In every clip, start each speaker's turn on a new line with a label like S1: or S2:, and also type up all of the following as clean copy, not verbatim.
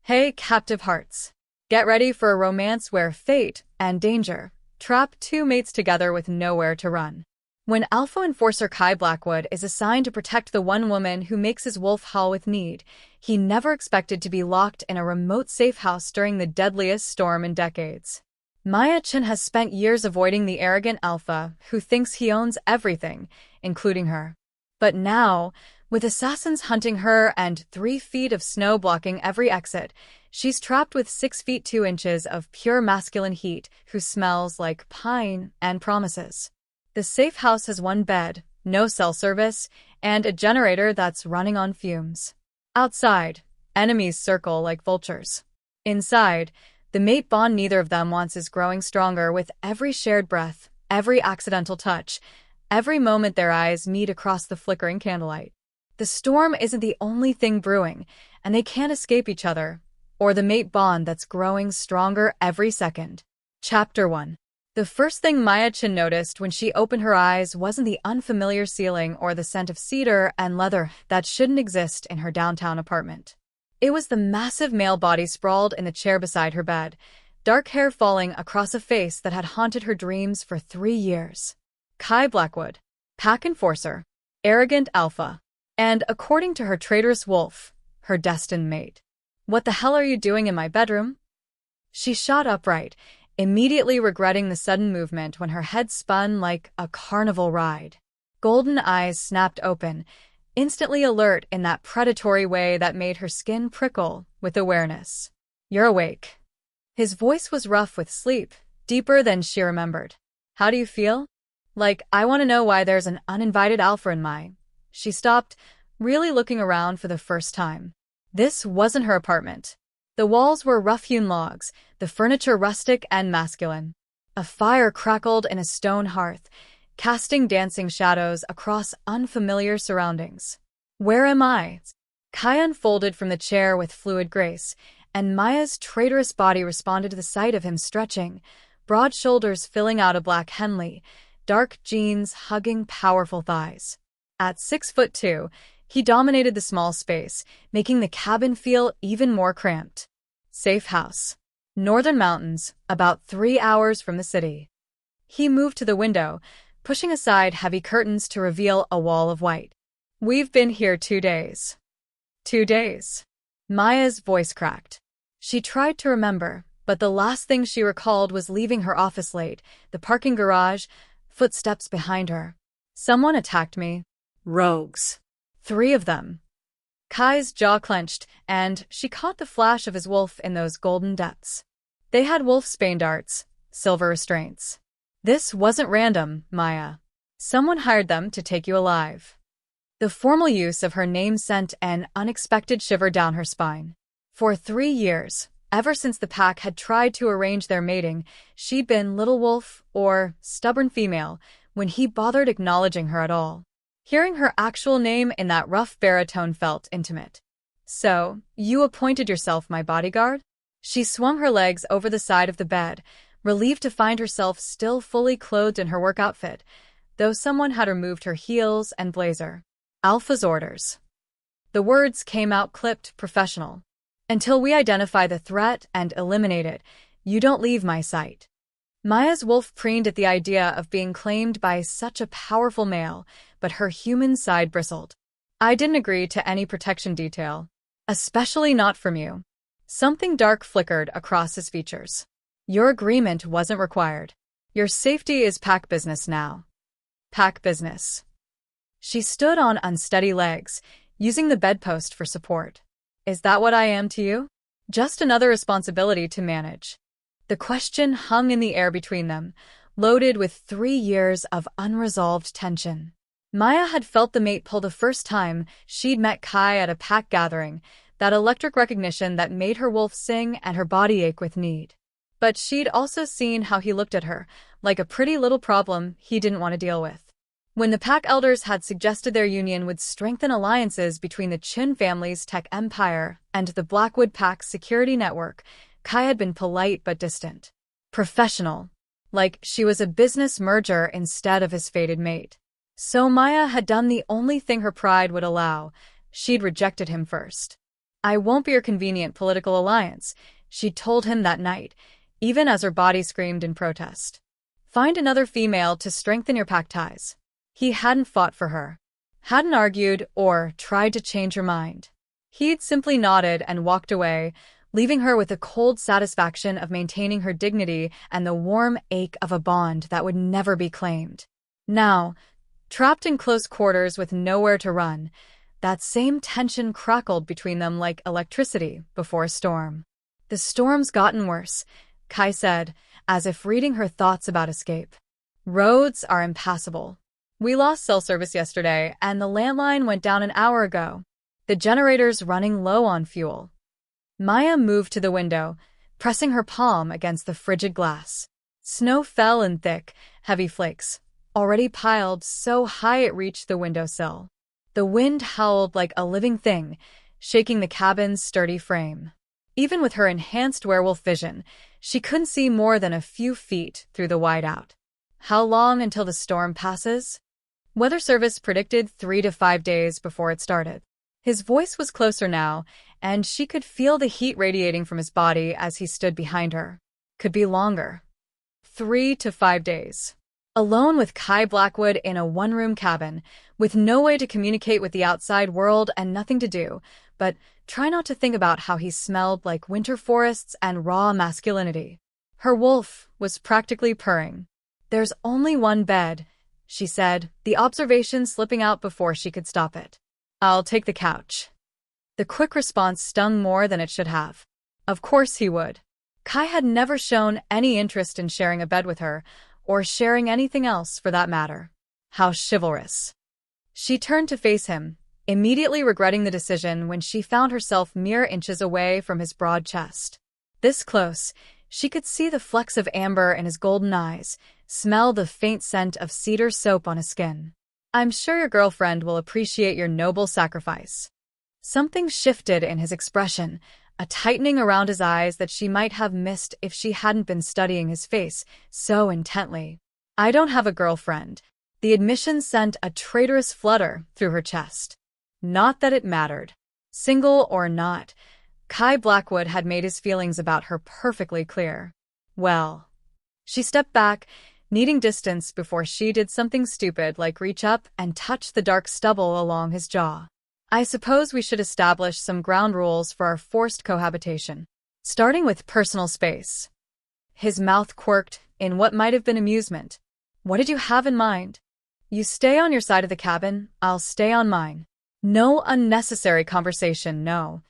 S1: Hey, captive hearts. Get ready for a romance where fate and danger trap two mates together with nowhere to run. When Alpha Enforcer Kai Blackwood is assigned to protect the one woman who makes his wolf howl with need, he never expected to be locked in a remote safe house during the deadliest storm in decades. Maya Chen has spent years avoiding the arrogant Alpha who thinks he owns everything, including her. But now, with assassins hunting her and 3 feet of snow blocking every exit, she's trapped with 6 feet 2 inches of pure masculine heat who smells like pine and promises. The safe house has 1 bed, no cell service, and a generator that's running on fumes. Outside, enemies circle like vultures. Inside, the mate bond neither of them wants is growing stronger with every shared breath, every accidental touch, every moment their eyes meet across the flickering candlelight. The storm isn't the only thing brewing, and they can't escape each other, or the mate bond that's growing stronger every second. Chapter 1. The first thing Maya Chen noticed when she opened her eyes wasn't the unfamiliar ceiling or the scent of cedar and leather that shouldn't exist in her downtown apartment. It was the massive male body sprawled in the chair beside her bed, dark hair falling across a face that had haunted her dreams for 3 years. Kai Blackwood, Pack Enforcer, arrogant Alpha, and, according to her traitorous wolf, her destined mate. What the hell are you doing in my bedroom? She shot upright, immediately regretting the sudden movement when her head spun like a carnival ride. Golden eyes snapped open, instantly alert in that predatory way that made her skin prickle with awareness. You're awake. His voice was rough with sleep, deeper than she remembered. How do you feel? Like, I want to know why there's an uninvited alpha in my... She stopped, really looking around for the first time. This wasn't her apartment. The walls were rough-hewn logs, the furniture rustic and masculine. A fire crackled in a stone hearth, casting dancing shadows across unfamiliar surroundings. Where am I? Kai unfolded from the chair with fluid grace, and Maya's traitorous body responded to the sight of him stretching, broad shoulders filling out a black Henley, dark jeans hugging powerful thighs. At 6'2", he dominated the small space, making the cabin feel even more cramped. Safe house. Northern mountains, about 3 hours from the city. He moved to the window, pushing aside heavy curtains to reveal a wall of white. We've been here 2 days. 2 days. Maya's voice cracked. She tried to remember, but the last thing she recalled was leaving her office late, the parking garage, footsteps behind her. Someone attacked me. Rogues. 3 of them. Kai's jaw clenched, and she caught the flash of his wolf in those golden depths. They had wolfsbane darts, silver restraints. This wasn't random, Maya. Someone hired them to take you alive. The formal use of her name sent an unexpected shiver down her spine. For 3 years, ever since the pack had tried to arrange their mating, she'd been little wolf, or stubborn female, when he bothered acknowledging her at all. Hearing her actual name in that rough baritone felt intimate. So, you appointed yourself my bodyguard? She swung her legs over the side of the bed, relieved to find herself still fully clothed in her work outfit, though someone had removed her heels and blazer. Alpha's orders. The words came out clipped, professional. Until we identify the threat and eliminate it, you don't leave my sight. Maya's wolf preened at the idea of being claimed by such a powerful male, but her human side bristled. I didn't agree to any protection detail. Especially not from you. Something dark flickered across his features. Your agreement wasn't required. Your safety is pack business now. Pack business. She stood on unsteady legs, using the bedpost for support. Is that what I am to you? Just another responsibility to manage. The question hung in the air between them, loaded with 3 years of unresolved tension. Maya had felt the mate pull the first time she'd met Kai at a pack gathering, that electric recognition that made her wolf sing and her body ache with need. But she'd also seen how he looked at her, like a pretty little problem he didn't want to deal with. When the pack elders had suggested their union would strengthen alliances between the Chen family's tech empire and the Blackwood pack's security network, Kai had been polite but distant. Professional. Like she was a business merger instead of his fated mate. So Maya had done the only thing her pride would allow. She'd rejected him first. I won't be your convenient political alliance, she told him that night, even as her body screamed in protest. Find another female to strengthen your pack ties. He hadn't fought for her, hadn't argued or tried to change her mind. He'd simply nodded and walked away, leaving her with the cold satisfaction of maintaining her dignity and the warm ache of a bond that would never be claimed. Now, trapped in close quarters with nowhere to run, that same tension crackled between them like electricity before a storm. The storm's gotten worse, Kai said, as if reading her thoughts about escape. Roads are impassable. We lost cell service yesterday, and the landline went down an hour ago. The generator's running low on fuel. Maya moved to the window, pressing her palm against the frigid glass. Snow fell in thick, heavy flakes, already piled so high it reached the windowsill. The wind howled like a living thing, shaking the cabin's sturdy frame. Even with her enhanced werewolf vision, she couldn't see more than a few feet through the whiteout. How long until the storm passes? Weather Service predicted 3 to 5 days before it started. His voice was closer now, and she could feel the heat radiating from his body as he stood behind her. Could be longer. 3 to 5 days. Alone with Kai Blackwood in a one-room cabin, with no way to communicate with the outside world and nothing to do, but try not to think about how he smelled like winter forests and raw masculinity. Her wolf was practically purring. There's only one bed, she said, the observation slipping out before she could stop it. I'll take the couch. The quick response stung more than it should have. Of course he would. Kai had never shown any interest in sharing a bed with her, or sharing anything else for that matter. How chivalrous. She turned to face him, immediately regretting the decision when she found herself mere inches away from his broad chest. This close, she could see the flecks of amber in his golden eyes, smell the faint scent of cedar soap on his skin. I'm sure your girlfriend will appreciate your noble sacrifice. Something shifted in his expression, a tightening around his eyes that she might have missed if she hadn't been studying his face so intently. I don't have a girlfriend. The admission sent a traitorous flutter through her chest. Not that it mattered. Single or not, Kai Blackwood had made his feelings about her perfectly clear. Well. She stepped back, needing distance before she did something stupid like reach up and touch the dark stubble along his jaw. I suppose we should establish some ground rules for our forced cohabitation, starting with personal space. His mouth quirked in what might have been amusement. What did you have in mind? You stay on your side of the cabin, I'll stay on mine. No unnecessary conversation, no.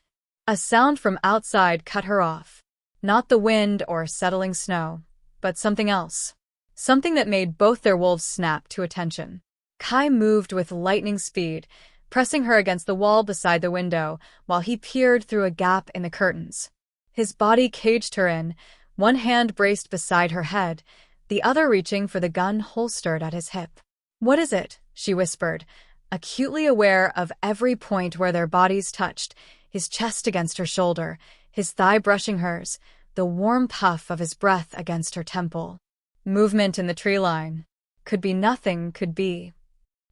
S1: A sound from outside cut her off. Not the wind or settling snow, but something else. Something that made both their wolves snap to attention. Kai moved with lightning speed, pressing her against the wall beside the window while he peered through a gap in the curtains. His body caged her in, one hand braced beside her head, the other reaching for the gun holstered at his hip. What is it? She whispered, acutely aware of every point where their bodies touched, his chest against her shoulder, his thigh brushing hers, the warm puff of his breath against her temple. Movement in the tree line. Could be nothing, could be.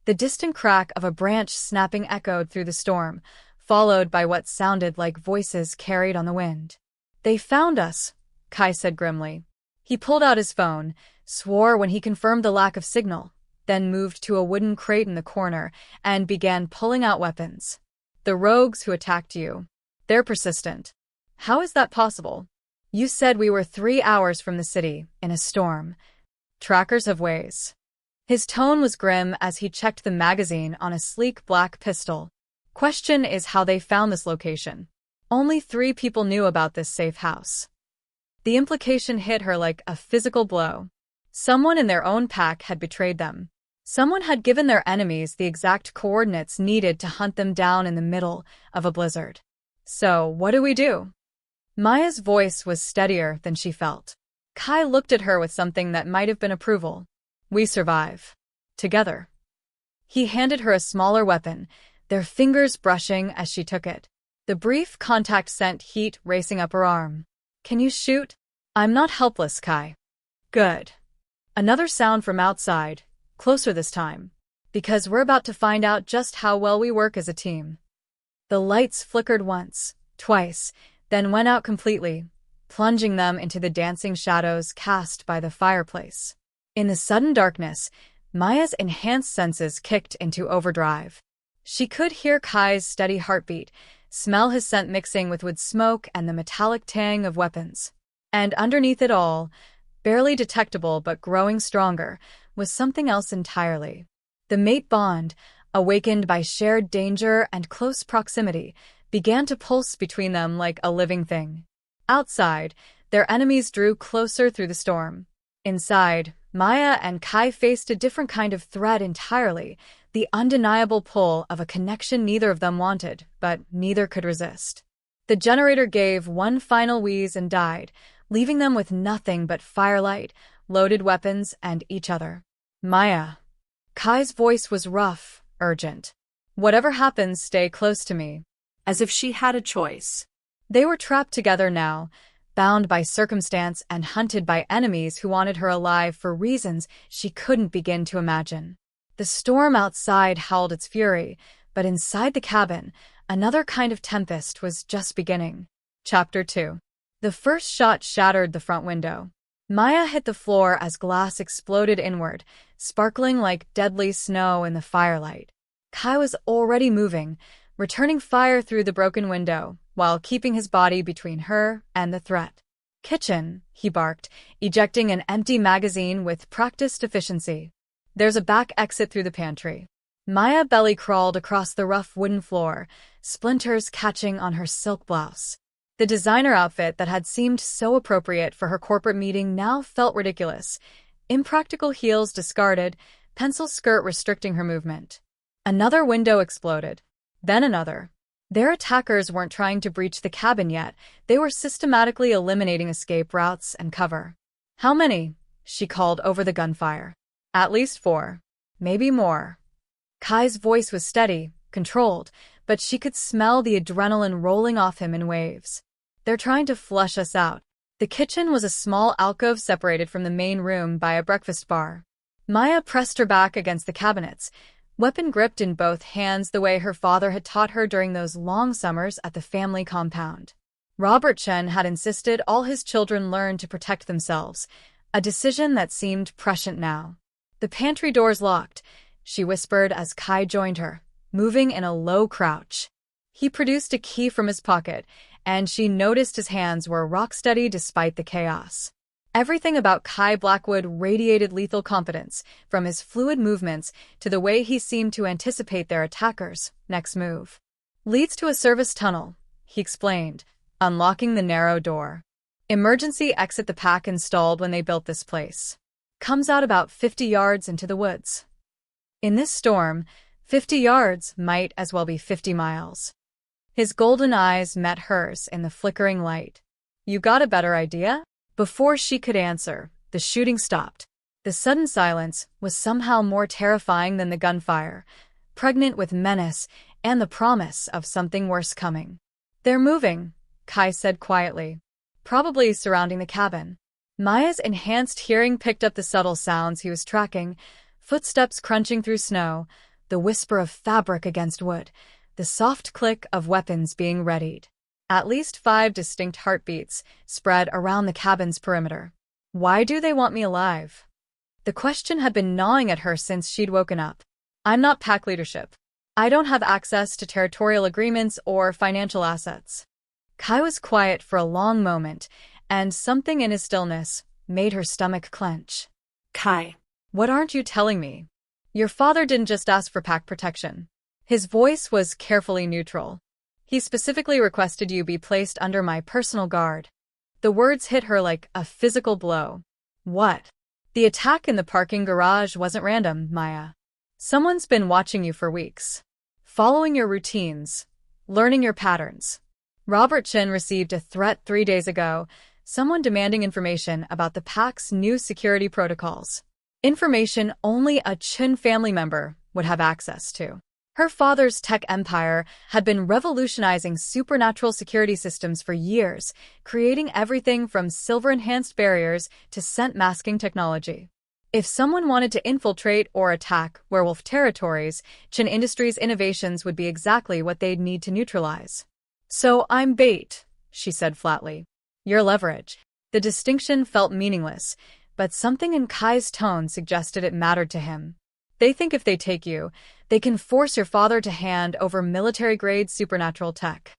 S1: The distant crack of a branch snapping echoed through the storm, followed by what sounded like voices carried on the wind. They found us, Kai said grimly. He pulled out his phone, swore when he confirmed the lack of signal, then moved to a wooden crate in the corner and began pulling out weapons. The rogues who attacked you. They're persistent. How is that possible? You said we were 3 hours from the city, in a storm. Trackers have ways. His tone was grim as he checked the magazine on a sleek black pistol. Question is how they found this location. Only 3 people knew about this safe house. The implication hit her like a physical blow. Someone in their own pack had betrayed them. Someone had given their enemies the exact coordinates needed to hunt them down in the middle of a blizzard. So, what do we do? Maya's voice was steadier than she felt. Kai looked at her with something that might have been approval. We survive. Together. He handed her a smaller weapon, their fingers brushing as she took it. The brief contact sent heat racing up her arm. Can you shoot? I'm not helpless, Kai. Good. Another sound from outside, closer this time, because we're about to find out just how well we work as a team. The lights flickered once, twice, then went out completely, plunging them into the dancing shadows cast by the fireplace. In the sudden darkness, Maya's enhanced senses kicked into overdrive. She could hear Kai's steady heartbeat, smell his scent mixing with wood smoke and the metallic tang of weapons. And underneath it all, barely detectable but growing stronger, was something else entirely. The mate bond, awakened by shared danger and close proximity, began to pulse between them like a living thing. Outside, their enemies drew closer through the storm. Inside, Maya and Kai faced a different kind of threat entirely, the undeniable pull of a connection neither of them wanted, but neither could resist. The generator gave one final wheeze and died, leaving them with nothing but firelight, loaded weapons, and each other. Maya. Kai's voice was rough, urgent. Whatever happens, stay close to me.
S2: As if she had a choice.
S1: They were trapped together now, bound by circumstance and hunted by enemies who wanted her alive for reasons she couldn't begin to imagine. The storm outside howled its fury, but inside the cabin, another kind of tempest was just beginning. Chapter 2. The first shot shattered the front window. Maya hit the floor as glass exploded inward, sparkling like deadly snow in the firelight. Kai was already moving, returning fire through the broken window, while keeping his body between her and the threat. "Kitchen," he barked, ejecting an empty magazine with practiced efficiency. "There's a back exit through the pantry." Maya belly crawled across the rough wooden floor, splinters catching on her silk blouse. The designer outfit that had seemed so appropriate for her corporate meeting now felt ridiculous. Impractical heels discarded, pencil skirt restricting her movement. Another window exploded. Then another. Their attackers weren't trying to breach the cabin yet, they were systematically eliminating escape routes and cover. "How many?" she called over the gunfire. "At least 4. Maybe more." Kai's voice was steady, controlled, but she could smell the adrenaline rolling off him in waves. "They're trying to flush us out." The kitchen was a small alcove separated from the main room by a breakfast bar. Maya pressed her back against the cabinets, weapon gripped in both hands the way her father had taught her during those long summers at the family compound. Robert Chen had insisted all his children learn to protect themselves, a decision that seemed prescient now. "The pantry door's locked," she whispered as Kai joined her, moving in a low crouch. He produced a key from his pocket, and she noticed his hands were rock-steady despite the chaos. Everything about Kai Blackwood radiated lethal confidence, from his fluid movements to the way he seemed to anticipate their attackers' next move. "Leads to a service tunnel," he explained, unlocking the narrow door. "Emergency exit the pack installed when they built this place. Comes out about 50 yards into the woods." In this storm, 50 yards might as well be 50 miles. His golden eyes met hers in the flickering light. "You got a better idea?" Before she could answer, the shooting stopped. The sudden silence was somehow more terrifying than the gunfire, pregnant with menace and the promise of something worse coming. "They're moving," Kai said quietly. "Probably surrounding the cabin." Maya's enhanced hearing picked up the subtle sounds he was tracking, footsteps crunching through snow, the whisper of fabric against wood, the soft click of weapons being readied. At least 5 distinct heartbeats spread around the cabin's perimeter. "Why do they want me alive?" The question had been gnawing at her since she'd woken up. "I'm not pack leadership. I don't have access to territorial agreements or financial assets." Kai was quiet for a long moment, and something in his stillness made her stomach clench.
S2: "Kai.
S1: What aren't you telling me? Your father didn't just ask for pack protection." His voice was carefully neutral. "He specifically requested you be placed under my personal guard." The words hit her like a physical blow. "What?" "The attack in the parking garage wasn't random, Maya. Someone's been watching you for weeks. Following your routines. Learning your patterns. Robert Chen received a threat 3 days ago, someone demanding information about the pack's new security protocols. Information only a Chen family member would have access to. Her father's tech empire had been revolutionizing supernatural security systems for years, creating everything from silver-enhanced barriers to scent-masking technology. If someone wanted to infiltrate or attack werewolf territories, Chen Industries' innovations would be exactly what they'd need to neutralize. "So I'm bait," she said flatly. "Your leverage." The distinction felt meaningless, but something in Kai's tone suggested it mattered to him. "They think if they take you, they can force your father to hand over military-grade supernatural tech."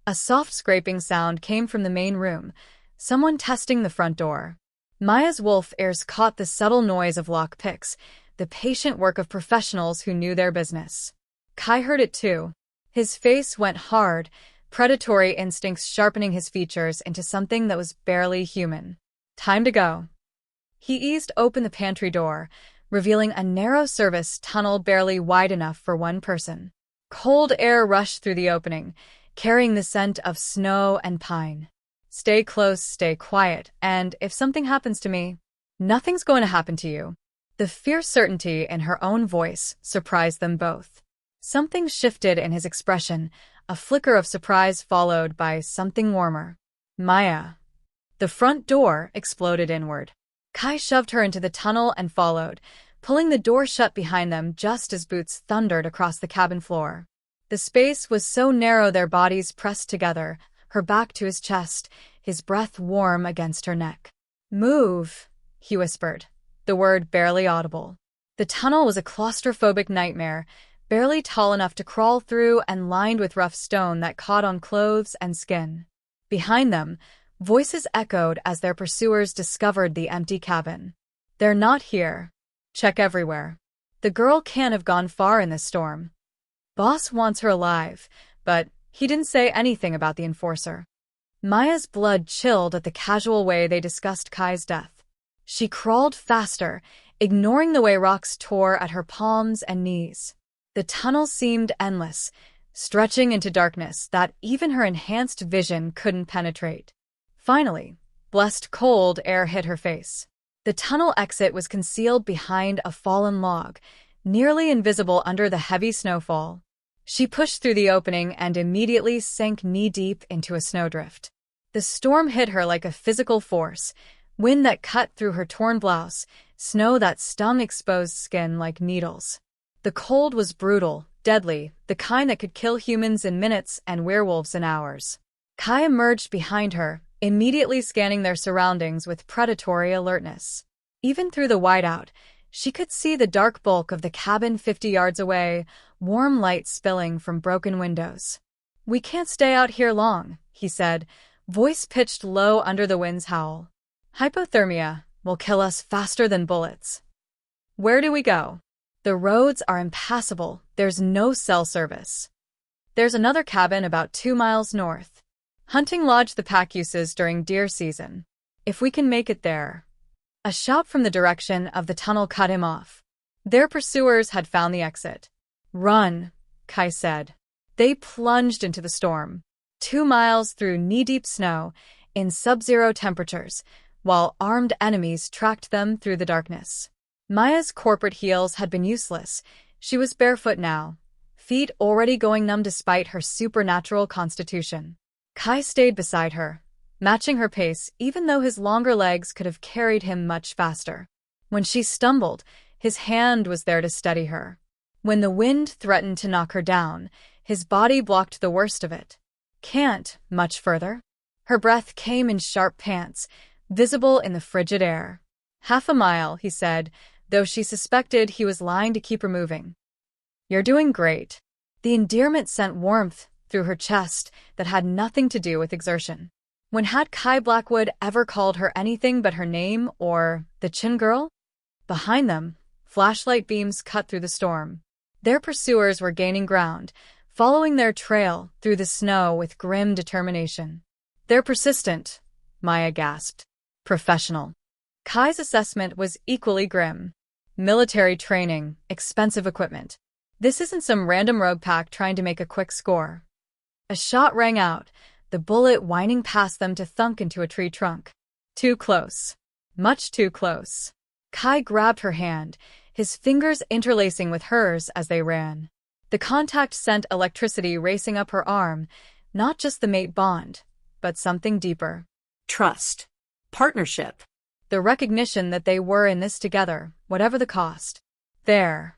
S1: A soft scraping sound came from the main room, someone testing the front door. Maya's wolf ears caught the subtle noise of lock picks, the patient work of professionals who knew their business. Kai heard it too. His face went hard, predatory instincts sharpening his features into something that was barely human. "Time to go." He eased open the pantry door, revealing a narrow service tunnel barely wide enough for one person. Cold air rushed through the opening, carrying the scent of snow and pine. "Stay close, stay quiet, and if something happens to me, nothing's going to happen to you." The fierce certainty in her own voice surprised them both. Something shifted in his expression, a flicker of surprise followed by something warmer. "Maya." The front door exploded inward. Kai shoved her into the tunnel and followed, pulling the door shut behind them just as boots thundered across the cabin floor. The space was so narrow their bodies pressed together, her back to his chest, his breath warm against her neck. "Move," he whispered, the word barely audible. The tunnel was a claustrophobic nightmare, barely tall enough to crawl through and lined with rough stone that caught on clothes and skin. Behind them, voices echoed as their pursuers discovered the empty cabin. "They're not here. Check everywhere. The girl can't have gone far in this storm. Boss wants her alive, but he didn't say anything about the enforcer." Maya's blood chilled at the casual way they discussed Kai's death. She crawled faster, ignoring the way rocks tore at her palms and knees. The tunnel seemed endless, stretching into darkness that even her enhanced vision couldn't penetrate. Finally, blessed cold air hit her face. The tunnel exit was concealed behind a fallen log, nearly invisible under the heavy snowfall. She pushed through the opening and immediately sank knee-deep into a snowdrift. The storm hit her like a physical force, wind that cut through her torn blouse, snow that stung exposed skin like needles. The cold was brutal, deadly, the kind that could kill humans in minutes and werewolves in hours. Kai emerged behind her, immediately scanning their surroundings with predatory alertness. Even through the whiteout, she could see the dark bulk of the cabin 50 yards away, warm light spilling from broken windows. "We can't stay out here long," he said, voice pitched low under the wind's howl. "Hypothermia will kill us faster than bullets." "Where do we go?" "The roads are impassable. There's no cell service." "There's another cabin about 2 miles north. Hunting lodge the pack uses during deer season. If we can make it there." A shout from the direction of the tunnel cut him off. Their pursuers had found the exit. "Run," Kai said. They plunged into the storm. 2 miles through knee-deep snow, in sub-zero temperatures, while armed enemies tracked them through the darkness. Maya's corporate heels had been useless. She was barefoot now, feet already going numb despite her supernatural constitution. Kai stayed beside her, matching her pace even though his longer legs could have carried him much faster. When she stumbled, his hand was there to steady her. When the wind threatened to knock her down, his body blocked the worst of it. "Can't much further." Her breath came in sharp pants, visible in the frigid air. "Half a mile," he said, though she suspected he was lying to keep her moving. "You're doing great." The endearment sent warmth through her chest that had nothing to do with exertion. When had Kai Blackwood ever called her anything but her name or the Chin Girl? Behind them, flashlight beams cut through the storm. Their pursuers were gaining ground, following their trail through the snow with grim determination. "They're persistent," Maya gasped. "Professional." Kai's assessment was equally grim. "Military training, expensive equipment. This isn't some random rogue pack trying to make a quick score." A shot rang out, the bullet whining past them to thunk into a tree trunk. Too close. Much too close. Kai grabbed her hand, his fingers interlacing with hers as they ran. The contact sent electricity racing up her arm, not just the mate bond, but something deeper.
S2: Trust. Partnership.
S1: The recognition that they were in this together, whatever the cost. "There."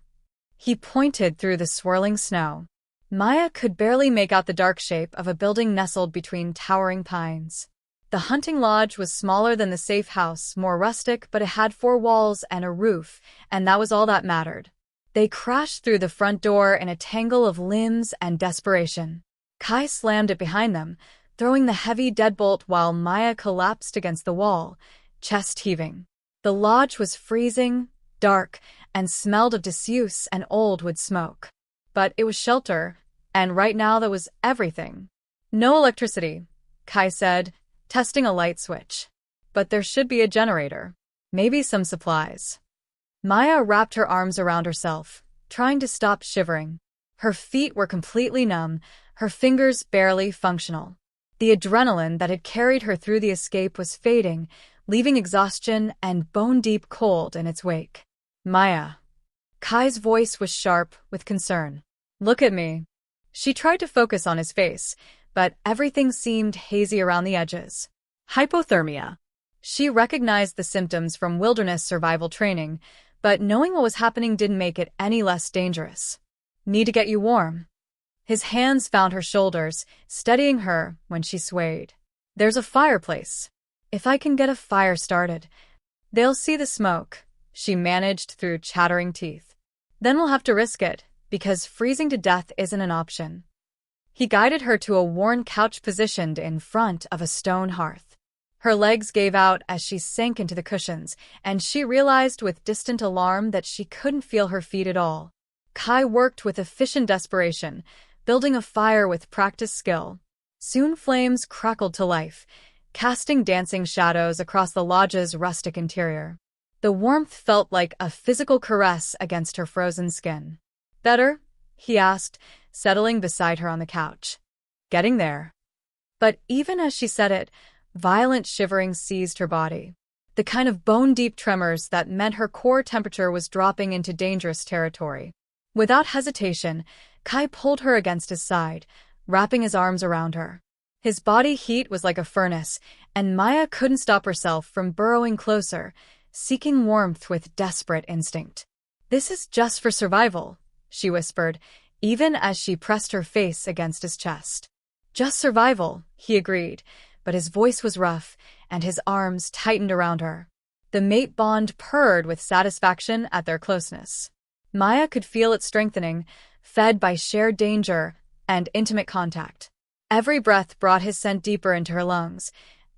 S1: He pointed through the swirling snow. Maya could barely make out the dark shape of a building nestled between towering pines. The hunting lodge was smaller than the safe house, more rustic, but it had 4 walls and a roof, and that was all that mattered. They crashed through the front door in a tangle of limbs and desperation. Kai slammed it behind them, throwing the heavy deadbolt while Maya collapsed against the wall, chest heaving. The lodge was freezing, dark, and smelled of disuse and old wood smoke. But it was shelter, and right now that was everything. No electricity, Kai said, testing a light switch. But there should be a generator. Maybe some supplies. Maya wrapped her arms around herself, trying to stop shivering. Her feet were completely numb, her fingers barely functional. The adrenaline that had carried her through the escape was fading, leaving exhaustion and bone-deep cold in its wake. Maya. Kai's voice was sharp with concern. Look at me. She tried to focus on his face, but everything seemed hazy around the edges.
S2: Hypothermia.
S1: She recognized the symptoms from wilderness survival training, but knowing what was happening didn't make it any less dangerous. Need to get you warm. His hands found her shoulders, steadying her when she swayed. There's a fireplace. If I can get a fire started, they'll see the smoke, she managed through chattering teeth. Then we'll have to risk it, because freezing to death isn't an option. He guided her to a worn couch positioned in front of a stone hearth. Her legs gave out as she sank into the cushions, and she realized with distant alarm that she couldn't feel her feet at all. Kai worked with efficient desperation, building a fire with practiced skill. Soon flames crackled to life, casting dancing shadows across the lodge's rustic interior. The warmth felt like a physical caress against her frozen skin. Better? He asked, settling beside her on the couch. Getting there. But even as she said it, violent shivering seized her body. The kind of bone-deep tremors that meant her core temperature was dropping into dangerous territory. Without hesitation, Kai pulled her against his side, wrapping his arms around her. His body heat was like a furnace, and Maya couldn't stop herself from burrowing closer, seeking warmth with desperate instinct. This is just for survival, she whispered, even as she pressed her face against his chest. Just survival, he agreed, but his voice was rough, and his arms tightened around her. The mate bond purred with satisfaction at their closeness. Maya could feel it strengthening, fed by shared danger and intimate contact. Every breath brought his scent deeper into her lungs.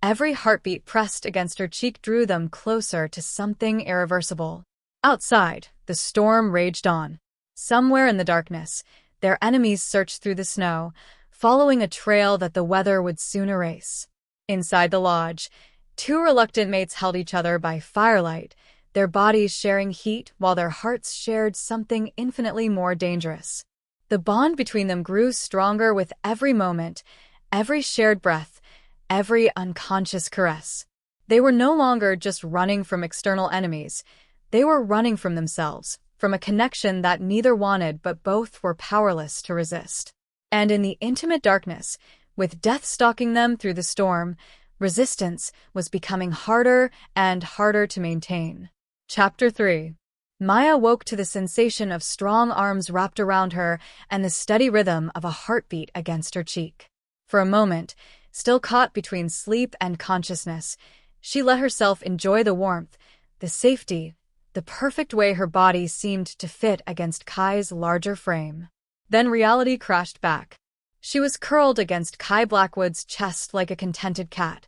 S1: Every heartbeat pressed against her cheek drew them closer to something irreversible. Outside, the storm raged on. Somewhere in the darkness, their enemies searched through the snow, following a trail that the weather would soon erase. Inside the lodge, 2 reluctant mates held each other by firelight, their bodies sharing heat while their hearts shared something infinitely more dangerous. The bond between them grew stronger with every moment, every shared breath, every unconscious caress. They were no longer just running from external enemies. They were running from themselves, from a connection that neither wanted but both were powerless to resist. And in the intimate darkness, with death stalking them through the storm, resistance was becoming harder and harder to maintain. Chapter 3. Maya woke to the sensation of strong arms wrapped around her and the steady rhythm of a heartbeat against her cheek. For a moment, still caught between sleep and consciousness, she let herself enjoy the warmth, the safety, the perfect way her body seemed to fit against Kai's larger frame. Then reality crashed back. She was curled against Kai Blackwood's chest like a contented cat,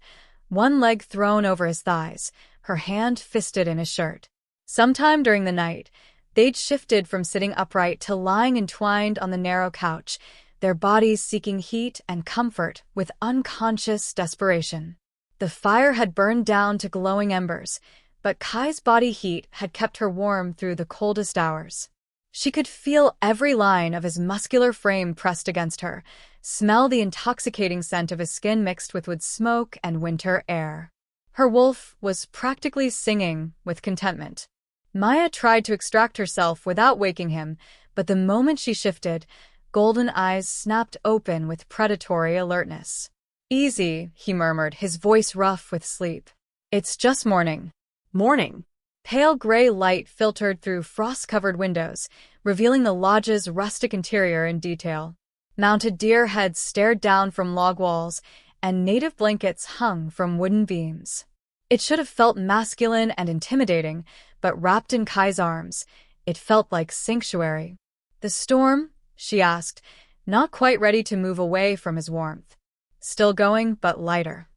S1: one leg thrown over his thighs, her hand fisted in his shirt. Sometime during the night, they'd shifted from sitting upright to lying entwined on the narrow couch, their bodies seeking heat and comfort with unconscious desperation. The fire had burned down to glowing embers, but Kai's body heat had kept her warm through the coldest hours. She could feel every line of his muscular frame pressed against her, smell the intoxicating scent of his skin mixed with wood smoke and winter air. Her wolf was practically singing with contentment. Maya tried to extract herself without waking him, but the moment she shifted, golden eyes snapped open with predatory alertness. Easy, he murmured, his voice rough with sleep. It's just morning.
S2: Morning.
S1: Pale gray light filtered through frost-covered windows, revealing the lodge's rustic interior in detail. Mounted deer heads stared down from log walls, and native blankets hung from wooden beams. It should have felt masculine and intimidating, but wrapped in Kai's arms, it felt like sanctuary. "The storm?" she asked, not quite ready to move away from his warmth. "Still going, but lighter."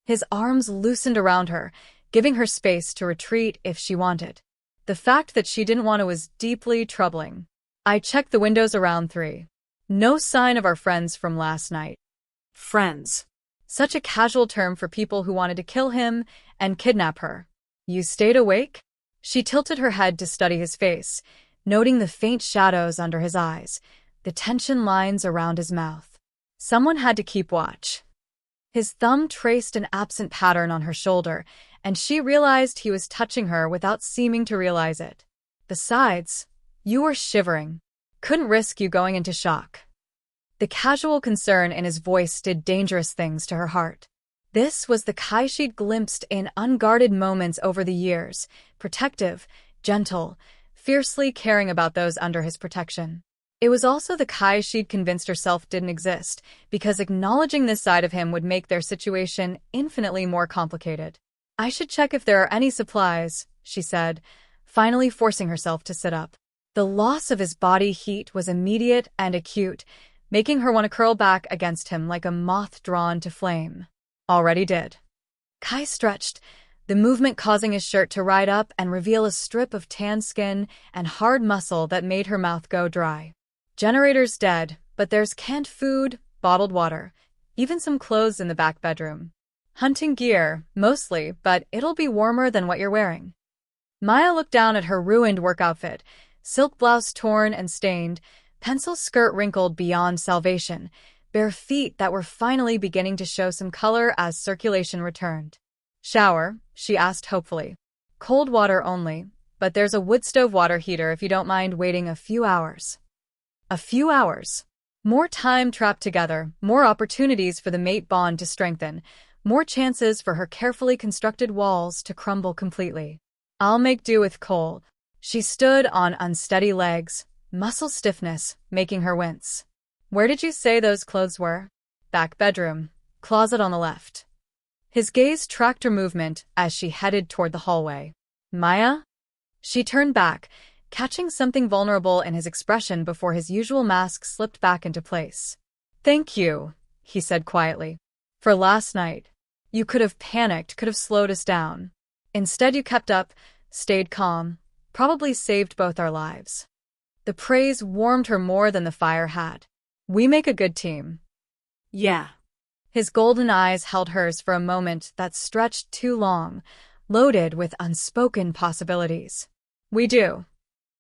S1: His arms loosened around her, giving her space to retreat if she wanted. The fact that she didn't want to was deeply troubling. "I checked the windows around 3. No sign of our friends from last night."
S2: Friends.
S1: Such a casual term for people who wanted to kill him and kidnap her. "You stayed awake?" She tilted her head to study his face, noting the faint shadows under his eyes, the tension lines around his mouth. Someone had to keep watch. His thumb traced an absent pattern on her shoulder, and she realized he was touching her without seeming to realize it. "Besides, you were shivering. Couldn't risk you going into shock." The casual concern in his voice did dangerous things to her heart. This was the Kai she'd glimpsed in unguarded moments over the years, protective, gentle, fiercely caring about those under his protection. It was also the Kai she'd convinced herself didn't exist, because acknowledging this side of him would make their situation infinitely more complicated. "I should check if there are any supplies," she said, finally forcing herself to sit up. The loss of his body heat was immediate and acute, making her want to curl back against him like a moth drawn to flame. "Already did." Kai stretched, the movement causing his shirt to ride up and reveal a strip of tan skin and hard muscle that made her mouth go dry. "Generator's dead, but there's canned food, bottled water, even some clothes in the back bedroom. Hunting gear, mostly, but it'll be warmer than what you're wearing." Maya looked down at her ruined work outfit, silk blouse torn and stained, pencil skirt wrinkled beyond salvation, bare feet that were finally beginning to show some color as circulation returned. "Shower?" she asked hopefully. "Cold water only, but there's a wood stove water heater if you don't mind waiting a few hours." A few hours. More time trapped together, more opportunities for the mate bond to strengthen, more chances for her carefully constructed walls to crumble completely. "I'll make do with cold." She stood on unsteady legs, muscle stiffness making her wince. "Where did you say those clothes were?" "Back bedroom. Closet on the left." His gaze tracked her movement as she headed toward the hallway. "Maya?" She turned back, catching something vulnerable in his expression before his usual mask slipped back into place. "Thank you," he said quietly. "For last night. You could have panicked, could have slowed us down. Instead you kept up, stayed calm, probably saved both our lives." The praise warmed her more than the fire had. "We make a good team."
S2: "Yeah."
S1: His golden eyes held hers for a moment that stretched too long, loaded with unspoken possibilities. "We do."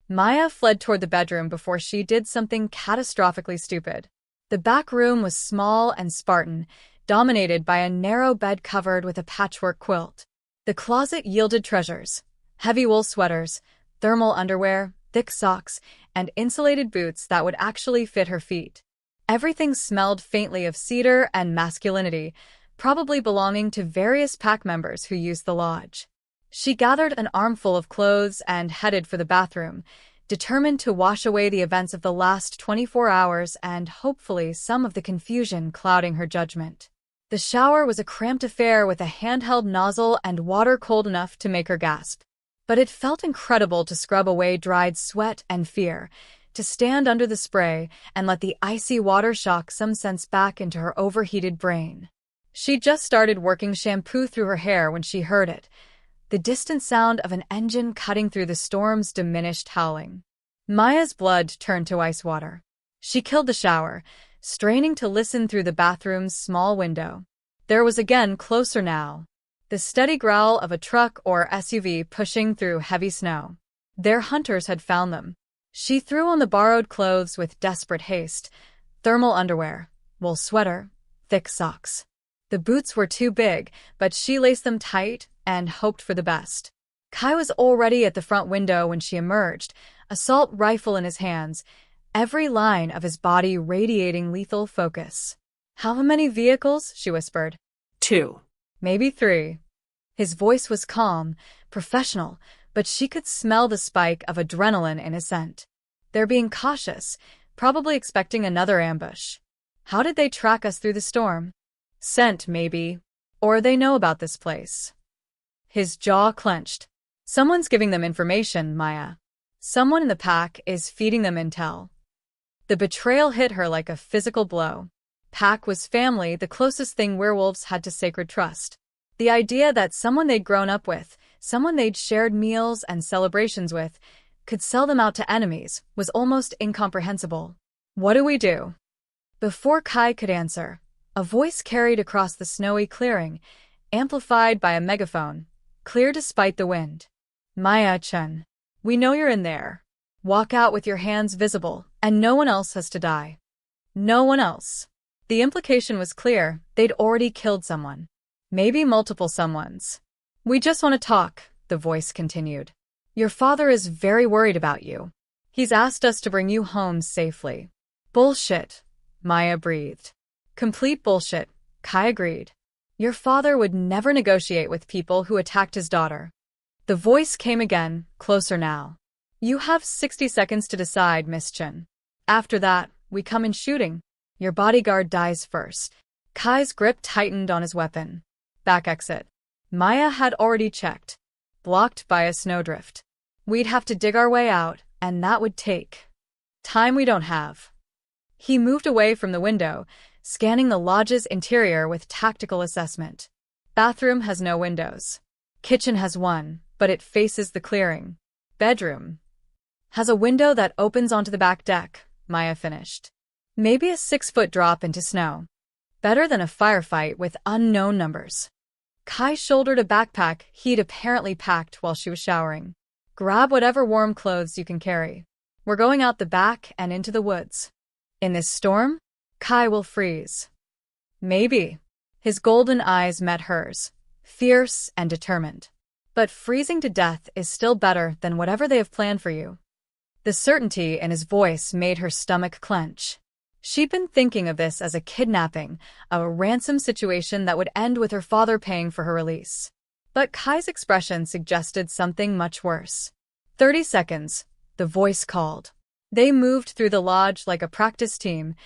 S1: Maya fled toward the bedroom before she did something catastrophically stupid. The back room was small and Spartan, dominated by a narrow bed covered with a patchwork quilt. The closet yielded treasures: heavy wool sweaters, thermal underwear, thick socks, and insulated boots that would actually fit her feet. Everything smelled faintly of cedar and masculinity, probably belonging to various pack members who used the lodge. She gathered an armful of clothes and headed for the bathroom, determined to wash away the events of the last 24 hours and hopefully some of the confusion clouding her judgment. The shower was a cramped affair with a handheld nozzle and water cold enough to make her gasp. But it felt incredible to scrub away dried sweat and fear, to stand under the spray and let the icy water shock some sense back into her overheated brain. She'd just started working shampoo through her hair when she heard it, the distant sound of an engine cutting through the storm's diminished howling. Maya's blood turned to ice water. She killed the shower, straining to listen through the bathroom's small window. There was again closer now, the steady growl of a truck or SUV pushing through heavy snow. Their hunters had found them. She threw on the borrowed clothes with desperate haste: thermal underwear, wool sweater, thick socks. The boots were too big, but she laced them tight and hoped for the best. Kai was already at the front window when she emerged, assault rifle in his hands, every line of his body radiating lethal focus. "How many vehicles?" she whispered.
S2: 2.
S1: "Maybe 3. His voice was calm, professional, but she could smell the spike of adrenaline in his scent. "They're being cautious, probably expecting another ambush. How did they track us through the storm? Scent, maybe. Or they know about this place. His jaw clenched. Someone's giving them information, Maya. Someone in the pack is feeding them intel. The betrayal hit her like a physical blow. Pack was family, the closest thing werewolves had to sacred trust. The idea that someone they'd grown up with, someone they'd shared meals and celebrations with, could sell them out to enemies was almost incomprehensible. What do we do? Before Kai could answer, a voice carried across the snowy clearing, amplified by a megaphone, clear despite the wind. Maya Chen, we know you're in there. Walk out with your hands visible, and no one else has to die. No one else. The implication was clear, they'd already killed someone. Maybe multiple someones. We just want to talk, the voice continued. Your father is very worried about you. He's asked us to bring you home safely. Bullshit, Maya breathed. Complete bullshit, Kai agreed. Your father would never negotiate with people who attacked his daughter. The voice came again, closer now. You have 60 seconds to decide, Miss Chen. After that, we come in shooting. Your bodyguard dies first. Kai's grip tightened on his weapon. Back exit. Maya had already checked. Blocked by a snowdrift. We'd have to dig our way out, and that would take time we don't have. He moved away from the window, scanning the lodge's interior with tactical assessment. Bathroom has no windows. Kitchen has one, but it faces the clearing. Bedroom has a window that opens onto the back deck, Maya finished. Maybe a 6-foot drop into snow. Better than a firefight with unknown numbers. Kai shouldered a backpack he'd apparently packed while she was showering. Grab whatever warm clothes you can carry. We're going out the back and into the woods. In this storm, Kai will freeze. Maybe. His golden eyes met hers, fierce and determined. But freezing to death is still better than whatever they have planned for you. The certainty in his voice made her stomach clench. She'd been thinking of this as a kidnapping, a ransom situation that would end with her father paying for her release. But Kai's expression suggested something much worse. 30 seconds, the voice called. They moved through the lodge like a practice team,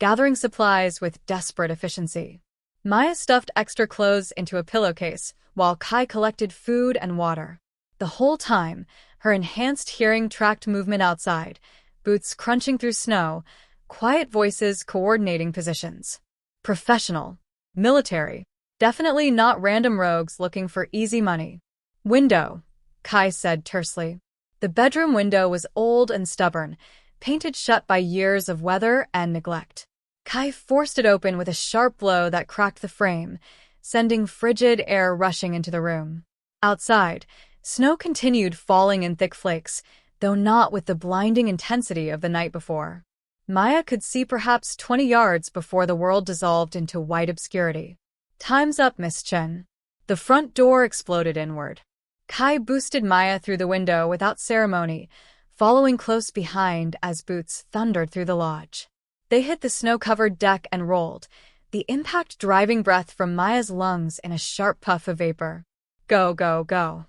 S1: gathering supplies with desperate efficiency. Maya stuffed extra clothes into a pillowcase, while Kai collected food and water. The whole time, her enhanced hearing tracked movement outside, boots crunching through snow, quiet voices coordinating positions. Professional. Military. Definitely not random rogues looking for easy money. Window, Kai said tersely. The bedroom window was old and stubborn, painted shut by years of weather and neglect. Kai forced it open with a sharp blow that cracked the frame, sending frigid air rushing into the room. Outside, snow continued falling in thick flakes, though not with the blinding intensity of the night before. Maya could see perhaps 20 yards before the world dissolved into white obscurity. Time's up, Miss Chen. The front door exploded inward. Kai boosted Maya through the window without ceremony, following close behind as boots thundered through the lodge. They hit the snow-covered deck and rolled, the impact driving breath from Maya's lungs in a sharp puff of vapor. Go, go, go.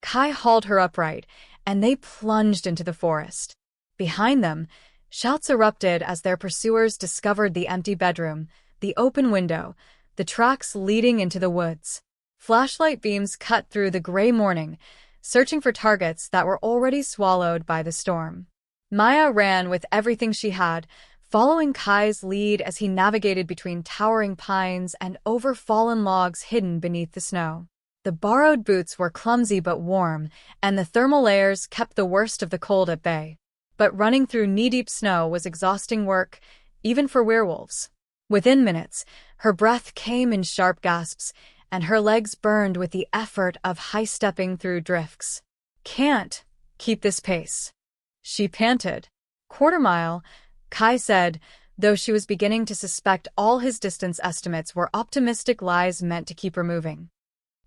S1: Kai hauled her upright, and they plunged into the forest. Behind them, shouts erupted as their pursuers discovered the empty bedroom, the open window, the tracks leading into the woods. Flashlight beams cut through the gray morning, searching for targets that were already swallowed by the storm. Maya ran with everything she had, following Kai's lead as he navigated between towering pines and over fallen logs hidden beneath the snow. The borrowed boots were clumsy but warm, and the thermal layers kept the worst of the cold at bay. But running through knee-deep snow was exhausting work, even for werewolves. Within minutes, her breath came in sharp gasps, and her legs burned with the effort of high-stepping through drifts. Can't keep this pace, she panted. Quarter mile, Kai said, though she was beginning to suspect all his distance estimates were optimistic lies meant to keep her moving.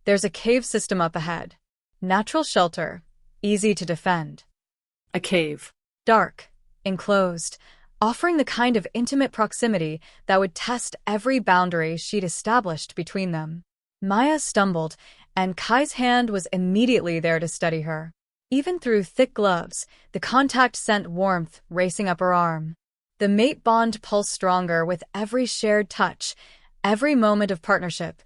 S1: There's a cave system up ahead. Natural shelter, easy to defend.
S2: A cave.
S1: Dark, enclosed, offering the kind of intimate proximity that would test every boundary she'd established between them. Maya stumbled, and Kai's hand was immediately there to steady her. Even through thick gloves, the contact sent warmth racing up her arm. The mate bond pulsed stronger with every shared touch, every moment of partnership,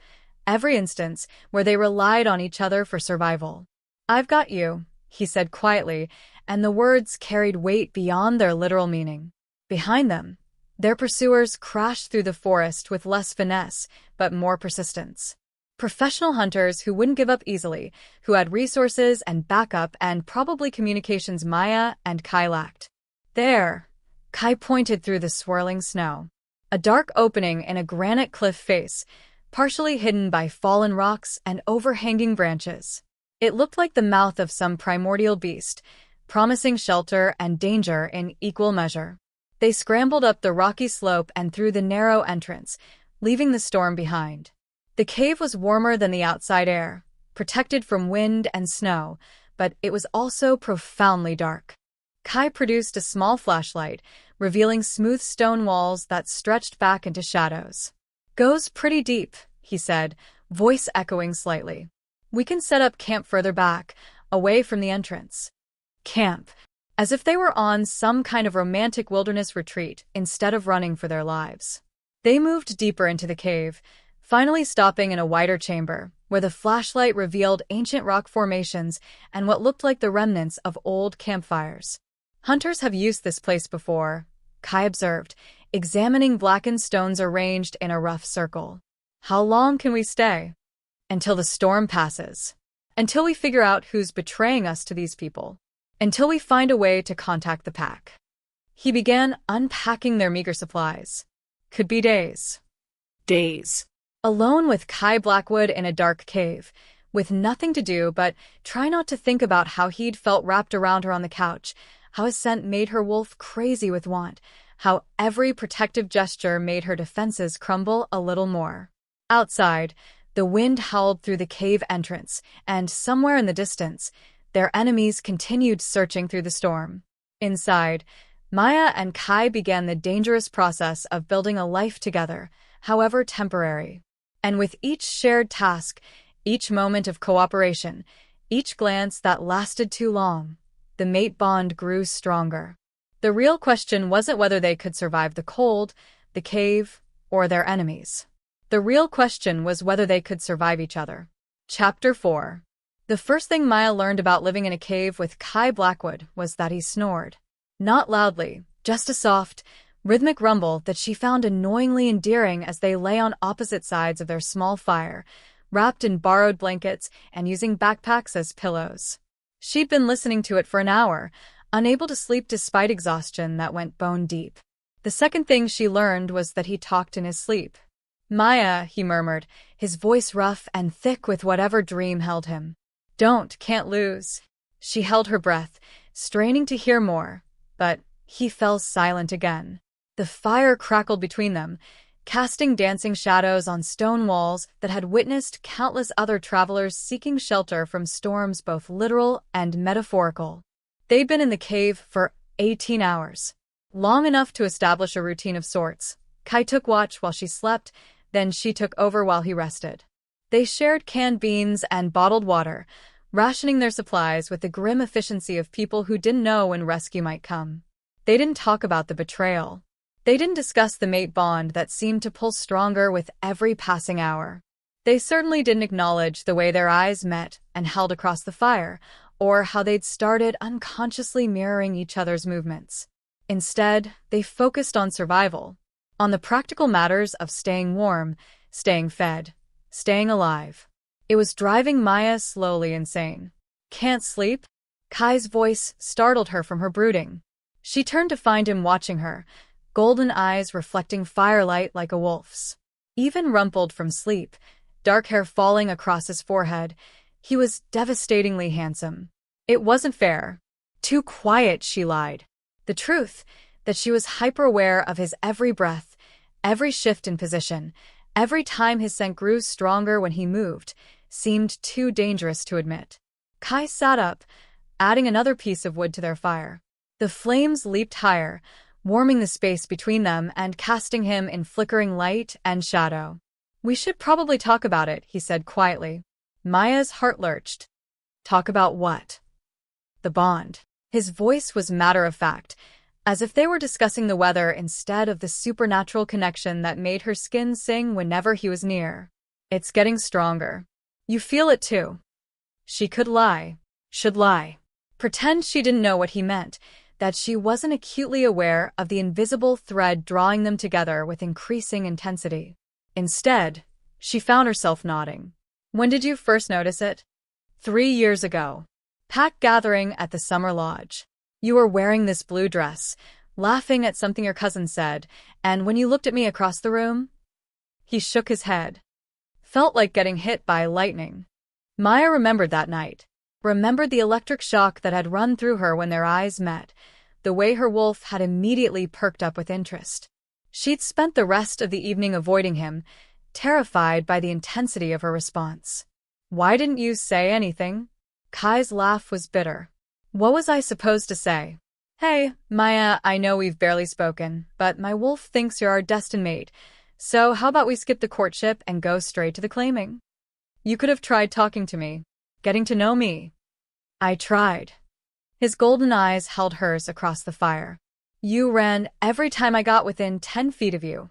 S1: every instance where they relied on each other for survival. "I've got you," he said quietly, and the words carried weight beyond their literal meaning. Behind them, their pursuers crashed through the forest with less finesse, but more persistence. Professional hunters who wouldn't give up easily, who had resources and backup and probably communications Maya and Kai lacked. "There," Kai pointed through the swirling snow. A dark opening in a granite cliff face, partially hidden by fallen rocks and overhanging branches. It looked like the mouth of some primordial beast, promising shelter and danger in equal measure. They scrambled up the rocky slope and through the narrow entrance, leaving the storm behind. The cave was warmer than the outside air, protected from wind and snow, but it was also profoundly dark. Kai produced a small flashlight, revealing smooth stone walls that stretched back into shadows. "Goes pretty deep," he said, voice echoing slightly. "We can set up camp further back, away from the entrance." Camp. As if they were on some kind of romantic wilderness retreat instead of running for their lives. They moved deeper into the cave, finally stopping in a wider chamber, where the flashlight revealed ancient rock formations and what looked like the remnants of old campfires. "Hunters have used this place before," Kai observed, examining blackened stones arranged in a rough circle. "How long can we stay?" "Until the storm passes. Until we figure out who's betraying us to these people. Until we find a way to contact the pack." He began unpacking their meager supplies. "Could be days."
S2: Days.
S1: Alone with Kai Blackwood in a dark cave, with nothing to do but try not to think about how he'd felt wrapped around her on the couch, how his scent made her wolf crazy with want, how every protective gesture made her defenses crumble a little more. Outside, the wind howled through the cave entrance, and somewhere in the distance, their enemies continued searching through the storm. Inside, Maya and Kai began the dangerous process of building a life together, however temporary. And with each shared task, each moment of cooperation, each glance that lasted too long, the mate bond grew stronger. The real question wasn't whether they could survive the cold, the cave, or their enemies. The real question was whether they could survive each other. Chapter 4. The first thing Maya learned about living in a cave with Kai Blackwood was that he snored. Not loudly, just a soft, rhythmic rumble that she found annoyingly endearing as they lay on opposite sides of their small fire, wrapped in borrowed blankets and using backpacks as pillows. She'd been listening to it for an hour, unable to sleep despite exhaustion that went bone deep. The second thing she learned was that he talked in his sleep. "Maya," he murmured, his voice rough and thick with whatever dream held him. Can't lose." She held her breath, straining to hear more, but he fell silent again. The fire crackled between them, casting dancing shadows on stone walls that had witnessed countless other travelers seeking shelter from storms both literal and metaphorical. They'd been in the cave for 18 hours, long enough to establish a routine of sorts. Kai took watch while she slept, then she took over while he rested. They shared canned beans and bottled water, rationing their supplies with the grim efficiency of people who didn't know when rescue might come. They didn't talk about the betrayal. They didn't discuss the mate bond that seemed to pull stronger with every passing hour. They certainly didn't acknowledge the way their eyes met and held across the fire, or how they'd started unconsciously mirroring each other's movements. Instead, they focused on survival, on the practical matters of staying warm, staying fed, staying alive. It was driving Maya slowly insane. "Can't sleep?" Kai's voice startled her from her brooding. She turned to find him watching her, golden eyes reflecting firelight like a wolf's. Even rumpled from sleep, dark hair falling across his forehead, he was devastatingly handsome. It wasn't fair. Too quiet, she lied. The truth, that she was hyper-aware of his every breath, every shift in position, every time his scent grew stronger when he moved, seemed too dangerous to admit. Kai sat up, adding another piece of wood to their fire. The flames leaped higher, warming the space between them and casting him in flickering light and shadow. "We should probably talk about it," he said quietly. Maya's heart lurched. "Talk about what?" "The bond." His voice was matter-of-fact, as if they were discussing the weather instead of the supernatural connection that made her skin sing whenever he was near. It's getting stronger. You feel it too. She could lie. Should lie. Pretend she didn't know what he meant, that she wasn't acutely aware of the invisible thread drawing them together with increasing intensity. Instead, she found herself nodding. When did you first notice it? 3 years ago. Pack gathering at the summer lodge. You were wearing this blue dress, laughing at something your cousin said, and when you looked at me across the room, he shook his head. Felt like getting hit by lightning. Maya remembered that night. Remembered the electric shock that had run through her when their eyes met, the way her wolf had immediately perked up with interest. She'd spent the rest of the evening avoiding him, terrified by the intensity of her response. Why didn't you say anything? Kai's laugh was bitter. What was I supposed to say? Hey, Maya, I know we've barely spoken, but my wolf thinks you're our destined mate, so how about we skip the courtship and go straight to the claiming? You could have tried talking to me, getting to know me. I tried. His golden eyes held hers across the fire. You ran every time I got within 10 feet of you.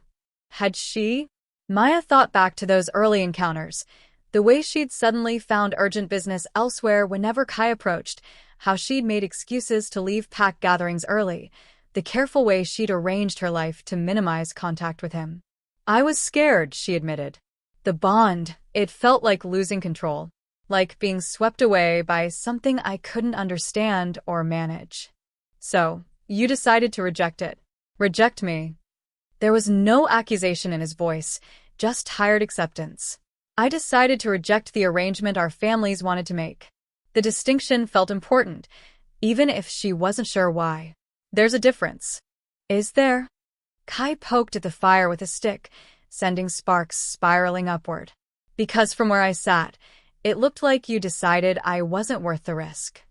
S1: Had she? Maya thought back to those early encounters, the way she'd suddenly found urgent business elsewhere whenever Kai approached, how she'd made excuses to leave pack gatherings early, the careful way she'd arranged her life to minimize contact with him. I was scared, she admitted. The bond, it felt like losing control, like being swept away by something I couldn't understand or manage. So, you decided to reject it. Reject me. There was no accusation in his voice, just tired acceptance. I decided to reject the arrangement our families wanted to make. The distinction felt important, even if she wasn't sure why. There's a difference. Is there? Kai poked at the fire with a stick, sending sparks spiraling upward. Because from where I sat, it looked like you decided I wasn't worth the risk.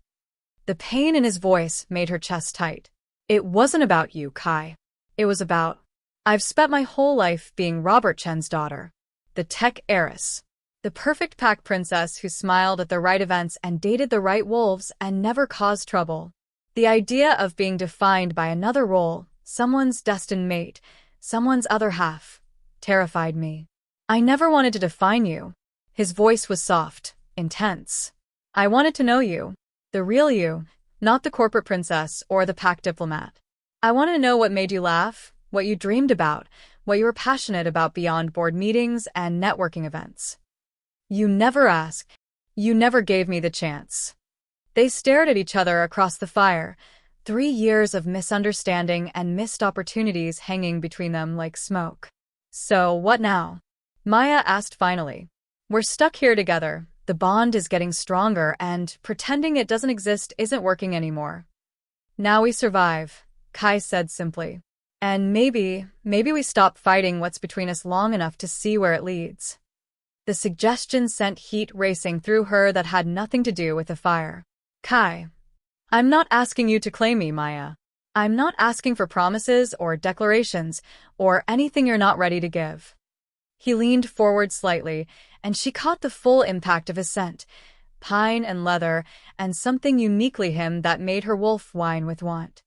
S1: The pain in his voice made her chest tight. It wasn't about you, Kai. It was about... I've spent my whole life being Robert Chen's daughter, the tech heiress, the perfect pack princess who smiled at the right events and dated the right wolves and never caused trouble. The idea of being defined by another role, someone's destined mate, someone's other half, terrified me. I never wanted to define you. His voice was soft, intense. I wanted to know you, the real you, not the corporate princess or the pack diplomat. I wanted to know what made you laugh, what you dreamed about, what you were passionate about beyond board meetings and networking events. You never asked. You never gave me the chance. They stared at each other across the fire, 3 years of misunderstanding and missed opportunities hanging between them like smoke. So, what now? Maya asked finally. We're stuck here together, the bond is getting stronger, and pretending it doesn't exist isn't working anymore. Now we survive, Kai said simply. And maybe we stop fighting what's between us long enough to see where it leads. The suggestion sent heat racing through her that had nothing to do with the fire. Kai, I'm not asking you to claim me, Maya. I'm not asking for promises or declarations or anything you're not ready to give. He leaned forward slightly, and she caught the full impact of his scent, pine and leather, and something uniquely him that made her wolf whine with want.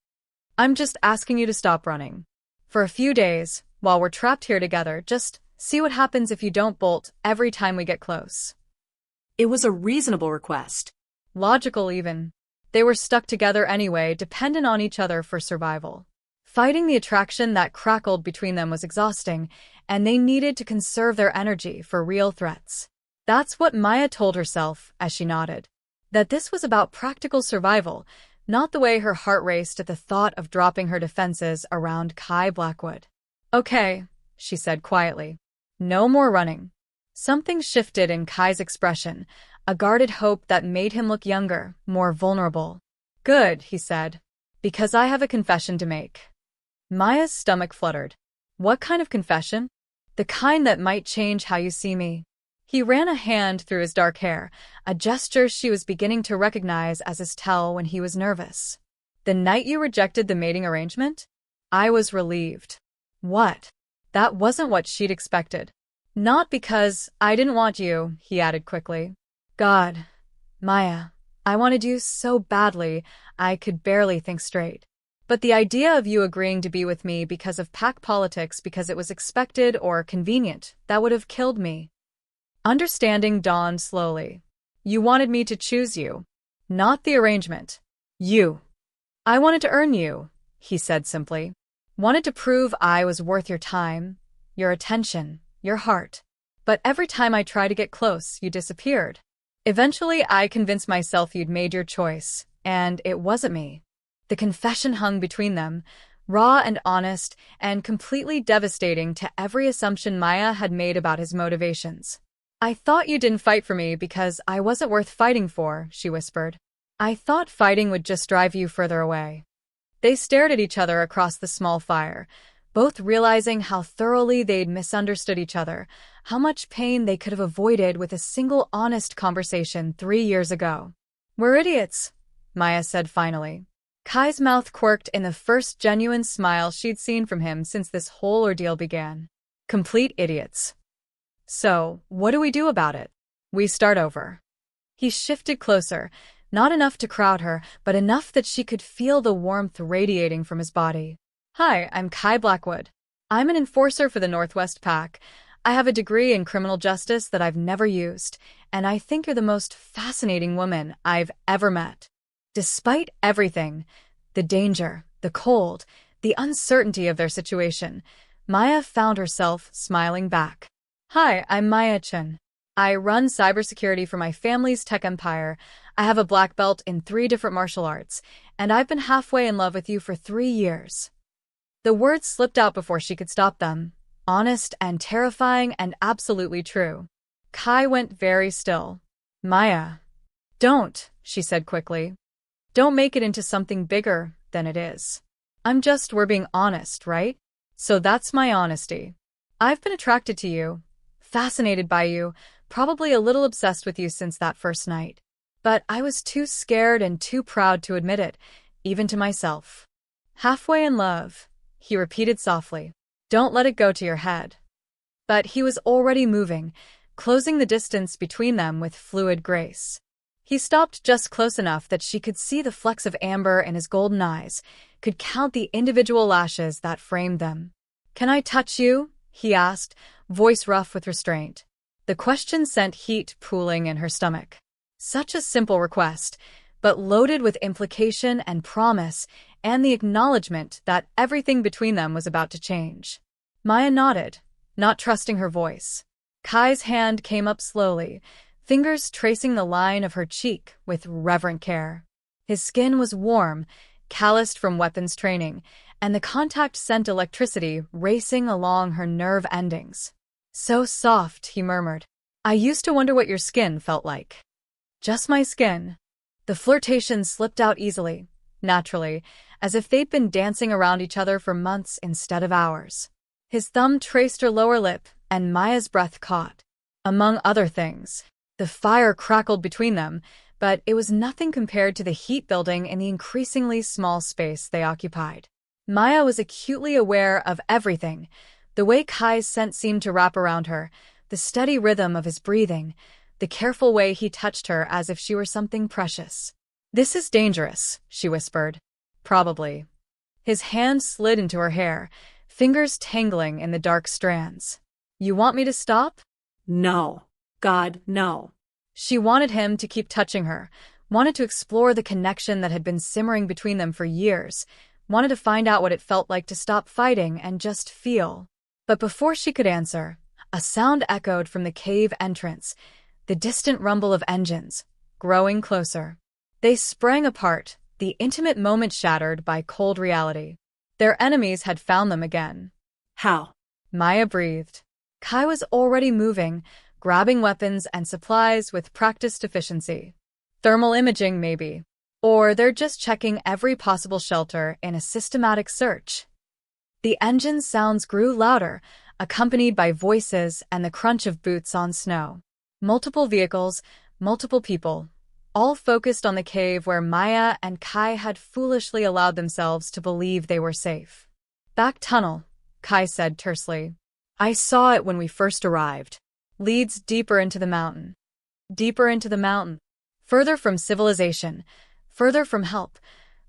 S1: I'm just asking you to stop running. For a few days, while we're trapped here together, just see what happens if you don't bolt every time we get close.
S2: It was a reasonable request.
S1: Logical even. They were stuck together anyway, dependent on each other for survival. Fighting the attraction that crackled between them was exhausting, and they needed to conserve their energy for real threats. That's what Maya told herself as she nodded. That this was about practical survival, not the way her heart raced at the thought of dropping her defenses around Kai Blackwood. Okay, she said quietly. No more running. Something shifted in Kai's expression, a guarded hope that made him look younger, more vulnerable. Good, he said. Because I have a confession to make. Maya's stomach fluttered. What kind of confession? The kind that might change how you see me. He ran a hand through his dark hair, a gesture she was beginning to recognize as his tell when he was nervous. The night you rejected the mating arrangement? I was relieved. What? That wasn't what she'd expected. Not because I didn't want you, he added quickly. God, Maya, I wanted you so badly, I could barely think straight. But the idea of you agreeing to be with me because of pack politics, because it was expected or convenient, that would have killed me. Understanding dawned slowly. You wanted me to choose you, not the arrangement. You. I wanted to earn you, he said simply. Wanted to prove I was worth your time, your attention, your heart. But every time I tried to get close, you disappeared. Eventually, I convinced myself you'd made your choice, and it wasn't me. The confession hung between them, raw and honest, and completely devastating to every assumption Maya had made about his motivations. I thought you didn't fight for me because I wasn't worth fighting for, she whispered. I thought fighting would just drive you further away. They stared at each other across the small fire, both realizing how thoroughly they'd misunderstood each other, how much pain they could have avoided with a single honest conversation 3 years ago. We're idiots, Maya said finally. Kai's mouth quirked in the first genuine smile she'd seen from him since this whole ordeal began. Complete idiots. So, what do we do about it? We start over. He shifted closer, not enough to crowd her, but enough that she could feel the warmth radiating from his body. Hi, I'm Kai Blackwood. I'm an enforcer for the Northwest Pack. I have a degree in criminal justice that I've never used, and I think you're the most fascinating woman I've ever met. Despite everything, the danger, the cold, the uncertainty of their situation, Maya found herself smiling back. Hi, I'm Maya Chen. I run cybersecurity for my family's tech empire. I have a black belt in 3 different martial arts, and I've been halfway in love with you for 3 years. The words slipped out before she could stop them, honest and terrifying and absolutely true. Kai went very still. Maya. Don't, she said quickly. Don't make it into something bigger than it is. We're being honest, right? So that's my honesty. I've been attracted to you, fascinated by you, probably a little obsessed with you since that first night. But I was too scared and too proud to admit it, even to myself. Halfway in love, he repeated softly. Don't let it go to your head. But he was already moving, closing the distance between them with fluid grace. He stopped just close enough that she could see the flecks of amber in his golden eyes, could count the individual lashes that framed them. Can I touch you? He asked, voice rough with restraint. The question sent heat pooling in her stomach. Such a simple request, but loaded with implication and promise, and the acknowledgement that everything between them was about to change. Maya nodded, not trusting her voice. Kai's hand came up slowly, fingers tracing the line of her cheek with reverent care. His skin was warm, calloused from weapons training, and the contact sent electricity racing along her nerve endings. So soft, he murmured. I used to wonder what your skin felt like. Just my skin. The flirtation slipped out easily, naturally, as if they'd been dancing around each other for months instead of hours. His thumb traced her lower lip, and Maya's breath caught. Among other things, the fire crackled between them, but it was nothing compared to the heat building in the increasingly small space they occupied. Maya was acutely aware of everything, the way Kai's scent seemed to wrap around her, the steady rhythm of his breathing, the careful way he touched her as if she were something precious. This is dangerous, she whispered. Probably. His hand slid into her hair, fingers tangling in the dark strands. You want me to stop?
S2: No. God, no.
S1: She wanted him to keep touching her, wanted to explore the connection that had been simmering between them for years, wanted to find out what it felt like to stop fighting and just feel. But before she could answer, a sound echoed from the cave entrance, the distant rumble of engines, growing closer. They sprang apart, the intimate moment shattered by cold reality. Their enemies had found them again.
S2: How?
S1: Maya breathed. Kai was already moving, grabbing weapons and supplies with practiced efficiency. Thermal imaging, maybe. Or they're just checking every possible shelter in a systematic search. The engine sounds grew louder, accompanied by voices and the crunch of boots on snow. Multiple vehicles, multiple people, all focused on the cave where Maya and Kai had foolishly allowed themselves to believe they were safe. Back tunnel, Kai said tersely. I saw it when we first arrived. Leads deeper into the mountain. Deeper into the mountain. Further from civilization. Further from help.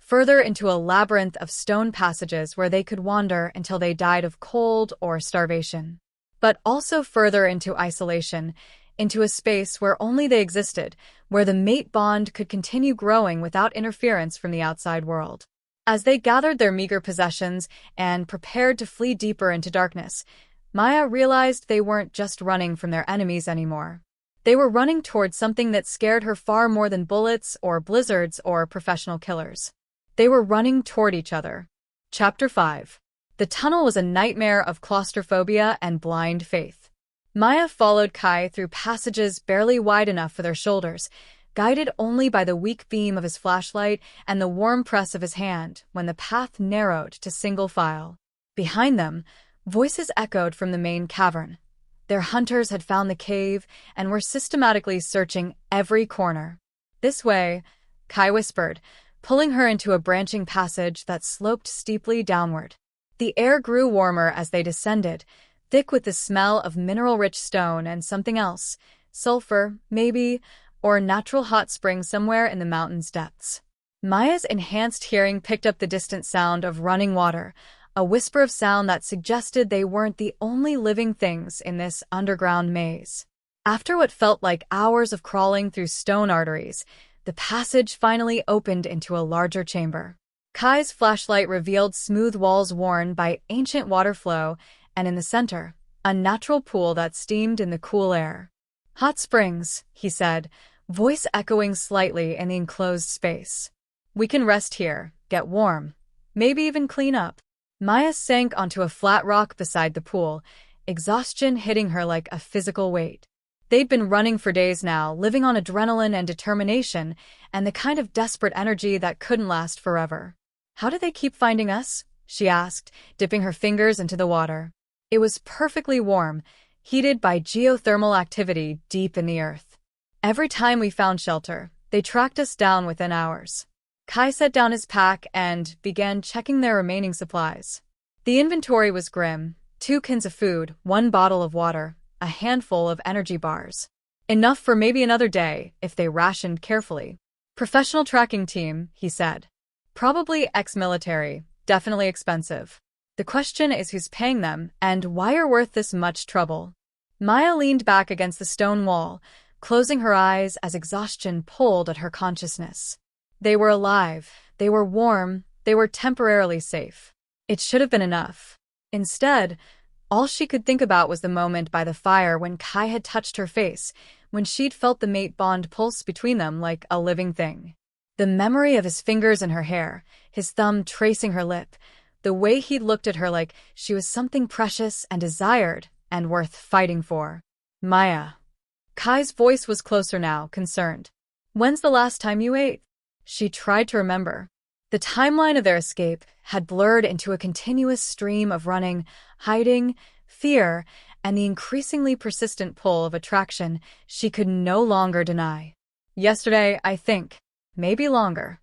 S1: further into a labyrinth of stone passages where they could wander until they died of cold or starvation. But also further into isolation, into a space where only they existed, where the mate bond could continue growing without interference from the outside world. As they gathered their meager possessions and prepared to flee deeper into darkness, Maya realized they weren't just running from their enemies anymore. They were running towards something that scared her far more than bullets or blizzards or professional killers. They were running toward each other. Chapter 5. The tunnel was a nightmare of claustrophobia and blind faith. Maya followed Kai through passages barely wide enough for their shoulders, guided only by the weak beam of his flashlight and the warm press of his hand when the path narrowed to single file. Behind them, voices echoed from the main cavern. Their hunters had found the cave and were systematically searching every corner. "This way," Kai whispered, pulling her into a branching passage that sloped steeply downward. The air grew warmer as they descended, thick with the smell of mineral-rich stone and something else, sulfur, maybe, or a natural hot spring somewhere in the mountain's depths. Maya's enhanced hearing picked up the distant sound of running water, a whisper of sound that suggested they weren't the only living things in this underground maze. After what felt like hours of crawling through stone arteries, the passage finally opened into a larger chamber. Kai's flashlight revealed smooth walls worn by ancient water flow, and in the center, a natural pool that steamed in the cool air. "Hot springs," he said, voice echoing slightly in the enclosed space. "We can rest here, get warm, maybe even clean up." Maya sank onto a flat rock beside the pool, exhaustion hitting her like a physical weight. They'd been running for days now, living on adrenaline and determination, and the kind of desperate energy that couldn't last forever. "How do they keep finding us?" she asked, dipping her fingers into the water. It was perfectly warm, heated by geothermal activity deep in the earth. "Every time we found shelter, they tracked us down within hours." Kai set down his pack and began checking their remaining supplies. The inventory was grim: 2 cans of food, 1 bottle of water, a handful of energy bars. Enough for maybe another day, if they rationed carefully. "Professional tracking team," he said. "Probably ex-military, definitely expensive. The question is who's paying them, and why are worth this much trouble?" Maya leaned back against the stone wall, closing her eyes as exhaustion pulled at her consciousness. They were alive, they were warm, they were temporarily safe. It should have been enough. Instead, all she could think about was the moment by the fire when Kai had touched her face, when she'd felt the mate bond pulse between them like a living thing. The memory of his fingers in her hair, his thumb tracing her lip, the way he'd looked at her like she was something precious and desired and worth fighting for. "Maya." Kai's voice was closer now, concerned. "When's the last time you ate?" She tried to remember. The timeline of their escape had blurred into a continuous stream of running, hiding, fear, and the increasingly persistent pull of attraction she could no longer deny. "Yesterday, I think. Maybe longer."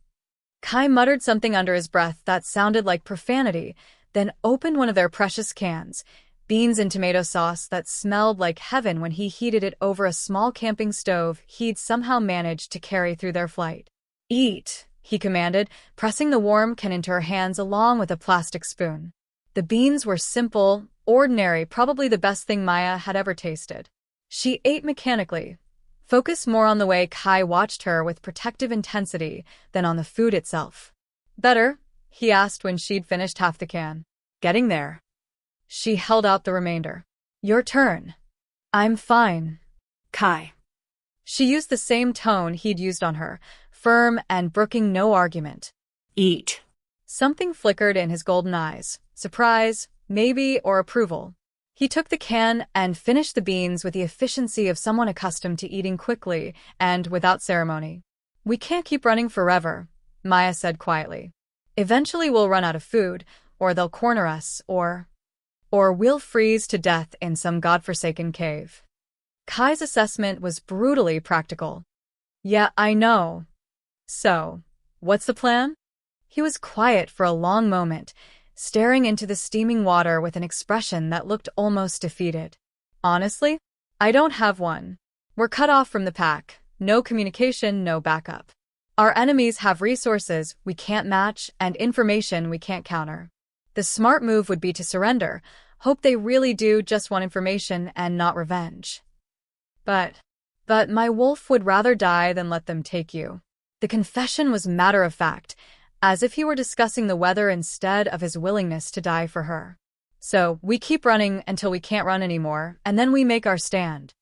S1: Kai muttered something under his breath that sounded like profanity, then opened one of their precious cans, beans and tomato sauce that smelled like heaven when he heated it over a small camping stove he'd somehow managed to carry through their flight. "Eat," he commanded, pressing the warm can into her hands along with a plastic spoon. The beans were simple, ordinary, probably the best thing Maya had ever tasted. She ate mechanically, focused more on the way Kai watched her with protective intensity than on the food itself. "Better?" he asked when she'd finished half the can. "Getting there." She held out the remainder. "Your turn." "I'm fine."
S2: Kai.
S1: She used the same tone he'd used on her, firm and brooking no argument.
S2: "Eat."
S1: Something flickered in his golden eyes, surprise, maybe, or approval. He took the can and finished the beans with the efficiency of someone accustomed to eating quickly and without ceremony. "We can't keep running forever," Maya said quietly. "Eventually we'll run out of food, or they'll corner us, or we'll freeze to death in some godforsaken cave." Kai's assessment was brutally practical. "Yeah, I know. So, what's the plan?" He was quiet for a long moment, staring into the steaming water with an expression that looked almost defeated. "Honestly, I don't have one. We're cut off from the pack. No communication, no backup. Our enemies have resources we can't match and information we can't counter. The smart move would be to surrender, hope they really do just want information and not revenge. But my wolf would rather die than let them take you. The confession was matter-of-fact, as if he were discussing the weather instead of his willingness to die for her. So, we keep running until we can't run anymore, and then we make our stand.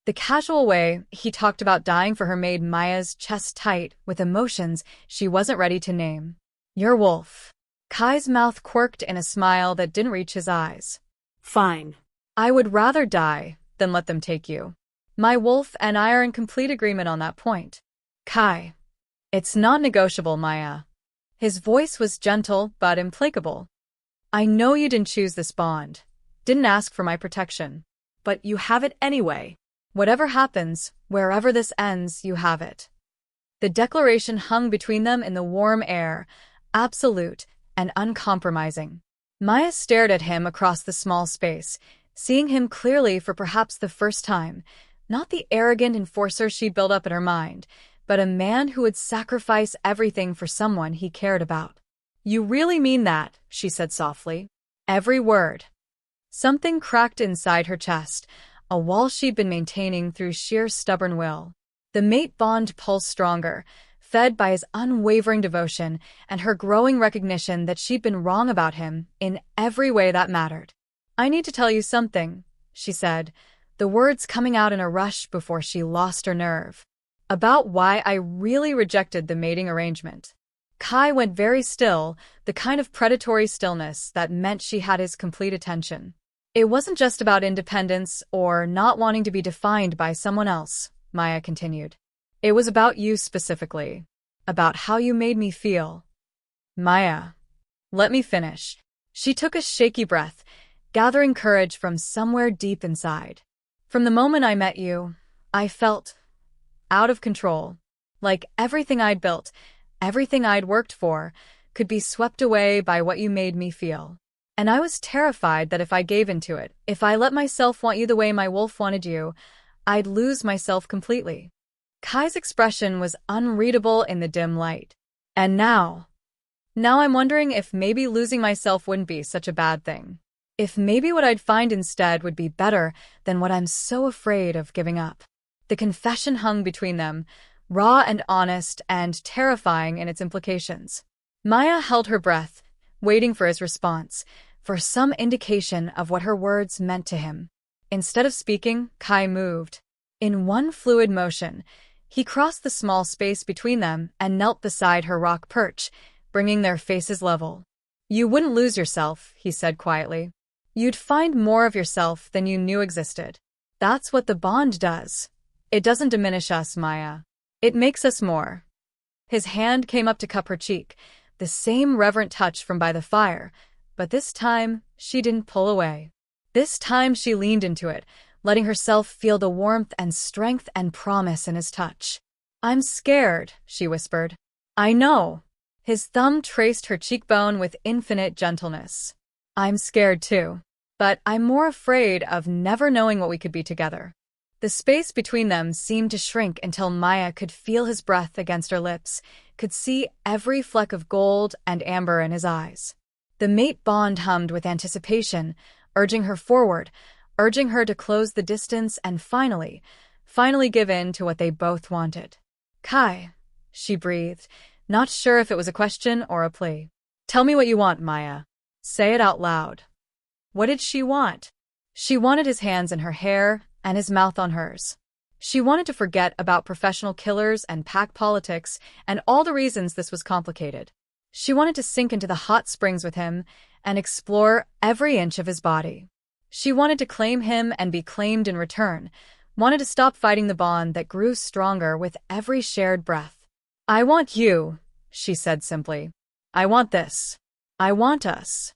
S1: The casual way he talked about dying for her made Maya's chest tight with emotions she wasn't ready to name. Your wolf. Kai's mouth quirked in a smile that didn't reach his eyes.
S2: Fine.
S1: I would rather die than let them take you. My wolf and I are in complete agreement on that point. Kai. It's non-negotiable, Maya. His voice was gentle but implacable. I know you didn't choose this bond, didn't ask for my protection, but you have it anyway. Whatever happens, wherever this ends, you have it. The declaration hung between them in the warm air, absolute and uncompromising. Maya stared at him across the small space, seeing him clearly for perhaps the first time, not the arrogant enforcer she'd built up in her mind, but a man who would sacrifice everything for someone he cared about. You really mean that, she said softly. Every word. Something cracked inside her chest, a wall she'd been maintaining through sheer stubborn will. The mate bond pulsed stronger, fed by his unwavering devotion and her growing recognition that she'd been wrong about him in every way that mattered. I need to tell you something, she said, the words coming out in a rush before she lost her nerve. About why I really rejected the mating arrangement. Kai went very still, the kind of predatory stillness that meant she had his complete attention. It wasn't just about independence or not wanting to be defined by someone else, Maya continued. It was about you specifically, about how you made me feel. Maya, let me finish. She took a shaky breath, gathering courage from somewhere deep inside. From the moment I met you, I felt out of control, like everything I'd built, everything I'd worked for, could be swept away by what you made me feel. And I was terrified that if I gave into it, if I let myself want you the way my wolf wanted you, I'd lose myself completely. Kai's expression was unreadable in the dim light. And now I'm wondering if maybe losing myself wouldn't be such a bad thing. If maybe what I'd find instead would be better than what I'm so afraid of giving up. The confession hung between them, raw and honest and terrifying in its implications. Maya held her breath, waiting for his response, for some indication of what her words meant to him. Instead of speaking, Kai moved. In one fluid motion, he crossed the small space between them and knelt beside her rock perch, bringing their faces level. You wouldn't lose yourself, he said quietly. You'd find more of yourself than you knew existed. That's what the bond does. It doesn't diminish us, Maya. It makes us more. His hand came up to cup her cheek, the same reverent touch from by the fire, but this time she didn't pull away. This time she leaned into it, letting herself feel the warmth and strength and promise in his touch. I'm scared, she whispered. I know. His thumb traced her cheekbone with infinite gentleness. I'm scared too, but I'm more afraid of never knowing what we could be together. The space between them seemed to shrink until Maya could feel his breath against her lips, could see every fleck of gold and amber in his eyes. The mate bond hummed with anticipation, urging her forward, urging her to close the distance and finally give in to what they both wanted. Kai, she breathed, not sure if it was a question or a plea. Tell me what you want, Maya. Say it out loud. What did she want? She wanted his hands in her hair and his mouth on hers. She wanted to forget about professional killers and pack politics and all the reasons this was complicated. She wanted to sink into the hot springs with him and explore every inch of his body. She wanted to claim him and be claimed in return, wanted to stop fighting the bond that grew stronger with every shared breath. I want you, she said simply. I want this. I want us.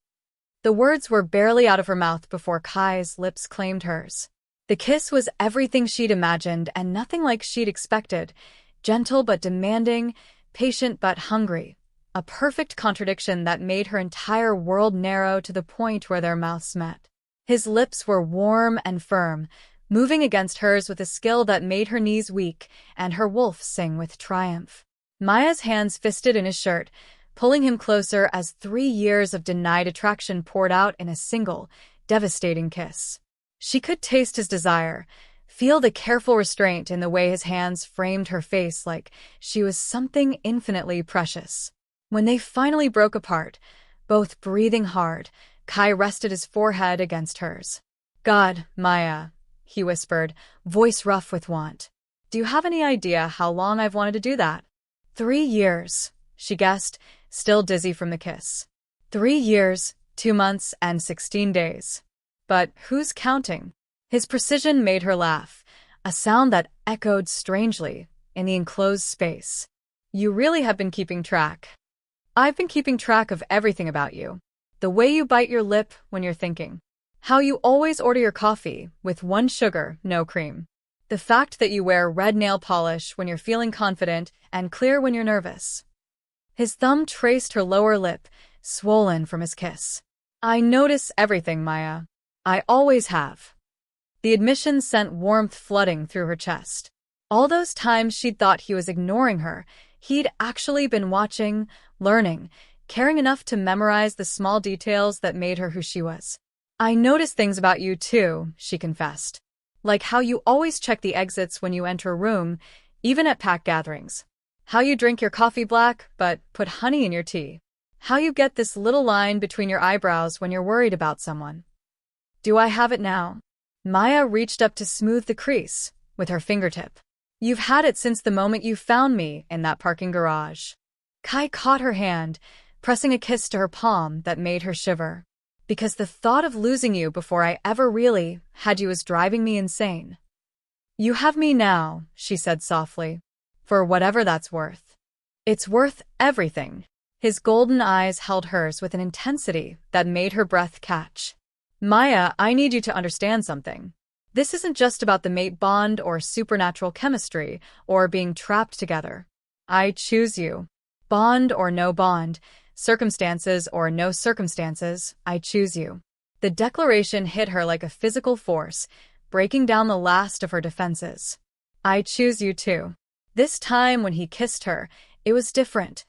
S1: The words were barely out of her mouth before Kai's lips claimed hers. The kiss was everything she'd imagined and nothing like she'd expected, gentle but demanding, patient but hungry, a perfect contradiction that made her entire world narrow to the point where their mouths met. His lips were warm and firm, moving against hers with a skill that made her knees weak and her wolf sing with triumph. Maya's hands fisted in his shirt, pulling him closer as 3 years of denied attraction poured out in a single, devastating kiss. She could taste his desire, feel the careful restraint in the way his hands framed her face like she was something infinitely precious. When they finally broke apart, both breathing hard, Kai rested his forehead against hers. "God, Maya," he whispered, voice rough with want. "Do you have any idea how long I've wanted to do that?" 3 years, she guessed, still dizzy from the kiss. 3 years, 2 months, and 16 days. But who's counting? His precision made her laugh, a sound that echoed strangely in the enclosed space. "You really have been keeping track." "I've been keeping track of everything about you. The way you bite your lip when you're thinking. How you always order your coffee with 1 sugar, no cream. The fact that you wear red nail polish when you're feeling confident and clear when you're nervous." His thumb traced her lower lip, swollen from his kiss. "I notice everything, Maya. I always have." The admission sent warmth flooding through her chest. All those times she'd thought he was ignoring her, he'd actually been watching, learning, caring enough to memorize the small details that made her who she was. "I notice things about you too," she confessed. "Like how you always check the exits when you enter a room, even at pack gatherings. How you drink your coffee black, but put honey in your tea. How you get this little line between your eyebrows when you're worried about someone." "Do I have it now?" Maya reached up to smooth the crease with her fingertip. "You've had it since the moment you found me in that parking garage." Kai caught her hand, pressing a kiss to her palm that made her shiver. "Because the thought of losing you before I ever really had you was driving me insane." "You have me now," she said softly, "for whatever that's worth." "It's worth everything." His golden eyes held hers with an intensity that made her breath catch. "Maya, I need you to understand something. This isn't just about the mate bond or supernatural chemistry or being trapped together. I choose you. Bond or no bond, circumstances or no circumstances, I choose you." The declaration hit her like a physical force, breaking down the last of her defenses. "I choose you too." This time when he kissed her, it was different.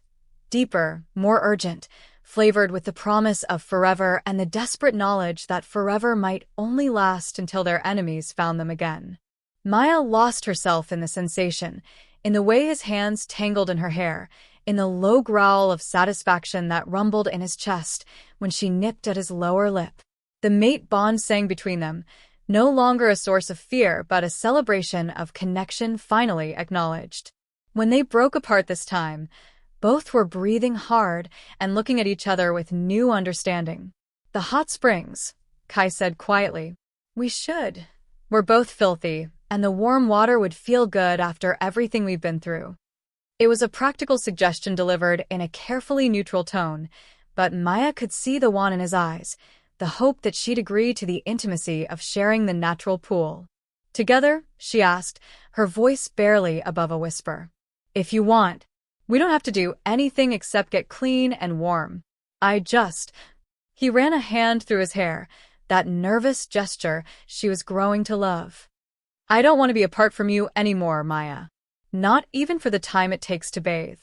S1: Deeper, more urgent, flavored with the promise of forever and the desperate knowledge that forever might only last until their enemies found them again. Maya lost herself in the sensation, in the way his hands tangled in her hair, in the low growl of satisfaction that rumbled in his chest when she nipped at his lower lip. The mate bond sang between them, no longer a source of fear but a celebration of connection finally acknowledged. When they broke apart this time, both were breathing hard and looking at each other with new understanding. "The hot springs," Kai said quietly. "We should. We're both filthy, and the warm water would feel good after everything we've been through." It was a practical suggestion delivered in a carefully neutral tone, but Maya could see the want in his eyes, the hope that she'd agree to the intimacy of sharing the natural pool. "Together?" she asked, her voice barely above a whisper. "If you want. We don't have to do anything except get clean and warm. He ran a hand through his hair, that nervous gesture she was growing to love. "I don't want to be apart from you anymore, Maya. Not even for the time it takes to bathe."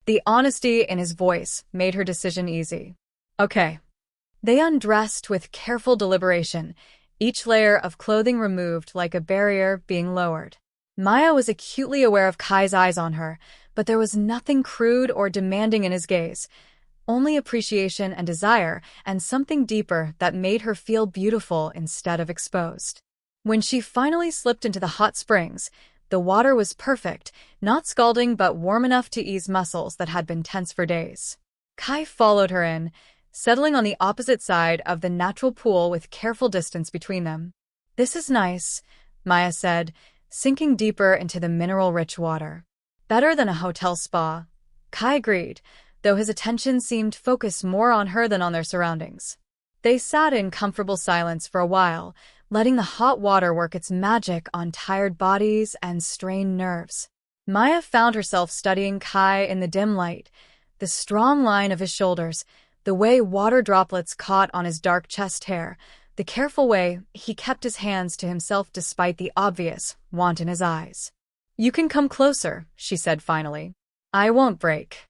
S1: The honesty in his voice made her decision easy. "Okay." They undressed with careful deliberation, each layer of clothing removed like a barrier being lowered. Maya was acutely aware of Kai's eyes on her, but there was nothing crude or demanding in his gaze, only appreciation and desire, and something deeper that made her feel beautiful instead of exposed. When she finally slipped into the hot springs, the water was perfect, not scalding but warm enough to ease muscles that had been tense for days. Kai followed her in, settling on the opposite side of the natural pool with careful distance between them. "This is nice," Maya said, sinking deeper into the mineral-rich water. "Better than a hotel spa." Kai agreed, though his attention seemed focused more on her than on their surroundings. They sat in comfortable silence for a while, letting the hot water work its magic on tired bodies and strained nerves. Maya found herself studying Kai in the dim light, the strong line of his shoulders, the way water droplets caught on his dark chest hair, the careful way he kept his hands to himself despite the obvious want in his eyes. "You can come closer," she said finally. I won't break.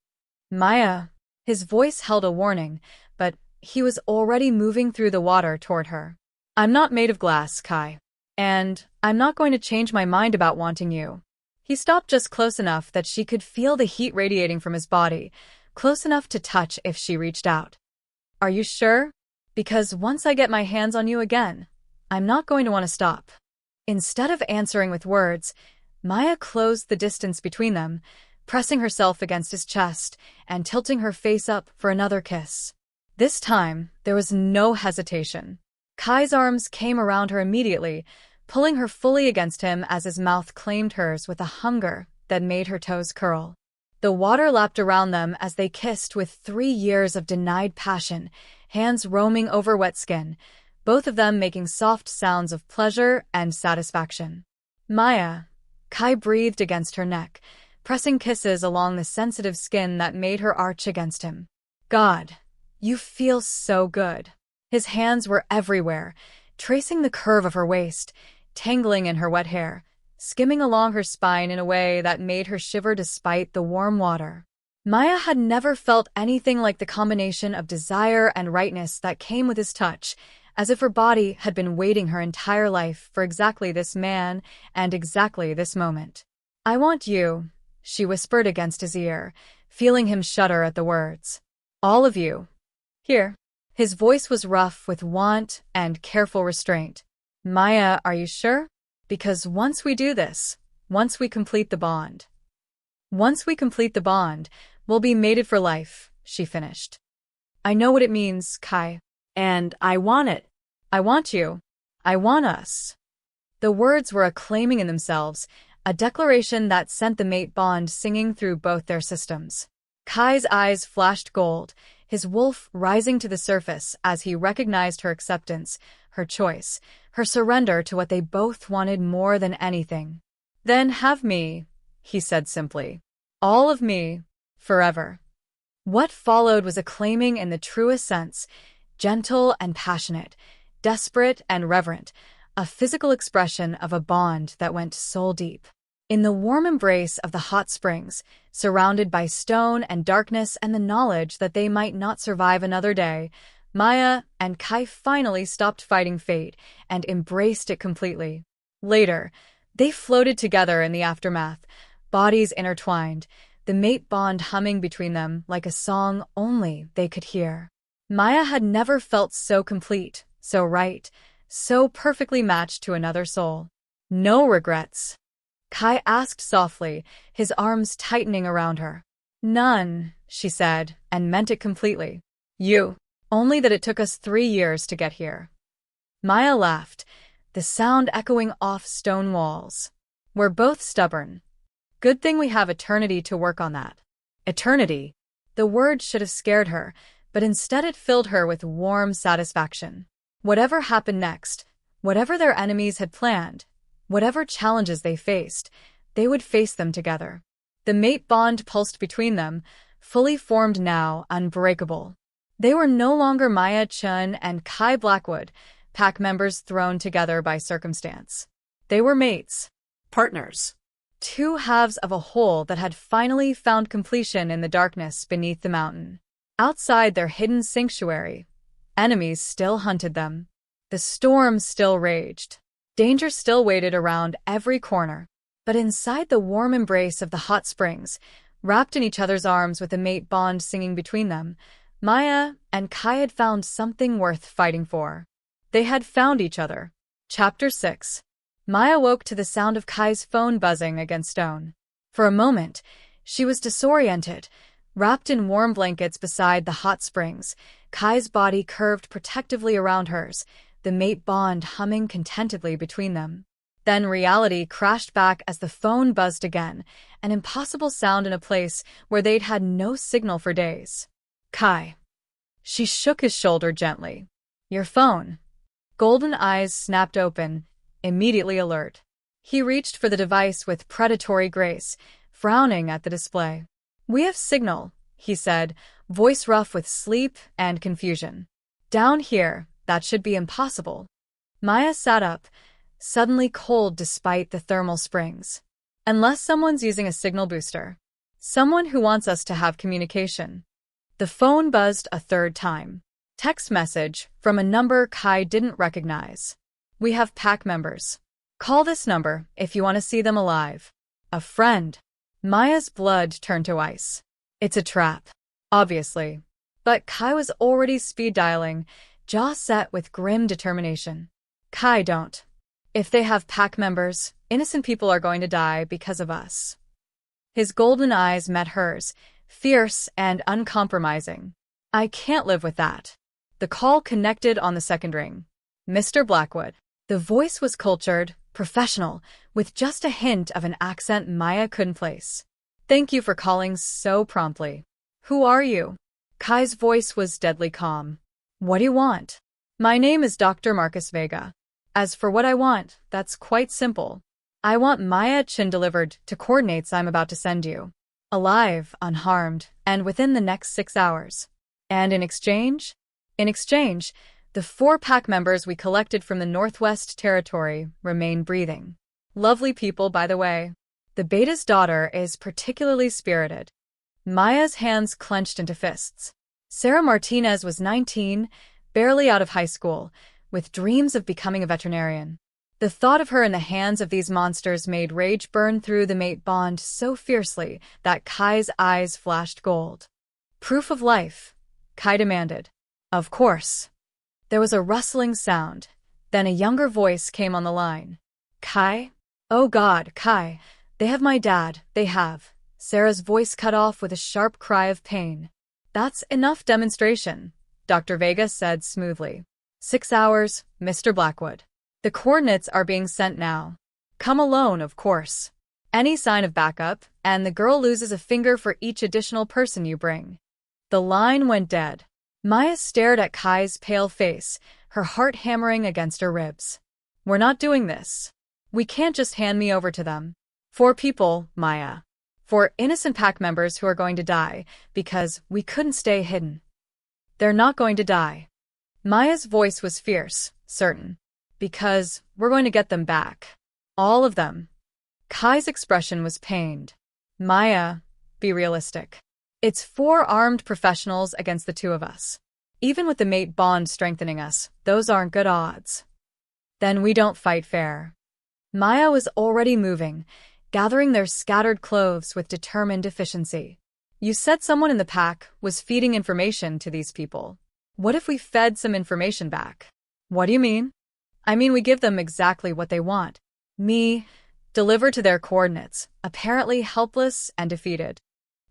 S1: Maya. His voice held a warning, but he was already moving through the water toward her. I'm not made of glass, Kai. And I'm not going to change my mind about wanting you. He stopped just close enough that she could feel the heat radiating from his body, close enough to touch if she reached out. Are you sure? Because once I get my hands on you again, I'm not going to want to stop. Instead of answering with words, Maya closed the distance between them, pressing herself against his chest and tilting her face up for another kiss. This time, there was no hesitation. Kai's arms came around her immediately, pulling her fully against him as his mouth claimed hers with a hunger that made her toes curl. The water lapped around them as they kissed with 3 years of denied passion, hands roaming over wet skin, both of them making soft sounds of pleasure and satisfaction. Maya. Kai breathed against her neck, pressing kisses along the sensitive skin that made her arch against him. God, you feel so good. His hands were everywhere, tracing the curve of her waist, tangling in her wet hair, skimming along her spine in a way that made her shiver despite the warm water. Maya had never felt anything like the combination of desire and rightness that came with his touch, as if her body had been waiting her entire life for exactly this man and exactly this moment. I want you, she whispered against his ear, feeling him shudder at the words. All of you. Here. His voice was rough with want and careful restraint. Maya, are you sure? Because once we do this, once we complete the bond, we'll be mated for life, she finished. I know what it means, Kai.
S2: And I want it.
S1: I want you. I want us. The words were acclaiming in themselves, a declaration that sent the mate bond singing through both their systems. Kai's eyes flashed gold, his wolf rising to the surface as he recognized her acceptance, her choice, her surrender to what they both wanted more than anything. Then have me, he said simply. All of me, forever. What followed was acclaiming in the truest sense, gentle and passionate, desperate and reverent, a physical expression of a bond that went soul deep. In the warm embrace of the hot springs, surrounded by stone and darkness and the knowledge that they might not survive another day, Maya and Kai finally stopped fighting fate and embraced it completely. Later, they floated together in the aftermath, bodies intertwined, the mate bond humming between them like a song only they could hear. Maya had never felt so complete, so right, so perfectly matched to another soul. No regrets. Kai asked softly, his arms tightening around her. None, she said, and meant it completely. You. Only that it took us 3 years to get here. Maya laughed, the sound echoing off stone walls. We're both stubborn. Good thing we have eternity to work on that. Eternity. The word should have scared her, but instead it filled her with warm satisfaction. Whatever happened next, whatever their enemies had planned, whatever challenges they faced, they would face them together. The mate bond pulsed between them, fully formed now, unbreakable. They were no longer Maya Chen and Kai Blackwood, pack members thrown together by circumstance. They were mates.
S2: Partners.
S1: 2 halves of a whole that had finally found completion in the darkness beneath the mountain. Outside their hidden sanctuary, enemies still hunted them. The storm still raged. Danger still waited around every corner. But inside the warm embrace of the hot springs, wrapped in each other's arms with a mate bond singing between them, Maya and Kai had found something worth fighting for. They had found each other. Chapter 6. Maya woke to the sound of Kai's phone buzzing against stone. For a moment, she was disoriented, wrapped in warm blankets beside the hot springs, Kai's body curved protectively around hers, the mate bond humming contentedly between them. Then reality crashed back as the phone buzzed again, an impossible sound in a place where they'd had no signal for days. Kai. She shook his shoulder gently. Your phone. Golden eyes snapped open, immediately alert. He reached for the device with predatory grace, frowning at the display. We have signal, he said, voice rough with sleep and confusion. Down here, that should be impossible. Maya sat up, suddenly cold despite the thermal springs. Unless someone's using a signal booster. Someone who wants us to have communication. The phone buzzed a third time. Text message from a number Kai didn't recognize. We have pack members. Call this number if you want to see them alive. A friend. Maya's blood turned to ice. It's a trap. Obviously. But Kai was already speed dialing, jaw set with grim determination. Kai, don't. If they have pack members, innocent people are going to die because of us. His golden eyes met hers, fierce and uncompromising. I can't live with that. The call connected on the second ring. Mr. Blackwood. The voice was cultured, professional, with just a hint of an accent Maya couldn't place. Thank you for calling so promptly. Who are you? Kai's voice was deadly calm. What do you want? My name is Dr. Marcus Vega. As for what I want, that's quite simple. I want Maya Chen delivered to coordinates I'm about to send you. Alive, unharmed, and within the next 6 hours. And in exchange? In exchange, the 4 pack members we collected from the Northwest Territory remain breathing. Lovely people, by the way. The beta's daughter is particularly spirited. Maya's hands clenched into fists. Sarah Martinez was 19, barely out of high school, with dreams of becoming a veterinarian. The thought of her in the hands of these monsters made rage burn through the mate bond so fiercely that Kai's eyes flashed gold. Proof of life, Kai demanded. Of course. There was a rustling sound. Then a younger voice came on the line. Kai? Oh God, Kai. They have my dad, they have. Sarah's voice cut off with a sharp cry of pain. That's enough demonstration, Dr. Vega said smoothly. 6 hours, Mr. Blackwood. The coordinates are being sent now. Come alone, of course. Any sign of backup, and the girl loses a finger for each additional person you bring. The line went dead. Maya stared at Kai's pale face, her heart hammering against her ribs. We're not doing this. We can't just hand me over to them. 4 people, Maya. 4 innocent pack members who are going to die, because we couldn't stay hidden. They're not going to die. Maya's voice was fierce, certain. Because we're going to get them back. All of them. Kai's expression was pained. Maya, be realistic. It's 4 armed professionals against the 2 of us. Even with the mate bond strengthening us, those aren't good odds. Then we don't fight fair. Maya was already moving, gathering their scattered clothes with determined efficiency. You said someone in the pack was feeding information to these people. What if we fed some information back? What do you mean? I mean we give them exactly what they want. Me, deliver to their coordinates, apparently helpless and defeated.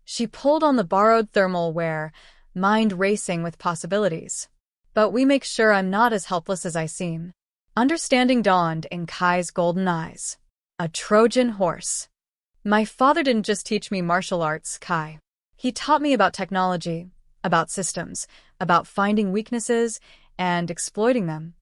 S1: She pulled on the borrowed thermal wear, mind racing with possibilities. But we make sure I'm not as helpless as I seem. Understanding dawned in Kai's golden eyes. A Trojan horse. My father didn't just teach me martial arts, Kai. He taught me about technology, about systems, about finding weaknesses and exploiting them.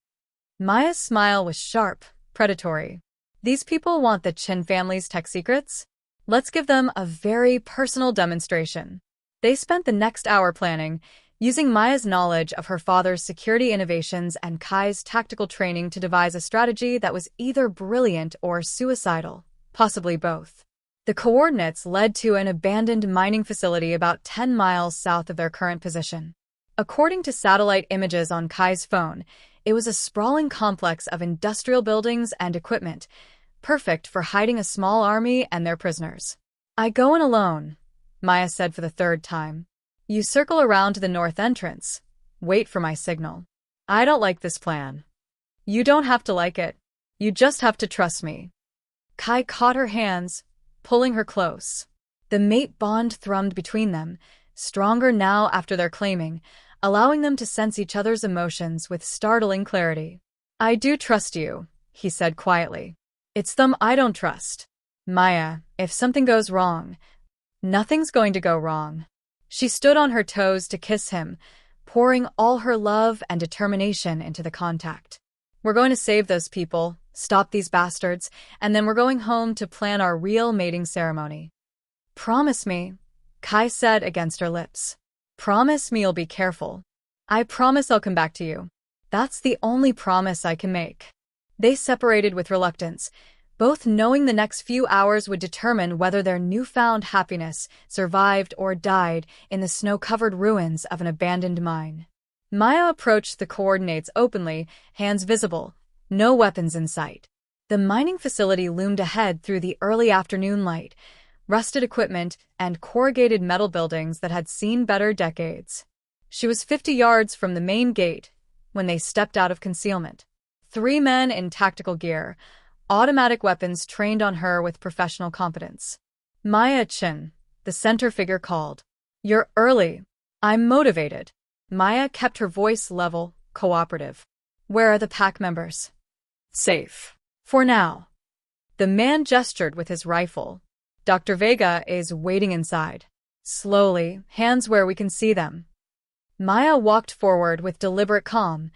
S1: Maya's smile was sharp, predatory. These people want the Chen family's tech secrets? Let's give them a very personal demonstration. They spent the next hour planning, using Maya's knowledge of her father's security innovations and Kai's tactical training to devise a strategy that was either brilliant or suicidal, possibly both. The coordinates led to an abandoned mining facility about 10 miles south of their current position. According to satellite images on Kai's phone, it was a sprawling complex of industrial buildings and equipment, perfect for hiding a small army and their prisoners. I go in alone, Maya said for the 3rd time. You circle around to the north entrance. Wait for my signal. I don't like this plan. You don't have to like it. You just have to trust me. Kai caught her hands, pulling her close. The mate bond thrummed between them, stronger now after their claiming, allowing them to sense each other's emotions with startling clarity. I do trust you, he said quietly. It's them I don't trust. Maya, if something goes wrong, nothing's going to go wrong. She stood on her toes to kiss him, pouring all her love and determination into the contact. We're going to save those people, stop these bastards, and then we're going home to plan our real mating ceremony. Promise me, Kai said against her lips. Promise me you'll be careful. I promise I'll come back to you. That's the only promise I can make. They separated with reluctance, both knowing the next few hours would determine whether their newfound happiness survived or died in the snow-covered ruins of an abandoned mine. Maya approached the coordinates openly, hands visible, no weapons in sight. The mining facility loomed ahead through the early afternoon light, rusted equipment and corrugated metal buildings that had seen better decades. She was 50 yards from the main gate when they stepped out of concealment. 3 men in tactical gear, automatic weapons trained on her with professional competence. Maya Chen, the center figure, called. "You're early. I'm motivated." Maya kept her voice level, cooperative. "Where are the pack members?"
S2: Safe.
S1: "For now." The man gestured with his rifle. "Dr. Vega is waiting inside." "Slowly, hands where we can see them." Maya walked forward with deliberate calm,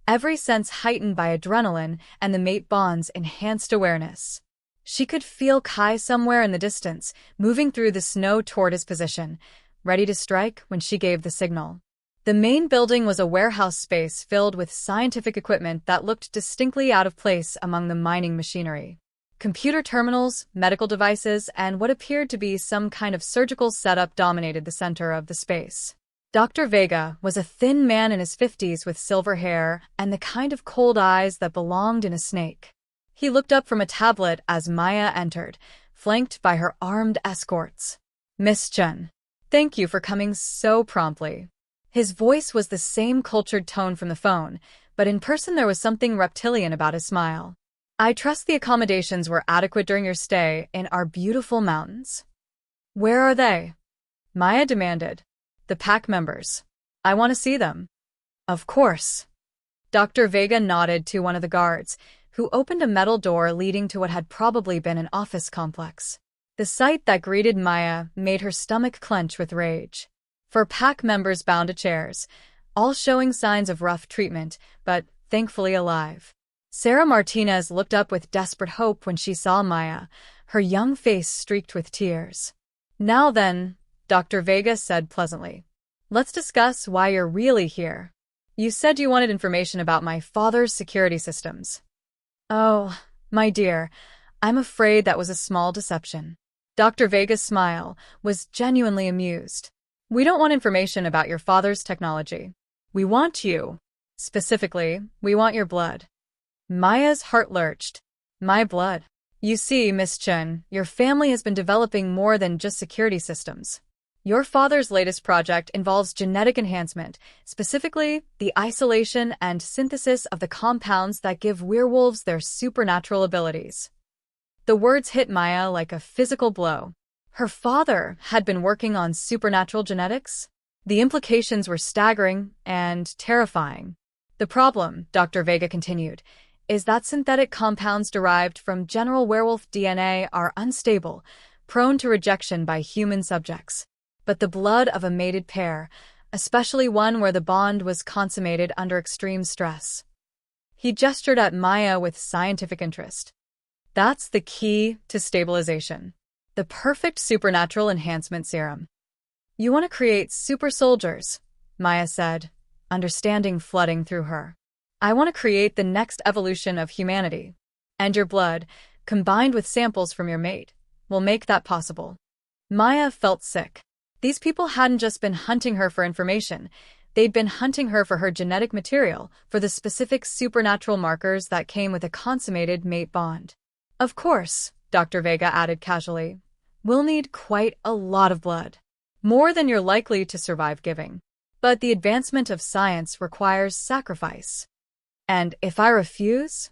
S1: every sense heightened by adrenaline and the mate bond's enhanced awareness. She could feel Kai somewhere in the distance, moving through the snow toward his position, ready to strike when she gave the signal. The main building was a warehouse space filled with scientific equipment that looked distinctly out of place among the mining machinery. Computer terminals, medical devices, and what appeared to be some kind of surgical setup dominated the center of the space. Dr. Vega was a thin man in his 50s with silver hair and the kind of cold eyes that belonged in a snake. He looked up from a tablet as Maya entered, flanked by her armed escorts. "Miss Chen, thank you for coming so promptly." His voice was the same cultured tone from the phone, but in person there was something reptilian about his smile. "I trust the accommodations were adequate during your stay in our beautiful mountains." "Where are they?" Maya demanded. "The pack members. I want to see them." "Of course." Dr. Vega nodded to one of the guards, who opened a metal door leading to what had probably been an office complex. The sight that greeted Maya made her stomach clench with rage. 4 pack members bound to chairs, all showing signs of rough treatment, but thankfully alive. Sarah Martinez looked up with desperate hope when she saw Maya, her young face streaked with tears. "Now then," Dr. Vega said pleasantly, "let's discuss why you're really here. You said you wanted information about my father's security systems." "Oh, my dear, I'm afraid that was a small deception." Dr. Vega's smile was genuinely amused. "We don't want information about your father's technology. We want you. Specifically, we want your blood." Maya's heart lurched. "My blood?" "You see, Miss Chen, your family has been developing more than just security systems. Your father's latest project involves genetic enhancement, specifically the isolation and synthesis of the compounds that give werewolves their supernatural abilities." The words hit Maya like a physical blow. Her father had been working on supernatural genetics? The implications were staggering and terrifying. "The problem," Dr. Vega continued, "is that synthetic compounds derived from general werewolf DNA are unstable, prone to rejection by human subjects. But the blood of a mated pair, especially one where the bond was consummated under extreme stress." He gestured at Maya with scientific interest. "That's the key to stabilization. The perfect supernatural enhancement serum." "You want to create super soldiers," Maya said, understanding flooding through her. "I want to create the next evolution of humanity. And your blood, combined with samples from your mate, will make that possible." Maya felt sick. These people hadn't just been hunting her for information, they'd been hunting her for her genetic material, for the specific supernatural markers that came with a consummated mate bond. "Of course," Dr. Vega added casually, "we'll need quite a lot of blood. More than you're likely to survive giving. But the advancement of science requires sacrifice." "And if I refuse?"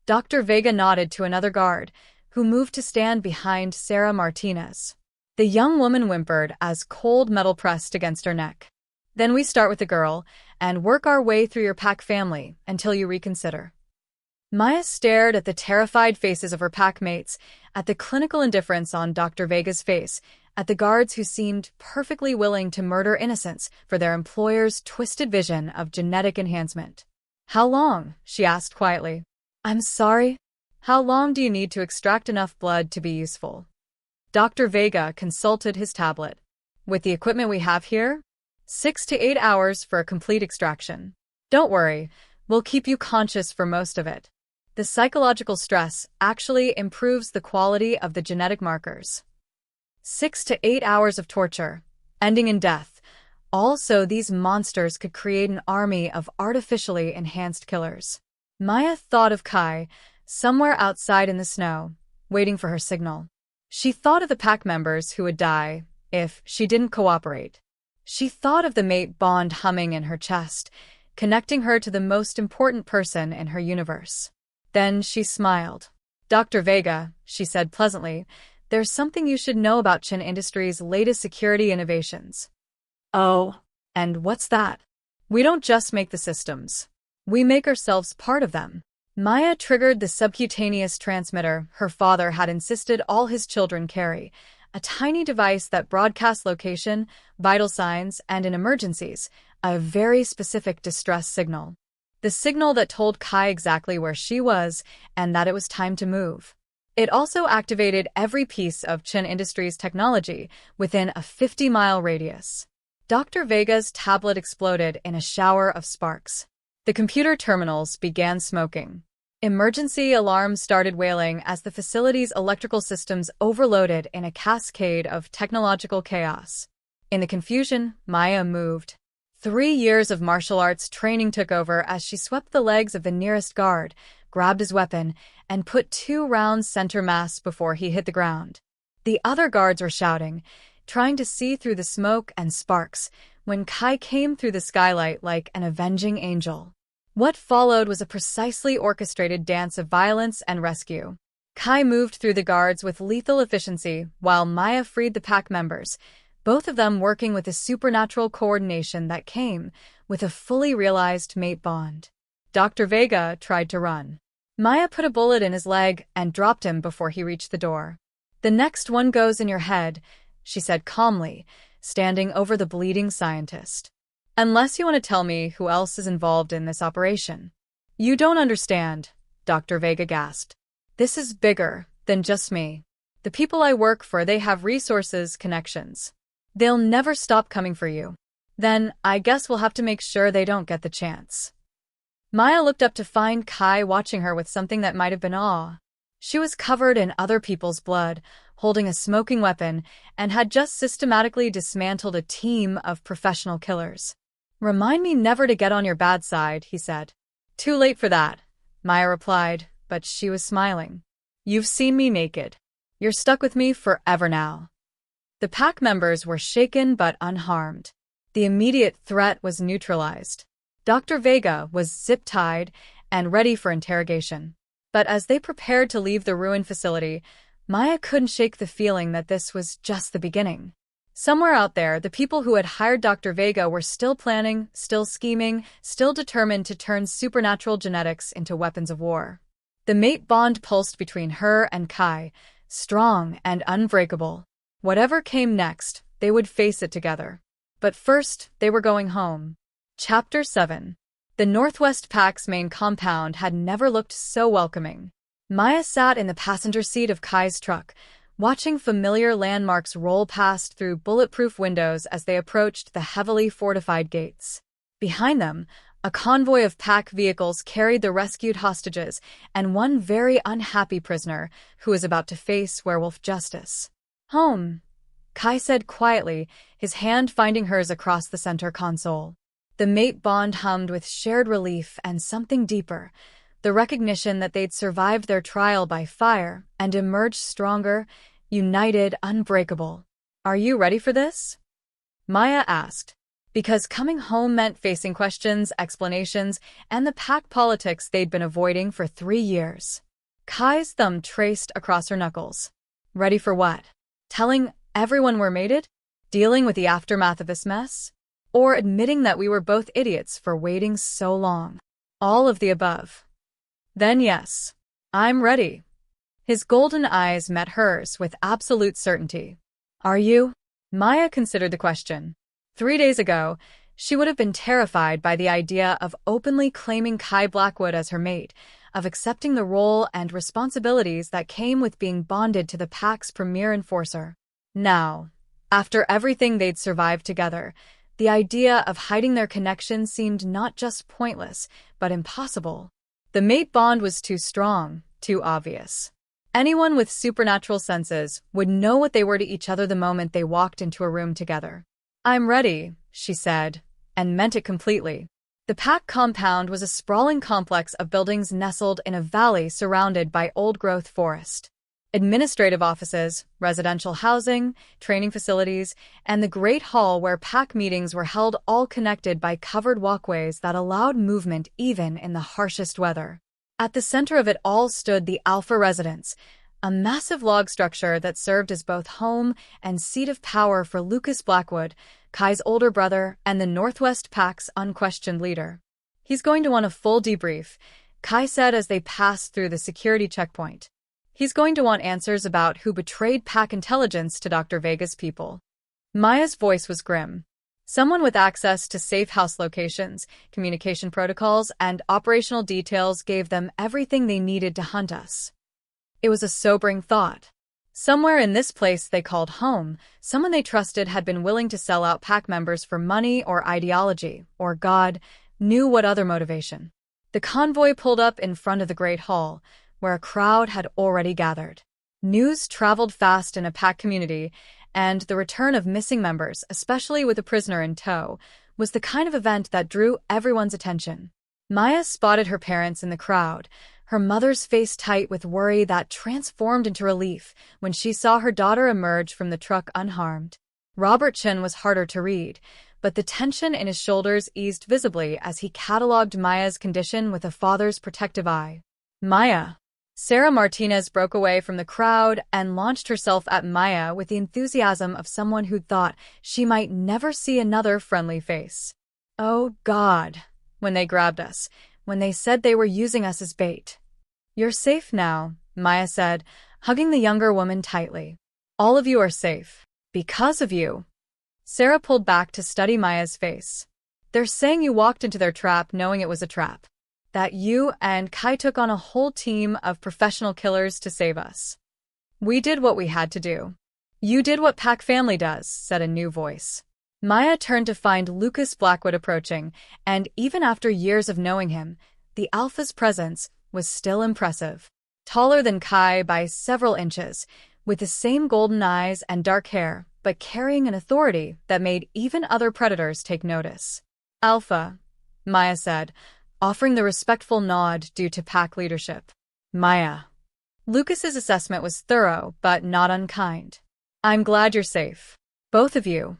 S1: Dr. Vega nodded to another guard, who moved to stand behind Sarah Martinez. The young woman whimpered as cold metal pressed against her neck. "Then we start with the girl and work our way through your pack family until you reconsider." Maya stared at the terrified faces of her pack mates, at the clinical indifference on Dr. Vega's face, at the guards who seemed perfectly willing to murder innocents for their employer's twisted vision of genetic enhancement. "How long?" she asked quietly. "I'm sorry? How long do you need to extract enough blood to be useful?" Dr. Vega consulted his tablet. "With the equipment we have here, 6 to 8 hours for a complete extraction. Don't worry, we'll keep you conscious for most of it." The psychological stress actually improves the quality of the genetic markers. 6 to 8 hours of torture, ending in death. Also, these monsters could create an army of artificially enhanced killers. Maya thought of Kai, somewhere outside in the snow, waiting for her signal. She thought of the pack members who would die if she didn't cooperate. She thought of the mate bond humming in her chest, connecting her to the most important person in her universe. Then she smiled. "Dr. Vega," she said pleasantly, "there's something you should know about Chen Industries' latest security innovations."
S2: Oh,
S1: "And what's that?" "We don't just make the systems. We make ourselves part of them." Maya triggered the subcutaneous transmitter her father had insisted all his children carry, a tiny device that broadcasts location, vital signs, and in emergencies, a very specific distress signal. The signal that told Kai exactly where she was and that it was time to move. It also activated every piece of Chen Industries technology within a 50-mile radius. Dr. Vega's tablet exploded in a shower of sparks. The computer terminals began smoking. Emergency alarms started wailing as the facility's electrical systems overloaded in a cascade of technological chaos. In the confusion, Maya moved. 3 years of martial arts training took over as she swept the legs of the nearest guard, grabbed his weapon, and put 2 rounds center mass before he hit the ground. The other guards were shouting, trying to see through the smoke and sparks, when Kai came through the skylight like an avenging angel. What followed was a precisely orchestrated dance of violence and rescue. Kai moved through the guards with lethal efficiency while Maya freed the pack members, both of them working with a supernatural coordination that came with a fully realized mate bond. Dr. Vega tried to run. Maya put a bullet in his leg and dropped him before he reached the door. "The next one goes in your head," she said calmly, standing over the bleeding scientist. "Unless you want to tell me who else is involved in this operation." "You don't understand," Dr. Vega gasped. "This is bigger than just me. The people I work for, they have resources, connections. They'll never stop coming for you. Then, I guess we'll have to make sure they don't get the chance." Maya looked up to find Kai watching her with something that might have been awe. She was covered in other people's blood, holding a smoking weapon, and had just systematically dismantled a team of professional killers. "Remind me never to get on your bad side," he said. "Too late for that," Maya replied, but she was smiling. "You've seen me naked. You're stuck with me forever now." The pack members were shaken but unharmed. The immediate threat was neutralized. Dr. Vega was zip-tied and ready for interrogation. But as they prepared to leave the ruined facility, Maya couldn't shake the feeling that this was just the beginning. Somewhere out there, the people who had hired Dr. Vega were still planning, still scheming, still determined to turn supernatural genetics into weapons of war. The mate bond pulsed between her and Kai, strong and unbreakable. Whatever came next, they would face it together. But first, they were going home. Chapter 7. The Northwest Pack's main compound had never looked so welcoming. Maya sat in the passenger seat of Kai's truck, watching familiar landmarks roll past through bulletproof windows as they approached the heavily fortified gates. Behind them, a convoy of pack vehicles carried the rescued hostages and one very unhappy prisoner who was about to face werewolf justice. "Home," Kai said quietly, his hand finding hers across the center console. The mate bond hummed with shared relief and something deeper, the recognition that they'd survived their trial by fire and emerged stronger, united, unbreakable. "Are you ready for this?" Maya asked. Because coming home meant facing questions, explanations, and the pack politics they'd been avoiding for 3 years. Kai's thumb traced across her knuckles. "Ready for what? Telling everyone we're mated? Dealing with the aftermath of this mess? Or admitting that we were both idiots for waiting so long?" "All of the above." "Then yes, I'm ready." His golden eyes met hers with absolute certainty. "Are you?" Maya considered the question. 3 days ago, she would have been terrified by the idea of openly claiming Kai Blackwood as her mate, of accepting the role and responsibilities that came with being bonded to the pack's premier enforcer. Now, after everything they'd survived together, the idea of hiding their connection seemed not just pointless, but impossible. The mate bond was too strong, too obvious. Anyone with supernatural senses would know what they were to each other the moment they walked into a room together. "I'm ready," she said, and meant it completely. The pack compound was a sprawling complex of buildings nestled in a valley surrounded by old-growth forest. Administrative offices, residential housing, training facilities, and the great hall where pack meetings were held, all connected by covered walkways that allowed movement even in the harshest weather. At the center of it all stood the Alpha residence, a massive log structure that served as both home and seat of power for Lucas Blackwood, Kai's older brother and the Northwest Pack's unquestioned leader. "He's going to want a full debrief," Kai said as they passed through the security checkpoint. "He's going to want answers about who betrayed Pack intelligence to Dr. Vega's people." Maya's voice was grim. "Someone with access to safe house locations, communication protocols, and operational details gave them everything they needed to hunt us." It was a sobering thought. Somewhere in this place they called home, someone they trusted had been willing to sell out pack members for money or ideology, or God knew what other motivation. The convoy pulled up in front of the Great Hall, where a crowd had already gathered. News traveled fast in a pack community, and the return of missing members, especially with a prisoner in tow, was the kind of event that drew everyone's attention. Maya spotted her parents in the crowd, her mother's face tight with worry that transformed into relief when she saw her daughter emerge from the truck unharmed. Robert Chen was harder to read, but the tension in his shoulders eased visibly as he catalogued Maya's condition with a father's protective eye. "Maya." Sarah Martinez broke away from the crowd and launched herself at Maya with the enthusiasm of someone who'd thought she might never see another friendly face. "Oh, God. When they grabbed us, when they said they were using us as bait." "You're safe now," Maya said, hugging the younger woman tightly. "All of you are safe. Because of you." Sarah pulled back to study Maya's face. "They're saying you walked into their trap knowing it was a trap. That you and Kai took on a whole team of professional killers to save us." "We did what we had to do." "You did what Pack family does," said a new voice. Maya turned to find Lucas Blackwood approaching, and even after years of knowing him, the Alpha's presence was still impressive. Taller than Kai by several inches, with the same golden eyes and dark hair, but carrying an authority that made even other predators take notice. "Alpha," Maya said, offering the respectful nod due to pack leadership. "Maya." Lucas's assessment was thorough, but not unkind. "I'm glad you're safe. Both of you."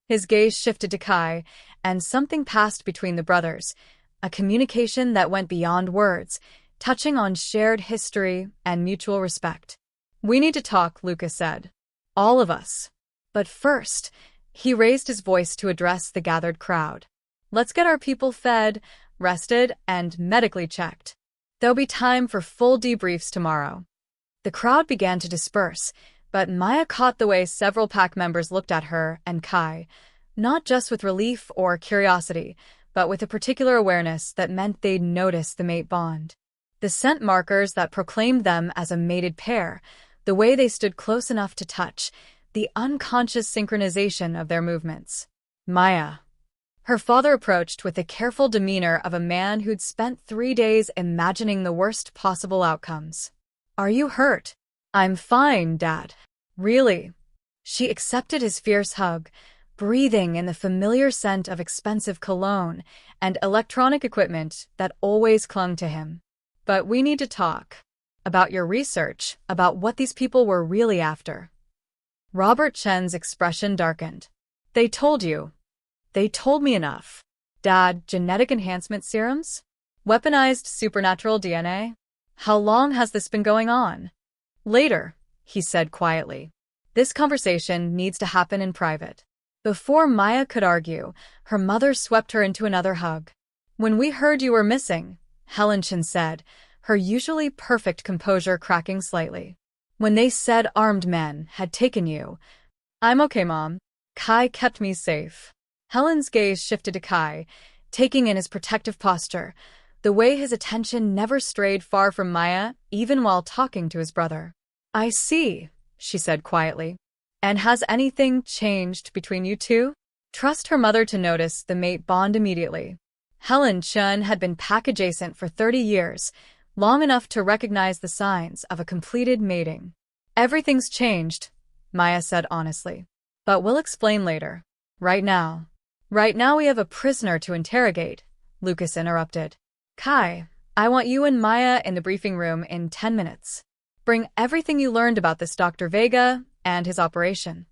S1: His gaze shifted to Kai, and something passed between the brothers, a communication that went beyond words, touching on shared history and mutual respect. "We need to talk," Lucas said. "All of us. But first," he raised his voice to address the gathered crowd. "Let's get our people fed, rested, and medically checked. There'll be time for full debriefs tomorrow." The crowd began to disperse, but Maya caught the way several pack members looked at her and Kai, not just with relief or curiosity, but with a particular awareness that meant they'd notice the mate bond. The scent markers that proclaimed them as a mated pair, the way they stood close enough to touch, the unconscious synchronization of their movements. "Maya." Her father approached with the careful demeanor of a man who'd spent 3 days imagining the worst possible outcomes. "Are you hurt?" "I'm fine, Dad." "Really?" She accepted his fierce hug, breathing in the familiar scent of expensive cologne and electronic equipment that always clung to him. "But we need to talk. About your research, about what these people were really after." Robert Chen's expression darkened. "They told you." "They told me enough." "Dad, genetic enhancement serums? Weaponized supernatural DNA? How long has this been going on?" "Later," he said quietly. "This conversation needs to happen in private." Before Maya could argue, her mother swept her into another hug. "When we heard you were missing," Helen Chen said, her usually perfect composure cracking slightly. "When they said armed men had taken you." "I'm okay, Mom. Kai kept me safe." Helen's gaze shifted to Kai, taking in his protective posture, the way his attention never strayed far from Maya, even while talking to his brother. "I see," she said quietly. "And has anything changed between you two?" Trust her mother to notice the mate bond immediately. Helen Chen had been pack adjacent for 30 years, long enough to recognize the signs of a completed mating. Everything's changed, Maya said honestly. But we'll explain later. Right now we have a prisoner to interrogate, Lucas interrupted. Kai, I want you and Maya in the briefing room in 10 minutes. Bring everything you learned about this Dr. Vega and his operation.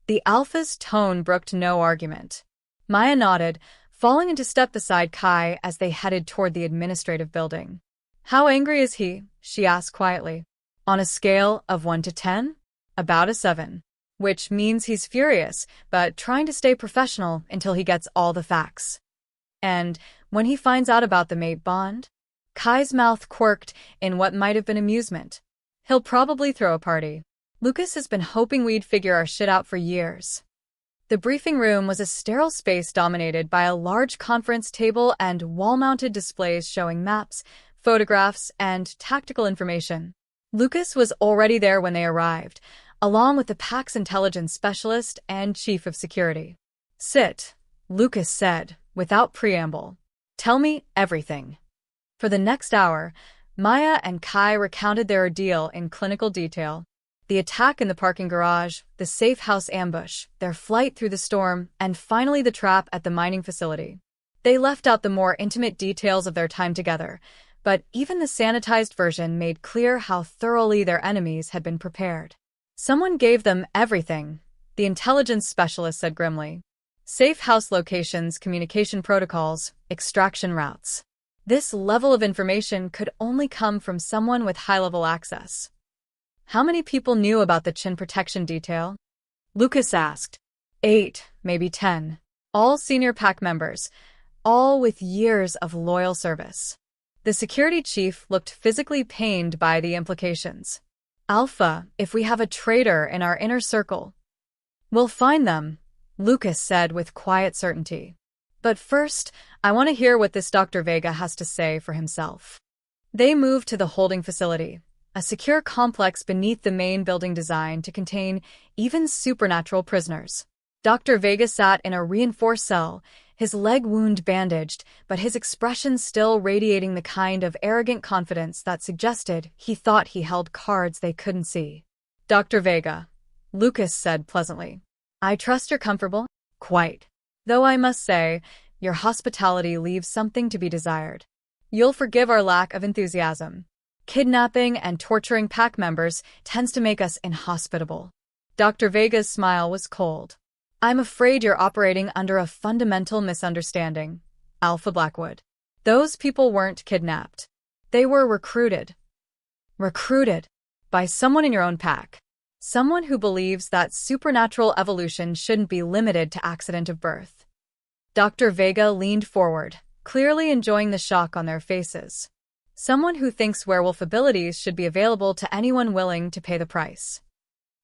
S1: The Alpha's tone brooked no argument. Maya nodded, falling into step beside Kai as they headed toward the administrative building. How angry is he? She asked quietly. On a scale of 1 to 10? About a 7. Which means he's furious, but trying to stay professional until he gets all the facts. And when he finds out about the mate bond? Kai's mouth quirked in what might have been amusement. He'll probably throw a party. Lucas has been hoping we'd figure our shit out for years. The briefing room was a sterile space dominated by a large conference table and wall-mounted displays showing maps, photographs, and tactical information. Lucas was already there when they arrived, along with the pack's intelligence specialist and chief of security. Sit, Lucas said, without preamble. Tell me everything. For the next hour, Maya and Kai recounted their ordeal in clinical detail. The attack in the parking garage, the safe house ambush, their flight through the storm, and finally the trap at the mining facility. They left out the more intimate details of their time together, but even the sanitized version made clear how thoroughly their enemies had been prepared. Someone gave them everything, the intelligence specialist said grimly. Safe house locations, communication protocols, extraction routes. This level of information could only come from someone with high-level access. How many people knew about the chin protection detail? Lucas asked. 8, maybe 10. All senior pack members, all with years of loyal service. The security chief looked physically pained by the implications. Alpha, if we have a traitor in our inner circle, we'll find them, Lucas said with quiet certainty. But first, I want to hear what this Dr. Vega has to say for himself. They moved to the holding facility, a secure complex beneath the main building designed to contain even supernatural prisoners. Dr. Vega sat in a reinforced cell, his leg wound bandaged, but his expression still radiating the kind of arrogant confidence that suggested he thought he held cards they couldn't see. Dr. Vega, Lucas said pleasantly. I trust you're comfortable? Quite. Though I must say, your hospitality leaves something to be desired. You'll forgive our lack of enthusiasm. Kidnapping and torturing pack members tends to make us inhospitable. Dr. Vega's smile was cold. I'm afraid you're operating under a fundamental misunderstanding, Alpha Blackwood. Those people weren't kidnapped. They were recruited. Recruited? By someone in your own pack. Someone who believes that supernatural evolution shouldn't be limited to accident of birth. Dr. Vega leaned forward, clearly enjoying the shock on their faces. Someone who thinks werewolf abilities should be available to anyone willing to pay the price.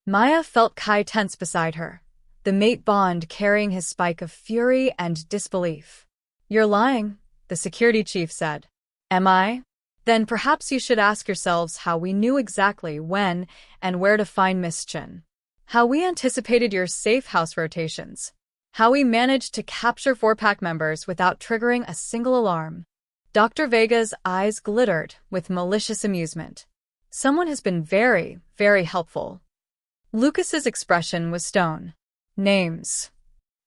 S1: Maya felt Kai tense beside her, the mate bond carrying his spike of fury and disbelief. You're lying, the security chief said. Am I? Then perhaps you should ask yourselves how we knew exactly when and where to find Miss Chen. How we anticipated your safe house rotations. How we managed to capture 4 pack members without triggering a single alarm. Dr. Vega's eyes glittered with malicious amusement. Someone has been very, very helpful. Lucas's expression was stone. Names.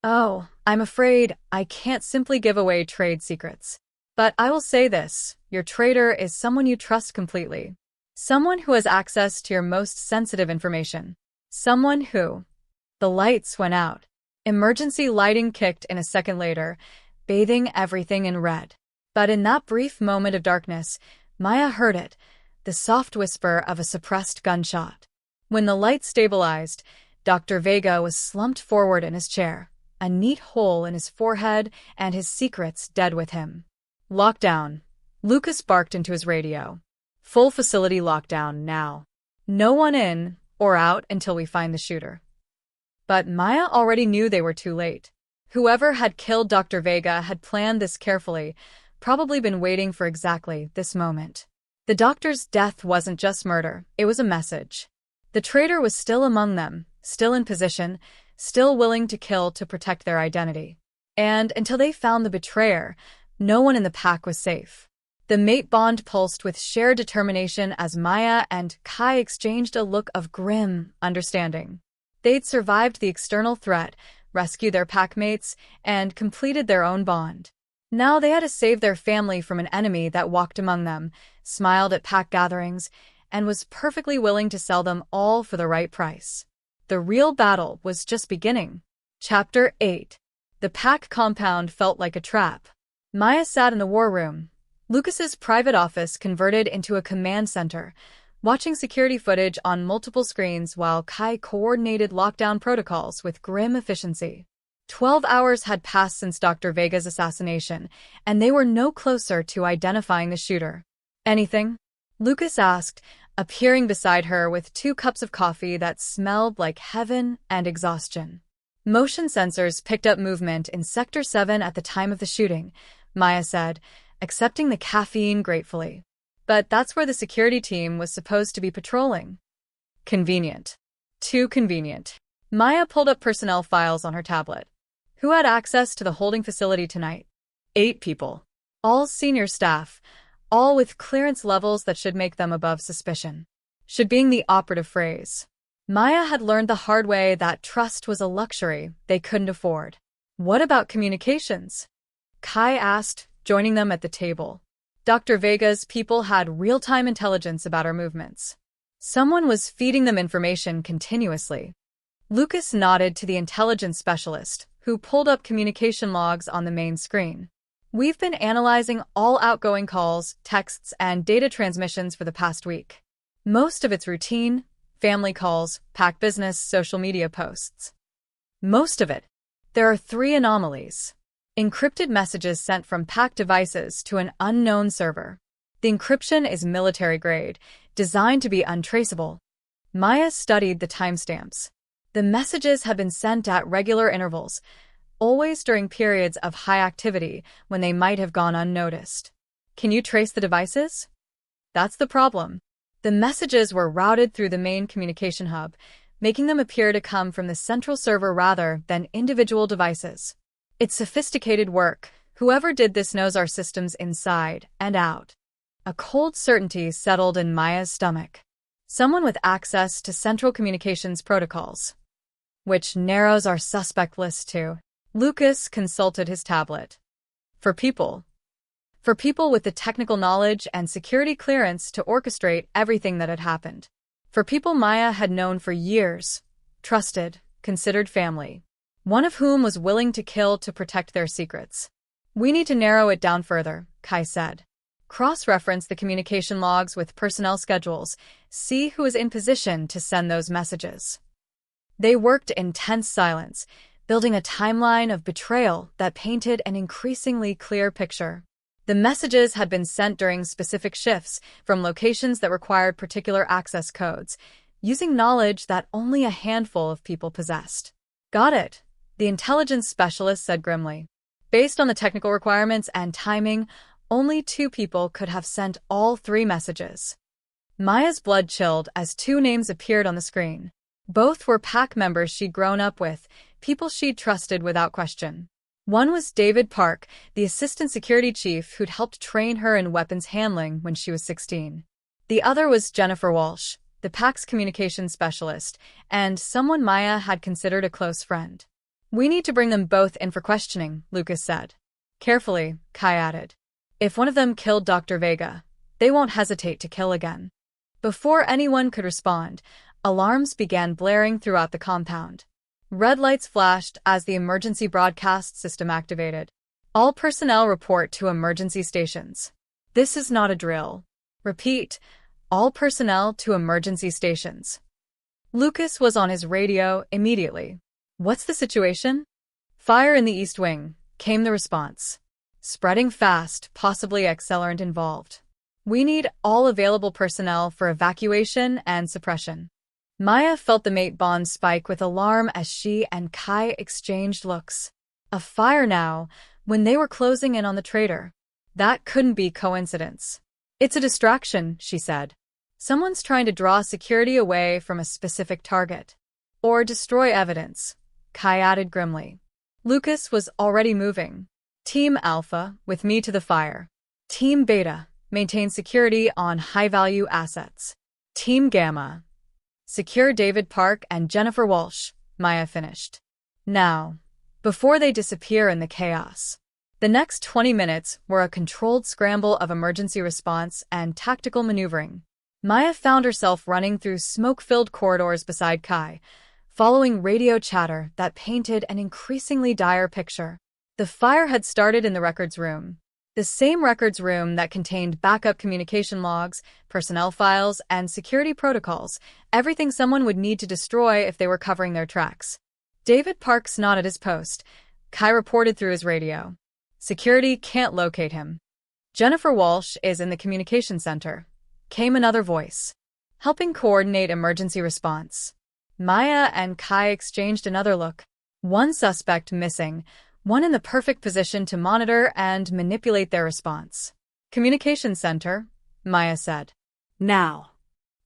S1: Oh, I'm afraid I can't simply give away trade secrets. But I will say this, your traitor is someone you trust completely. Someone who has access to your most sensitive information. Someone who... The lights went out. Emergency lighting kicked in a second later, bathing everything in red. But in that brief moment of darkness, Maya heard it, the soft whisper of a suppressed gunshot. When the light stabilized, Dr. Vega was slumped forward in his chair, a neat hole in his forehead and his secrets dead with him. Lockdown. Lucas barked into his radio. Full facility lockdown now. No one in or out until we find the shooter. But Maya already knew they were too late. Whoever had killed Dr. Vega had planned this carefully, probably been waiting for exactly this moment. The doctor's death wasn't just murder, it was a message. The traitor was still among them, still in position, still willing to kill to protect their identity. And until they found the betrayer, No one in the pack was safe. The mate bond pulsed with shared determination as Maya and Kai exchanged a look of grim understanding. They'd survived the external threat, rescued their packmates, and completed their own bond. Now they had to save their family from an enemy that walked among them, smiled at pack gatherings, and was perfectly willing to sell them all for the right price. The real battle was just beginning. Chapter 8. The pack compound felt like a trap. Maya sat in the war room, Lucas's private office converted into a command center, watching security footage on multiple screens while Kai coordinated lockdown protocols with grim efficiency. 12 hours had passed since Dr. Vega's assassination, and they were no closer to identifying the shooter. Anything? Lucas asked, appearing beside her with 2 cups of coffee that smelled like heaven and exhaustion. Motion sensors picked up movement in Sector 7 at the time of the shooting, Maya said, accepting the caffeine gratefully. But that's where the security team was supposed to be patrolling. Convenient. Too convenient. Maya pulled up personnel files on her tablet. Who had access to the holding facility tonight? 8 people. All senior staff, all with clearance levels that should make them above suspicion. Should being the operative phrase. Maya had learned the hard way that trust was a luxury they couldn't afford. What about communications? Kai asked, joining them at the table. Dr. Vega's people had real-time intelligence about our movements. Someone was feeding them information continuously. Lucas nodded to the intelligence specialist, who pulled up communication logs on the main screen. We've been analyzing all outgoing calls, texts, and data transmissions for the past week. Most of it's routine, family calls, pack business, social media posts. Most of it. There are 3 anomalies. Encrypted messages sent from pack devices to an unknown server. The encryption is military-grade, designed to be untraceable. Maya studied the timestamps. The messages had been sent at regular intervals, always during periods of high activity when they might have gone unnoticed. Can you trace the devices? That's the problem. The messages were routed through the main communication hub, making them appear to come from the central server rather than individual devices. It's sophisticated work. Whoever did this knows our systems inside and out. A cold certainty settled in Maya's stomach. Someone with access to central communications protocols. Which narrows our suspect list to. Lucas consulted his tablet. For people with the technical knowledge and security clearance to orchestrate everything that had happened. For people Maya had known for years, trusted, considered family. One of whom was willing to kill to protect their secrets. We need to narrow it down further, Kai said. Cross-reference the communication logs with personnel schedules, see who is in position to send those messages. They worked in tense silence, building a timeline of betrayal that painted an increasingly clear picture. The messages had been sent during specific shifts from locations that required particular access codes, using knowledge that only a handful of people possessed. Got it, the intelligence specialist said grimly. Based on the technical requirements and timing, only 2 people could have sent all 3 messages. Maya's blood chilled as 2 names appeared on the screen. Both were pack members she'd grown up with, people she'd trusted without question. One was David Park, the assistant security chief who'd helped train her in weapons handling when she was 16. The other was Jennifer Walsh, the pack's communications specialist, and someone Maya had considered a close friend. We need to bring them both in for questioning, Lucas said. Carefully, Kai added. If one of them killed Dr. Vega, they won't hesitate to kill again. Before anyone could respond, alarms began blaring throughout the compound. Red lights flashed as the emergency broadcast system activated. All personnel report to emergency stations. This is not a drill. Repeat, all personnel to emergency stations. Lucas was on his radio immediately. What's the situation? Fire in the East Wing, came the response. Spreading fast, possibly accelerant involved. We need all available personnel for evacuation and suppression. Maya felt the mate bond spike with alarm as she and Kai exchanged looks. A fire now, when they were closing in on the traitor. That couldn't be coincidence. It's a distraction, she said. Someone's trying to draw security away from a specific target. Or destroy evidence, Kai added grimly. Lucas was already moving. Team Alpha, with me to the fire. Team Beta, maintain security on high-value assets. Team Gamma, secure David Park and Jennifer Walsh, Maya finished. Now, before they disappear in the chaos. The next 20 minutes were a controlled scramble of emergency response and tactical maneuvering. Maya found herself running through smoke-filled corridors beside Kai, following radio chatter that painted an increasingly dire picture. The fire had started in the records room. The same records room that contained backup communication logs, personnel files, and security protocols, everything someone would need to destroy if they were covering their tracks. David Parks nodded his post. Kai reported through his radio. Security can't locate him. Jennifer Walsh is in the communication center, came another voice, helping coordinate emergency response. Maya and Kai exchanged another look. One suspect missing, one in the perfect position to monitor and manipulate their response. Communication center, Maya said.
S2: Now.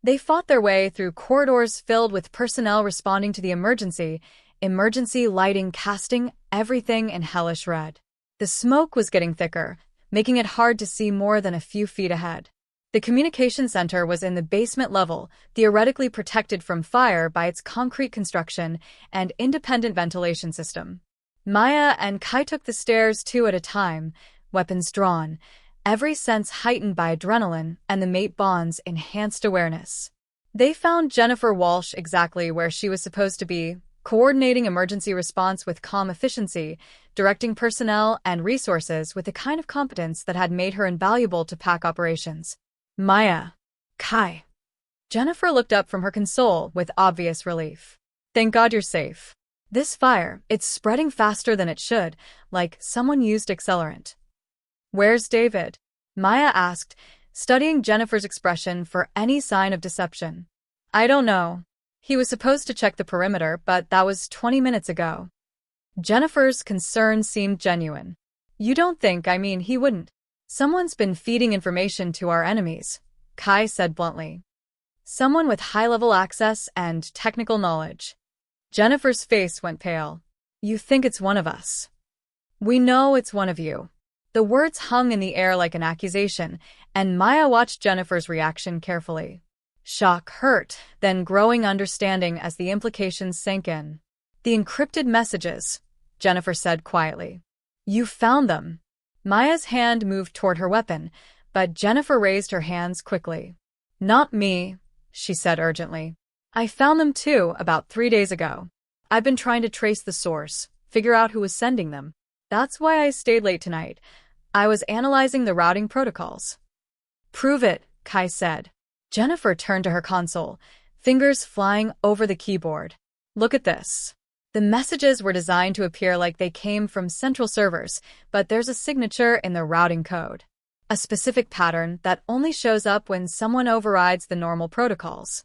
S1: They fought their way through corridors filled with personnel responding to the emergency lighting casting everything in hellish red. The smoke was getting thicker, making it hard to see more than a few feet ahead. The communication center was in the basement level, theoretically protected from fire by its concrete construction and independent ventilation system. Maya and Kai took the stairs two at a time, weapons drawn, every sense heightened by adrenaline and the mate bond's enhanced awareness. They found Jennifer Walsh exactly where she was supposed to be, coordinating emergency response with calm efficiency, directing personnel and resources with the kind of competence that had made her invaluable to PAC operations. Maya.
S2: Kai.
S1: Jennifer looked up from her console with obvious relief. Thank God you're safe. This fire, it's spreading faster than it should, like someone used accelerant. Where's David? Maya asked, studying Jennifer's expression for any sign of deception. I don't know. He was supposed to check the perimeter, but that was 20 minutes ago. Jennifer's concern seemed genuine. You don't think, he wouldn't. Someone's been feeding information to our enemies, Kai said bluntly. Someone with high-level access and technical knowledge. Jennifer's face went pale. You think it's one of us. We know it's one of you. The words hung in the air like an accusation, and Maya watched Jennifer's reaction carefully. Shock, hurt, then growing understanding as the implications sank in. The encrypted messages, Jennifer said quietly. You found them. Maya's hand moved toward her weapon, but Jennifer raised her hands quickly. Not me, she said urgently. I found them too, about 3 days ago. I've been trying to trace the source, figure out who was sending them. That's why I stayed late tonight. I was analyzing the routing protocols. Prove it, Kai said. Jennifer turned to her console, fingers flying over the keyboard. Look at this. The messages were designed to appear like they came from central servers, but there's a signature in the routing code. A specific pattern that only shows up when someone overrides the normal protocols.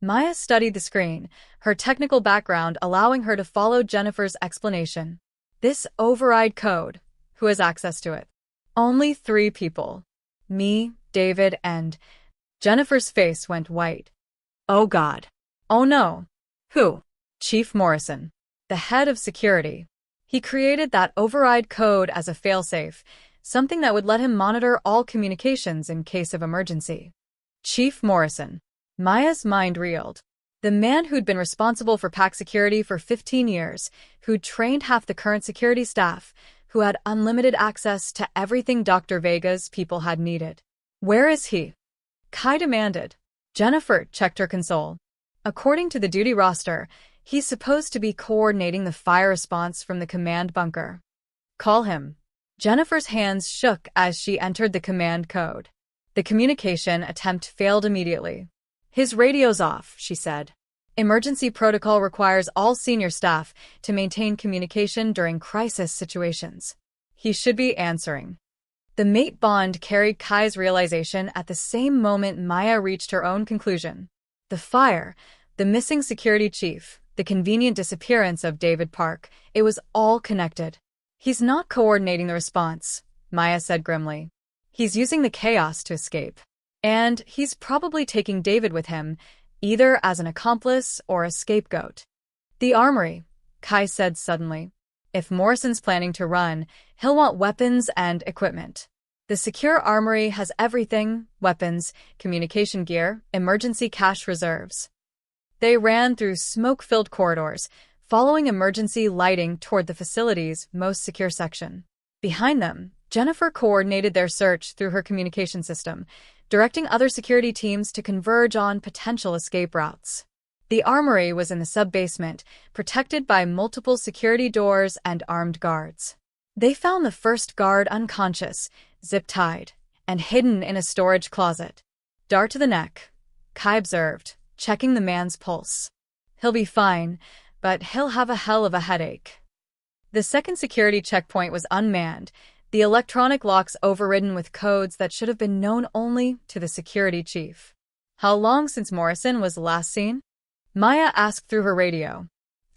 S1: Maya studied the screen, her technical background allowing her to follow Jennifer's explanation. This override code, who has access to it? Only 3 people. Me, David, and... Jennifer's face went white. Oh God. Oh no. Who? Chief Morrison, the head of security. He created that override code as a failsafe, something that would let him monitor all communications in case of emergency. Chief Morrison. Maya's mind reeled. The man who'd been responsible for PAC security for 15 years, who'd trained half the current security staff, who had unlimited access to everything Dr. Vega's people had needed. Where is he? Kai demanded. Jennifer checked her console. According to the duty roster, he's supposed to be coordinating the fire response from the command bunker. Call him. Jennifer's hands shook as she entered the command code. The communication attempt failed immediately. His radio's off, she said. Emergency protocol requires all senior staff to maintain communication during crisis situations. He should be answering. The mate bond carried Kai's realization at the same moment Maya reached her own conclusion. The fire, the missing security chief, the convenient disappearance of David Park, it was all connected. He's not coordinating the response, Maya said grimly. He's using the chaos to escape. And he's probably taking David with him, either as an accomplice or a scapegoat. The armory, Kai said suddenly. If Morrison's planning to run, he'll want weapons and equipment. The secure armory has everything: weapons, communication gear, emergency cash reserves. They ran through smoke-filled corridors, following emergency lighting toward the facility's most secure section. Behind them, Jennifer coordinated their search through her communication system, directing other security teams to converge on potential escape routes. The armory was in the sub-basement, protected by multiple security doors and armed guards. They found the first guard unconscious, zip-tied, and hidden in a storage closet. Dart to the neck, Kai observed, checking the man's pulse. He'll be fine, but he'll have a hell of a headache. The second security checkpoint was unmanned, the electronic locks overridden with codes that should have been known only to the security chief. How long since Morrison was last seen? Maya asked through her radio.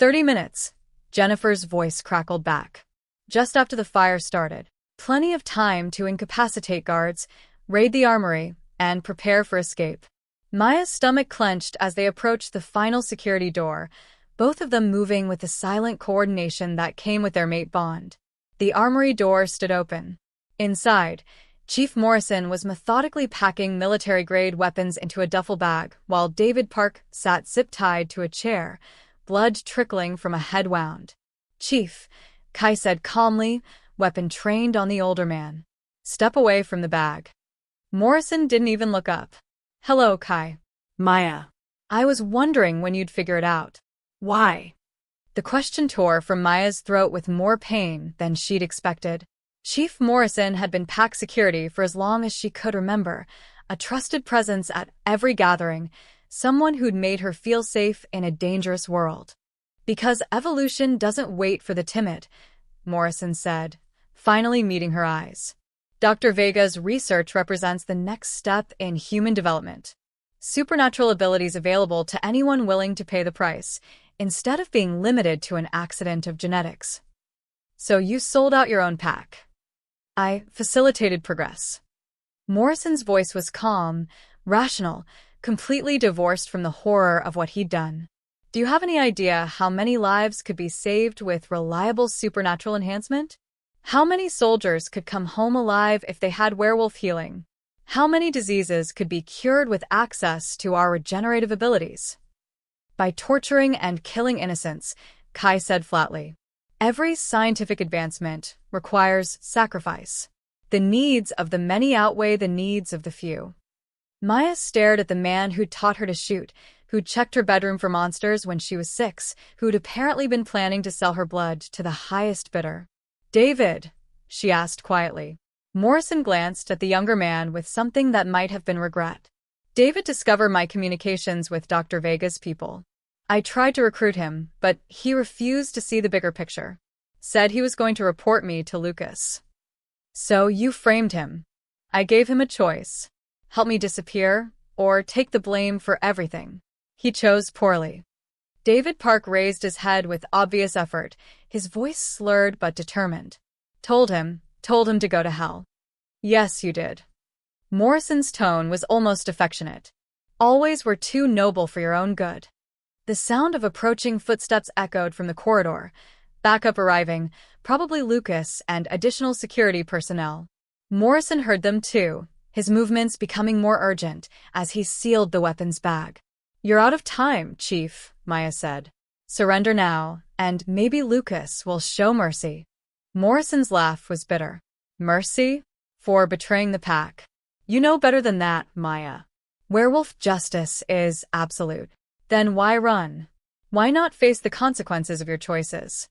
S1: 30 minutes, Jennifer's voice crackled back. Just after the fire started. Plenty of time to incapacitate guards, raid the armory, and prepare for escape. Maya's stomach clenched as they approached the final security door, both of them moving with the silent coordination that came with their mate bond. The armory door stood open. Inside, Chief Morrison was methodically packing military-grade weapons into a duffel bag, while David Park sat zip-tied to a chair, blood trickling from a head wound. "Chief," Kai said calmly, weapon trained on the older man. "Step away from the bag." Morrison didn't even look up. "Hello, Kai."
S2: Maya.
S1: "I was wondering when you'd figure it out."
S2: Why?
S1: The question tore from Maya's throat with more pain than she'd expected. Chief Morrison had been pack security for as long as she could remember, a trusted presence at every gathering, someone who'd made her feel safe in a dangerous world. "Because evolution doesn't wait for the timid," Morrison said, finally meeting her eyes. "Dr. Vega's research represents the next step in human development. Supernatural abilities available to anyone willing to pay the price, instead of being limited to an accident of genetics. So you sold out your own pack." "I facilitated progress." Morrison's voice was calm, rational, completely divorced from the horror of what he'd done. "Do you have any idea how many lives could be saved with reliable supernatural enhancement? How many soldiers could come home alive if they had werewolf healing? How many diseases could be cured with access to our regenerative abilities?" "By torturing and killing innocents," Kai said flatly. "Every scientific advancement requires sacrifice. The needs of the many outweigh the needs of the few." Maya stared at the man who'd taught her to shoot, who'd checked her bedroom for monsters when she was 6, who'd apparently been planning to sell her blood to the highest bidder. "David?" she asked quietly. Morrison glanced at the younger man with something that might have been regret. "David discovered my communications with Dr. Vega's people. I tried to recruit him, but he refused to see the bigger picture. Said he was going to report me to Lucas. So you framed him. I gave him a choice. Help me disappear, or take the blame for everything. He chose poorly." David Park raised his head with obvious effort, his voice slurred but determined. Told him to go to hell." "Yes, you did." Morrison's tone was almost affectionate. "Always were too noble for your own good." The sound of approaching footsteps echoed from the corridor. Backup arriving, probably Lucas and additional security personnel. Morrison heard them too, his movements becoming more urgent as he sealed the weapons bag. "You're out of time, Chief," Maya said. "Surrender now, and maybe Lucas will show mercy." Morrison's laugh was bitter. "Mercy? For betraying the pack? You know better than that, Maya. Werewolf justice is absolute. Then why run? Why not face the consequences of your choices?"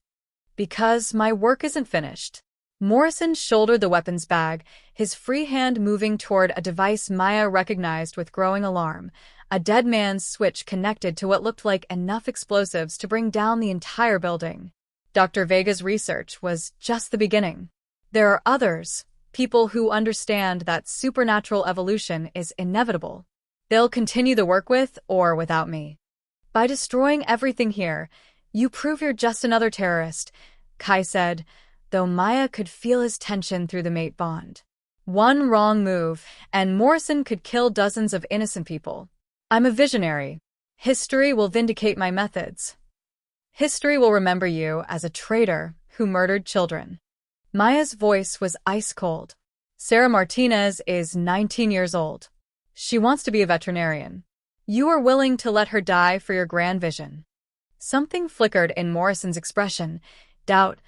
S1: "Because my work isn't finished." Morrison shouldered the weapons bag, his free hand moving toward a device Maya recognized with growing alarm, a dead man's switch connected to what looked like enough explosives to bring down the entire building. Dr. Vega's research was just the beginning. There are others, people who understand that supernatural evolution is inevitable. They'll continue the work with or without me. By destroying everything here, you prove you're just another terrorist, Kai said, though Maya could feel his tension through the mate bond. One wrong move, and Morrison could kill dozens of innocent people. I'm a visionary. History will vindicate my methods. History will remember you as a traitor who murdered children. Maya's voice was ice cold. Sarah Martinez is 19 years old. She wants to be a veterinarian. You are willing to let her die for your grand vision. Something flickered in Morrison's expression. Doubt,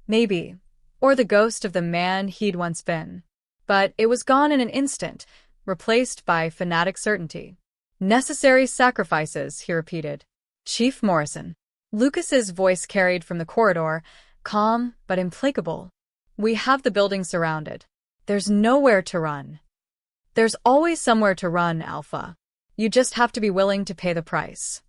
S1: maybe, or the ghost of the man he'd once been. But it was gone in an instant, replaced by fanatic certainty. Necessary sacrifices, he repeated. Chief Morrison. Lucas's voice carried from the corridor, calm but implacable. We have the building surrounded. There's nowhere to run. There's always somewhere to run, Alpha. You just have to be willing to pay the price.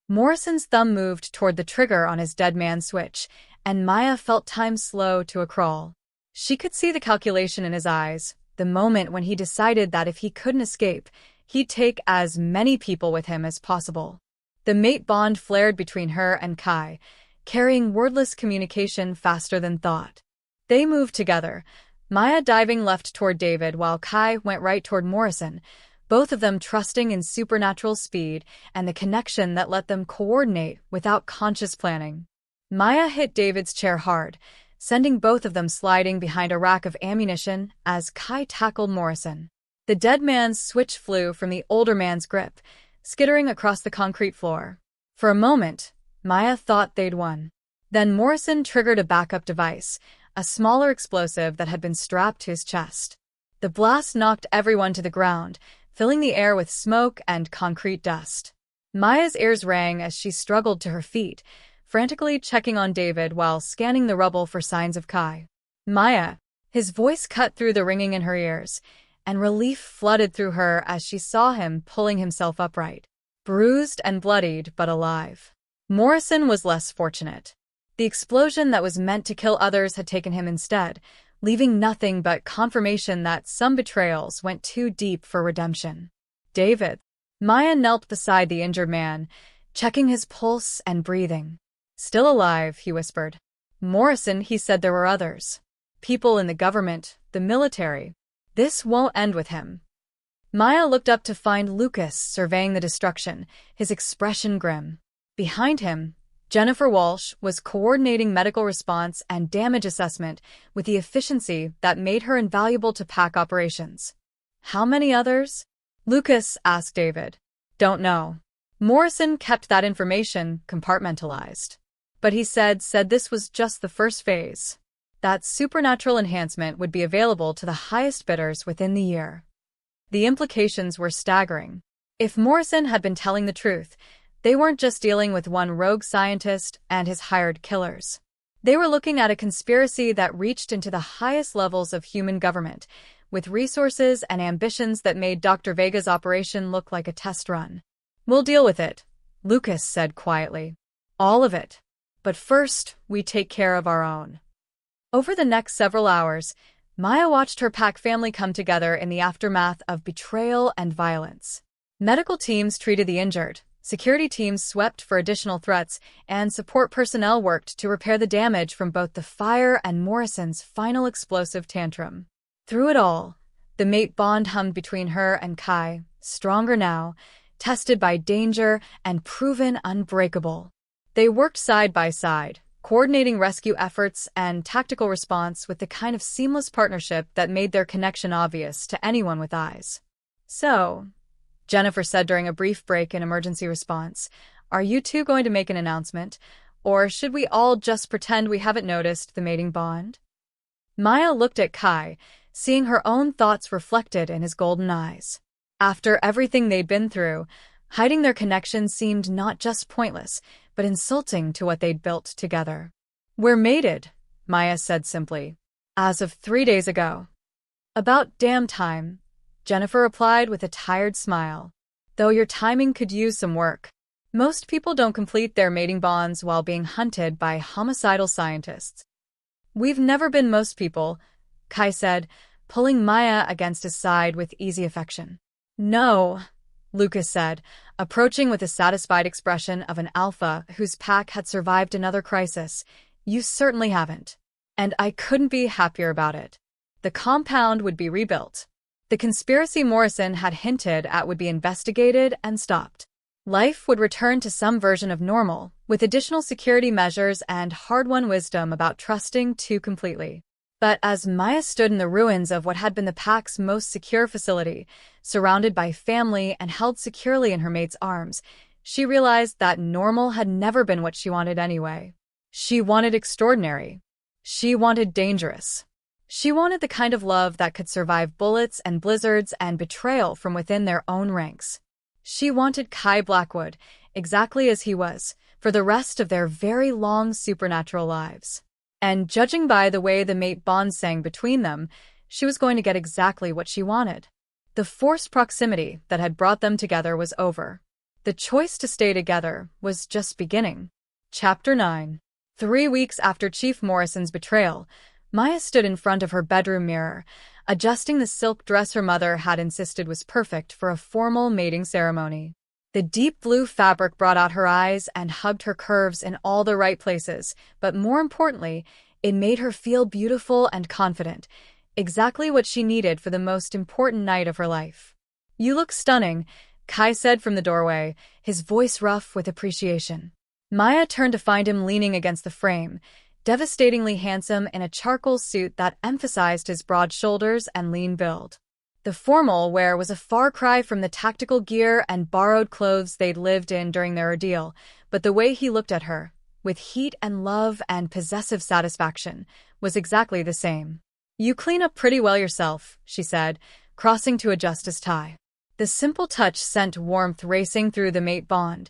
S1: Morrison's thumb moved toward the trigger on his dead man switch, and Maya felt time slow to a crawl. She could see the calculation in his eyes, the moment when he decided that if he couldn't escape, he'd take as many people with him as possible. The mate bond flared between her and Kai, carrying wordless communication faster than thought. They moved together, Maya diving left toward David while Kai went right toward Morrison, both of them trusting in supernatural speed and the connection that let them coordinate without conscious planning. Maya hit David's chair hard, sending both of them sliding behind a rack of ammunition as Kai tackled Morrison. The dead man's switch flew from the older man's grip, skittering across the concrete floor. For a moment, Maya thought they'd won. Then Morrison triggered a backup device, a smaller explosive that had been strapped to his chest. The blast knocked everyone to the ground, filling the air with smoke and concrete dust. Maya's ears rang as she struggled to her feet, frantically checking on David while scanning the rubble for signs of Kai. Maya, his voice cut through the ringing in her ears, and relief flooded through her as she saw him pulling himself upright, bruised and bloodied but alive. Morrison was less fortunate. The explosion that was meant to kill others had taken him instead, leaving nothing but confirmation that some betrayals went too deep for redemption. David. Maya knelt beside the injured man, checking his pulse and breathing. Still alive, he whispered. Morrison, he said there were others. People in the government, the military. This won't end with him. Maya looked up to find Lucas surveying the destruction, his expression grim. Behind him, Jennifer Walsh was coordinating medical response and damage assessment with the efficiency that made her invaluable to PAC operations. How many others? Lucas asked David. Don't know. Morrison kept that information compartmentalized. But he said this was just the first phase. That supernatural enhancement would be available to the highest bidders within the year. The implications were staggering. If Morrison had been telling the truth, they weren't just dealing with one rogue scientist and his hired killers. They were looking at a conspiracy that reached into the highest levels of human government, with resources and ambitions that made Dr. Vega's operation look like a test run. We'll deal with it, Lucas said quietly. All of it. But first, we take care of our own. Over the next several hours, Maya watched her PAC family come together in the aftermath of betrayal and violence. Medical teams treated the injured, security teams swept for additional threats, and support personnel worked to repair the damage from both the fire and Morrison's final explosive tantrum. Through it all, the mate bond hummed between her and Kai, stronger now, tested by danger and proven unbreakable. They worked side by side, coordinating rescue efforts and tactical response with the kind of seamless partnership that made their connection obvious to anyone with eyes. So, Jennifer said during a brief break in emergency response, are you two going to make an announcement, or should we all just pretend we haven't noticed the mating bond? Maya looked at Kai, seeing her own thoughts reflected in his golden eyes. After everything they'd been through, hiding their connection seemed not just pointless, but insulting to what they'd built together. We're mated, Maya said simply. As of 3 days ago. About damn time, Jennifer replied with a tired smile. Though your timing could use some work. Most people don't complete their mating bonds while being hunted by homicidal scientists. We've never been most people, Kai said, pulling Maya against his side with easy affection. No, Lucas said, approaching with a satisfied expression of an alpha whose pack had survived another crisis. You certainly haven't. And I couldn't be happier about it. The compound would be rebuilt. The conspiracy Morrison had hinted at would be investigated and stopped. Life would return to some version of normal, with additional security measures and hard-won wisdom about trusting too completely. But as Maya stood in the ruins of what had been the pack's most secure facility, surrounded by family and held securely in her mate's arms, she realized that normal had never been what she wanted anyway. She wanted extraordinary. She wanted dangerous. She wanted the kind of love that could survive bullets and blizzards and betrayal from within their own ranks. She wanted Kai Blackwood, exactly as he was, for the rest of their very long supernatural lives. And judging by the way the mate bond sang between them, she was going to get exactly what she wanted. The forced proximity that had brought them together was over. The choice to stay together was just beginning. Chapter 9. 3 weeks after Chief Morrison's betrayal, Maya stood in front of her bedroom mirror, adjusting the silk dress her mother had insisted was perfect for a formal mating ceremony. The deep blue fabric brought out her eyes and hugged her curves in all the right places, but more importantly, it made her feel beautiful and confident, exactly what she needed for the most important night of her life. "You look stunning," Kai said from the doorway, his voice rough with appreciation. Maya turned to find him leaning against the frame, devastatingly handsome in a charcoal suit that emphasized his broad shoulders and lean build. The formal wear was a far cry from the tactical gear and borrowed clothes they'd lived in during their ordeal, but the way he looked at her, with heat and love and possessive satisfaction, was exactly the same. "You clean up pretty well yourself," she said, crossing to adjust his tie. The simple touch sent warmth racing through the mate bond,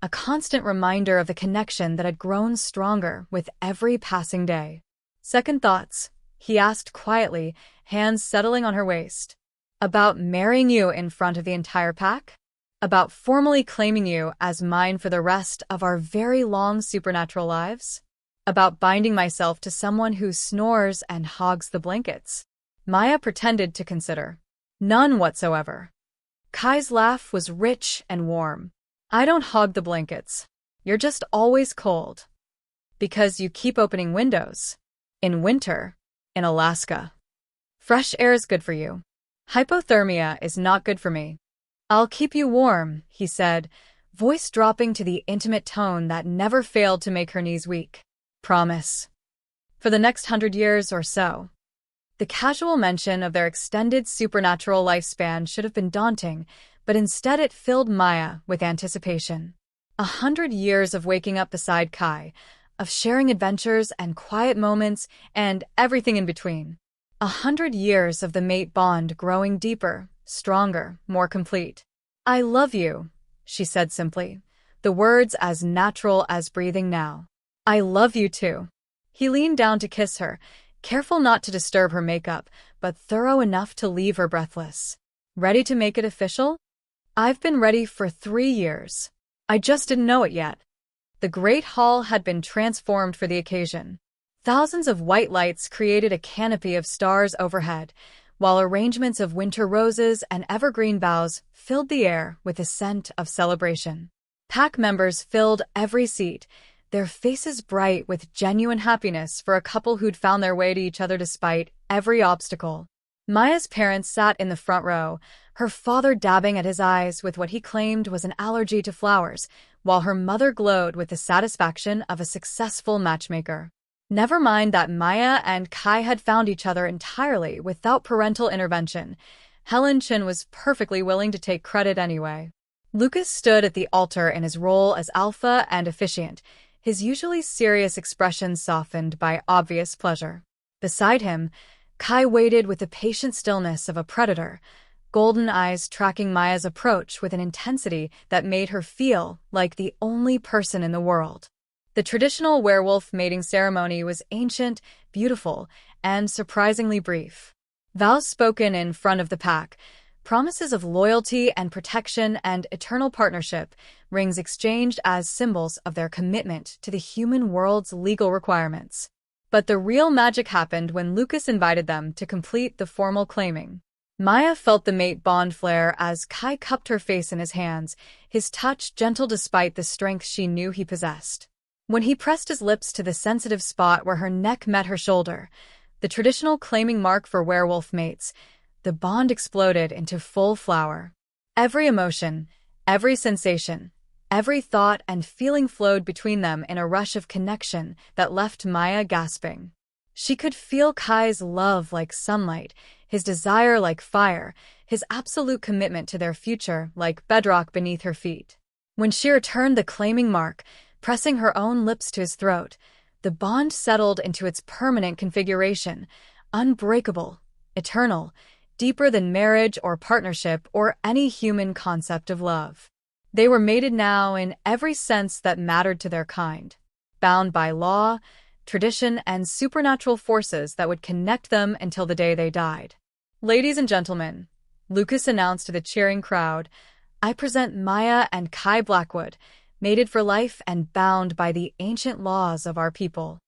S1: a constant reminder of the connection that had grown stronger with every passing day. "Second thoughts?" he asked quietly, hands settling on her waist. "About marrying you in front of the entire pack? About formally claiming you as mine for the rest of our very long supernatural lives? About binding myself to someone who snores and hogs the blankets?" Maya pretended to consider. "None whatsoever." Kai's laugh was rich and warm. "I don't hog the blankets. You're just always cold. Because you keep opening windows. In winter. In Alaska. Fresh air is good for you. Hypothermia is not good for me." "I'll keep you warm," he said, voice dropping to the intimate tone that never failed to make her knees weak. "Promise." "For the next 100 years or so." The casual mention of their extended supernatural lifespan should have been daunting, but instead it filled Maya with anticipation. 100 years of waking up beside Kai, of sharing adventures and quiet moments and everything in between. 100 years of the mate bond growing deeper, stronger, more complete. "I love you," she said simply, the words as natural as breathing now. "I love you too." He leaned down to kiss her, careful not to disturb her makeup, but thorough enough to leave her breathless. "Ready to make it official?" "I've been ready for 3 years. I just didn't know it yet." The great hall had been transformed for the occasion. Thousands of white lights created a canopy of stars overhead, while arrangements of winter roses and evergreen boughs filled the air with a scent of celebration. Pack members filled every seat, their faces bright with genuine happiness for a couple who'd found their way to each other despite every obstacle. Maya's parents sat in the front row, her father dabbing at his eyes with what he claimed was an allergy to flowers, while her mother glowed with the satisfaction of a successful matchmaker. Never mind that Maya and Kai had found each other entirely without parental intervention. Helen Chen was perfectly willing to take credit anyway. Lucas stood at the altar in his role as alpha and officiant, his usually serious expression softened by obvious pleasure. Beside him, Kai waited with the patient stillness of a predator, golden eyes tracking Maya's approach with an intensity that made her feel like the only person in the world. The traditional werewolf mating ceremony was ancient, beautiful, and surprisingly brief. Vows spoken in front of the pack, promises of loyalty and protection and eternal partnership, rings exchanged as symbols of their commitment to the human world's legal requirements. But the real magic happened when Lucas invited them to complete the formal claiming. Maya felt the mate bond flare as Kai cupped her face in his hands, his touch gentle despite the strength she knew he possessed. When he pressed his lips to the sensitive spot where her neck met her shoulder, the traditional claiming mark for werewolf mates, the bond exploded into full flower. Every emotion, every sensation, Every thought and feeling flowed between them in a rush of connection that left Maya gasping. She could feel Kai's love like sunlight, his desire like fire, his absolute commitment to their future like bedrock beneath her feet. When she returned the claiming mark, pressing her own lips to his throat, the bond settled into its permanent configuration, unbreakable, eternal, deeper than marriage or partnership or any human concept of love. They were mated now in every sense that mattered to their kind, bound by law, tradition, and supernatural forces that would connect them until the day they died. "Ladies and gentlemen," Lucas announced to the cheering crowd, "I present Maya and Kai Blackwood, mated for life and bound by the ancient laws of our people."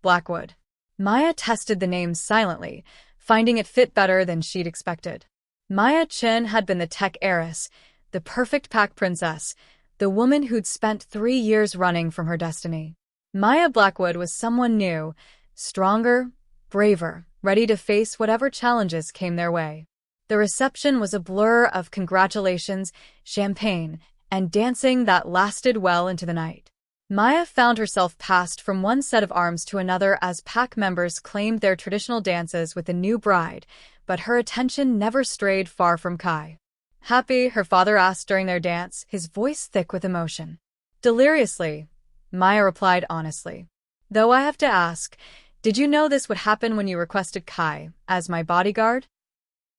S1: Blackwood. Maya tested the name silently, finding it fit better than she'd expected. Maya Chen had been the tech heiress, the perfect pack princess, the woman who'd spent 3 years running from her destiny. Maya Blackwood was someone new, stronger, braver, ready to face whatever challenges came their way. The reception was a blur of congratulations, champagne, and dancing that lasted well into the night. Maya found herself passed from one set of arms to another as pack members claimed their traditional dances with the new bride, but her attention never strayed far from Kai. "Happy?" her father asked during their dance, his voice thick with emotion. "Deliriously," Maya replied honestly. "Though I have to ask, did you know this would happen when you requested Kai as my bodyguard?"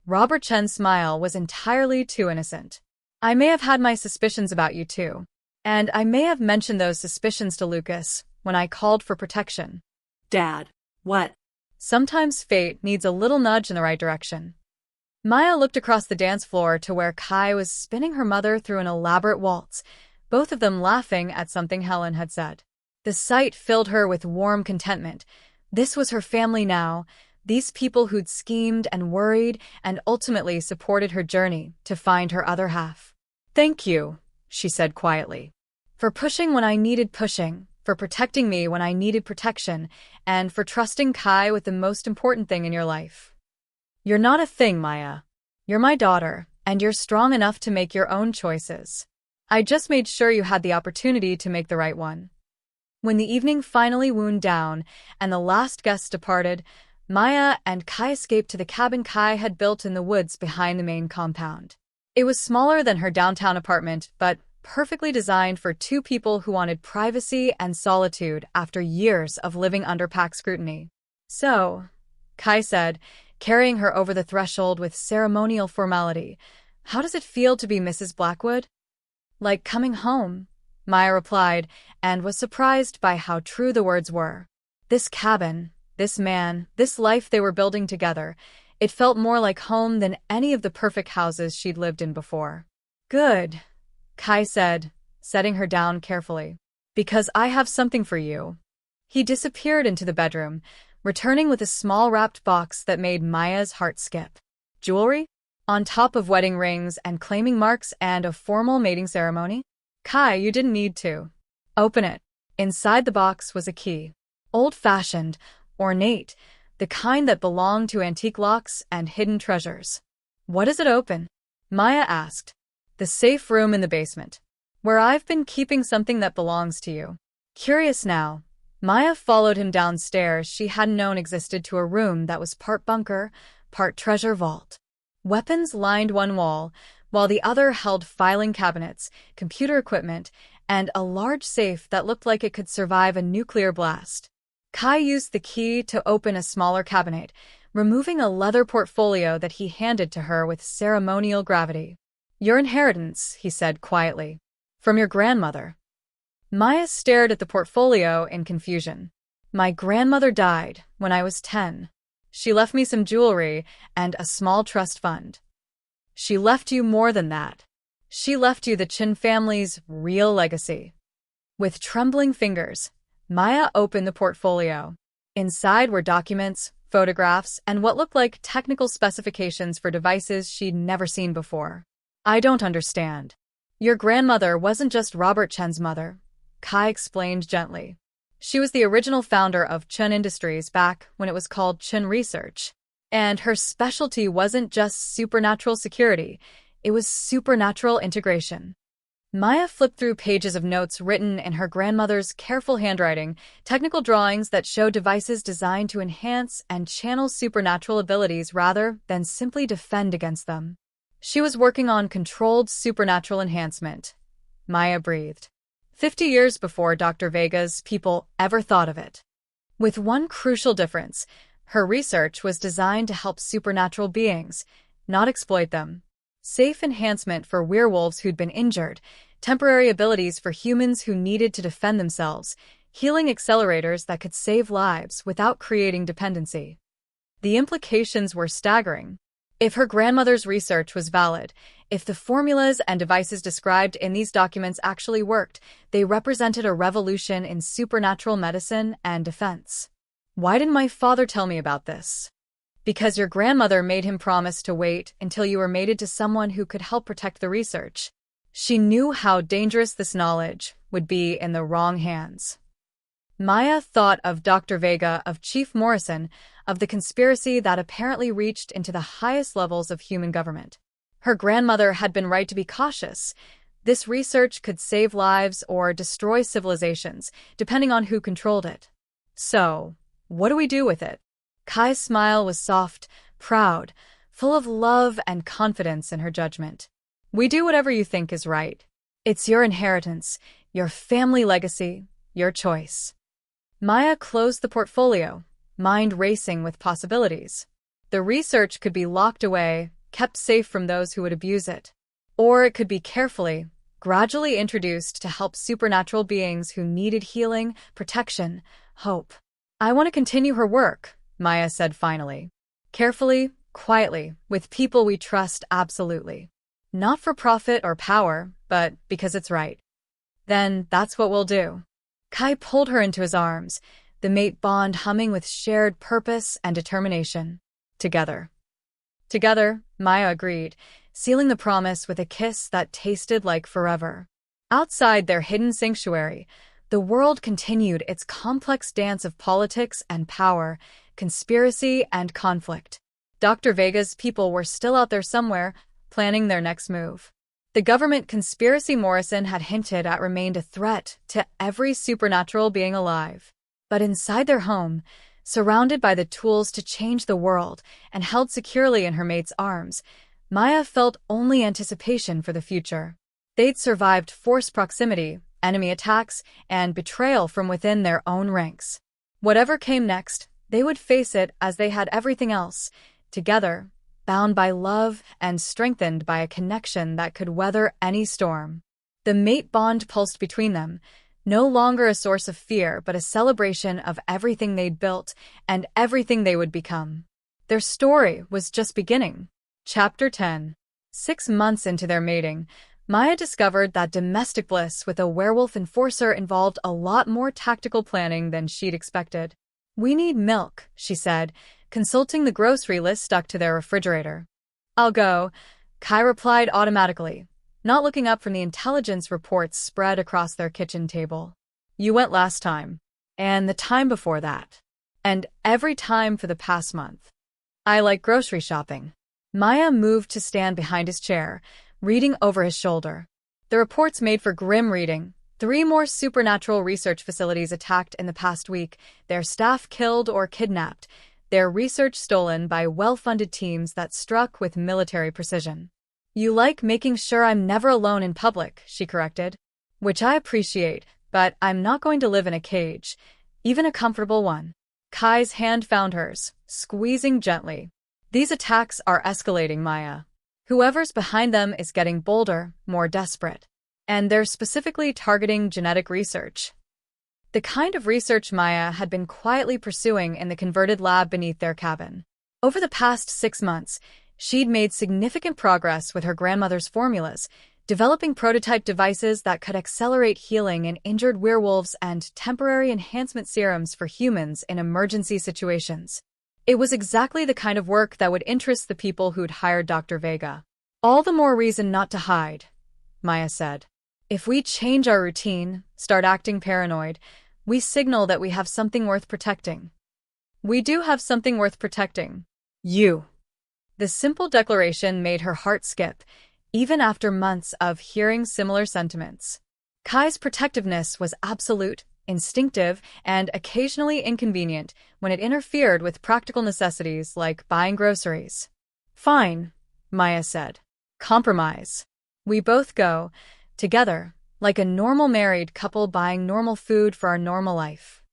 S1: Robert Chen's smile was entirely too innocent. "I may have had my suspicions about you too, and I may have mentioned those suspicions to Lucas when I called for protection."
S2: Dad, what?
S1: Sometimes fate needs a little nudge in the right direction. Maya looked across the dance floor to where Kai was spinning her mother through an elaborate waltz, both of them laughing at something Helen had said. The sight filled her with warm contentment. This was her family now, these people who'd schemed and worried and ultimately supported her journey to find her other half. "Thank you," she said quietly, "for pushing when I needed pushing, for protecting me when I needed protection, and for trusting Kai with the most important thing in your life. You're not a thing, Maya. You're my daughter, and you're strong enough to make your own choices. I just made sure you had the opportunity to make the right one." When the evening finally wound down and the last guests departed, Maya and Kai escaped to the cabin Kai had built in the woods behind the main compound. It was smaller than her downtown apartment, but perfectly designed for 2 people who wanted privacy and solitude after years of living under pack scrutiny. "So," Kai said, carrying her over the threshold with ceremonial formality, "how does it feel to be Mrs. Blackwood?" "Like coming home," Maya replied, and was surprised by how true the words were. This cabin, this man, this life they were building together, it felt more like home than any of the perfect houses she'd lived in before. "Good," Kai said, setting her down carefully, "because I have something for you." He disappeared into the bedroom, returning with a small wrapped box that made Maya's heart skip. "Jewelry? On top of wedding rings and claiming marks and a formal mating ceremony?" "Kai, you didn't need to. Open it." Inside the box was a key. Old-fashioned, ornate, the kind that belonged to antique locks and hidden treasures. "What does it open?" Maya asked. "The safe room in the basement, where I've been keeping something that belongs to you." Curious now, Maya followed him downstairs she hadn't known existed to a room that was part bunker, part treasure vault. Weapons lined one wall, while the other held filing cabinets, computer equipment, and a large safe that looked like it could survive a nuclear blast. Kai used the key to open a smaller cabinet, removing a leather portfolio that he handed to her with ceremonial gravity. "Your inheritance," he said quietly, "from your grandmother." Maya stared at the portfolio in confusion. "My grandmother died when I was 10. She left me some jewelry and a small trust fund." "She left you more than that. She left you the Chen family's real legacy." With trembling fingers, Maya opened the portfolio. Inside were documents, photographs, and what looked like technical specifications for devices she'd never seen before. "I don't understand. Your grandmother wasn't just Robert Chen's mother," Kai explained gently. "She was the original founder of Chen Industries back when it was called Chen Research. And her specialty wasn't just supernatural security, it was supernatural integration." Maya flipped through pages of notes written in her grandmother's careful handwriting, technical drawings that show devices designed to enhance and channel supernatural abilities rather than simply defend against them. She was working on controlled supernatural enhancement. Maya breathed. 50 years before Dr. Vega's people ever thought of it. With one crucial difference, her research was designed to help supernatural beings, not exploit them. Safe enhancement for werewolves who'd been injured, temporary abilities for humans who needed to defend themselves, healing accelerators that could save lives without creating dependency. The implications were staggering. If her grandmother's research was valid, if the formulas and devices described in these documents actually worked, they represented a revolution in supernatural medicine and defense. Why didn't my father tell me about this? Because your grandmother made him promise to wait until you were mated to someone who could help protect the research. She knew how dangerous this knowledge would be in the wrong hands. Maya thought of Dr. Vega, of Chief Morrison, of the conspiracy that apparently reached into the highest levels of human government. Her grandmother had been right to be cautious. This research could save lives or destroy civilizations, depending on who controlled it. So, what do we do with it? Kai's smile was soft, proud, full of love and confidence in her judgment. We do whatever you think is right. It's your inheritance, your family legacy, your choice. Maya closed the portfolio, mind racing with possibilities. The research could be locked away, kept safe from those who would abuse it. Or it could be carefully, gradually introduced to help supernatural beings who needed healing, protection, hope. I want to continue her work, Maya said finally. Carefully, quietly, with people we trust absolutely. Not for profit or power, but because it's right. Then that's what we'll do. Kai pulled her into his arms, the mate bond humming with shared purpose and determination. Together. Together, Maya agreed, sealing the promise with a kiss that tasted like forever. Outside their hidden sanctuary, the world continued its complex dance of politics and power, conspiracy and conflict. Dr. Vega's people were still out there somewhere, planning their next move. The government conspiracy Morrison had hinted at remained a threat to every supernatural being alive. But inside their home, surrounded by the tools to change the world and held securely in her mate's arms, Maya felt only anticipation for the future. They'd survived forced proximity, enemy attacks, and betrayal from within their own ranks. Whatever came next, they would face it as they had everything else, together, bound by love and strengthened by a connection that could weather any storm. The mate bond pulsed between them, no longer a source of fear but a celebration of everything they'd built and everything they would become. Their story was just beginning. Chapter 10. 6 months into their mating, Maya discovered that domestic bliss with a werewolf enforcer involved a lot more tactical planning than she'd expected. "We need milk," she said, consulting the grocery list stuck to their refrigerator. "I'll go," Kai replied automatically, not looking up from the intelligence reports spread across their kitchen table. "You went last time. And the time before that. And every time for the past month. I like grocery shopping." Maya moved to stand behind his chair, reading over his shoulder. The reports made for grim reading. 3 more supernatural research facilities attacked in the past week, their staff killed or kidnapped, their research stolen by well-funded teams that struck with military precision. "You like making sure I'm never alone in public," she corrected. "Which I appreciate, but I'm not going to live in a cage, even a comfortable one." Kai's hand found hers, squeezing gently. "These attacks are escalating, Maya. Whoever's behind them is getting bolder, more desperate. And they're specifically targeting genetic research." The kind of research Maya had been quietly pursuing in the converted lab beneath their cabin. Over the past 6 months, she'd made significant progress with her grandmother's formulas, developing prototype devices that could accelerate healing in injured werewolves and temporary enhancement serums for humans in emergency situations. It was exactly the kind of work that would interest the people who'd hired Dr. Vega. "All the more reason not to hide," Maya said. "If we change our routine, start acting paranoid, we signal that we have something worth protecting." "We do have something worth protecting. You." The simple declaration made her heart skip, even after months of hearing similar sentiments. Kai's protectiveness was absolute, instinctive, and occasionally inconvenient when it interfered with practical necessities like buying groceries. "Fine," Maya said. "Compromise. We both go, together, like a normal married couple buying normal food for our normal life."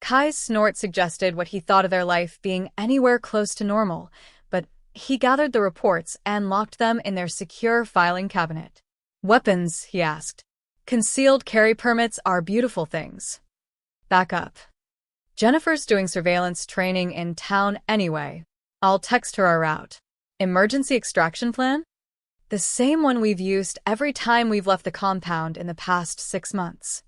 S1: Kai's snort suggested what he thought of their life being anywhere close to normal, but he gathered the reports and locked them in their secure filing cabinet. "Weapons?" he asked. "Concealed carry permits are beautiful things." "Back up. Jennifer's doing surveillance training in town anyway. I'll text her our route." "Emergency extraction plan?" "The same one we've used every time we've left the compound in the past 6 months."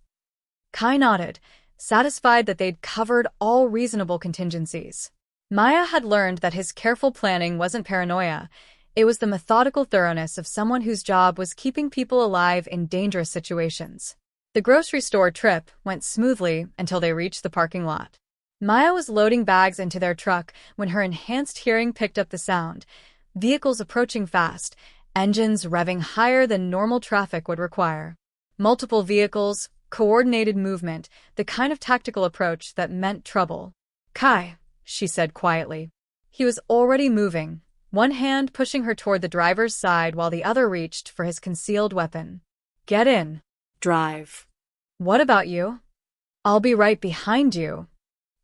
S1: Kai nodded, satisfied that they'd covered all reasonable contingencies. Maya had learned that his careful planning wasn't paranoia. It was the methodical thoroughness of someone whose job was keeping people alive in dangerous situations. The grocery store trip went smoothly until they reached the parking lot. Maya was loading bags into their truck when her enhanced hearing picked up the sound. Vehicles approaching fast, engines revving higher than normal traffic would require. Multiple vehicles, coordinated movement, the kind of tactical approach that meant trouble. "Kai," she said quietly. He was already moving, one hand pushing her toward the driver's side while the other reached for his concealed weapon. "Get in."
S2: Drive.
S1: "What about you?" "I'll be right behind you."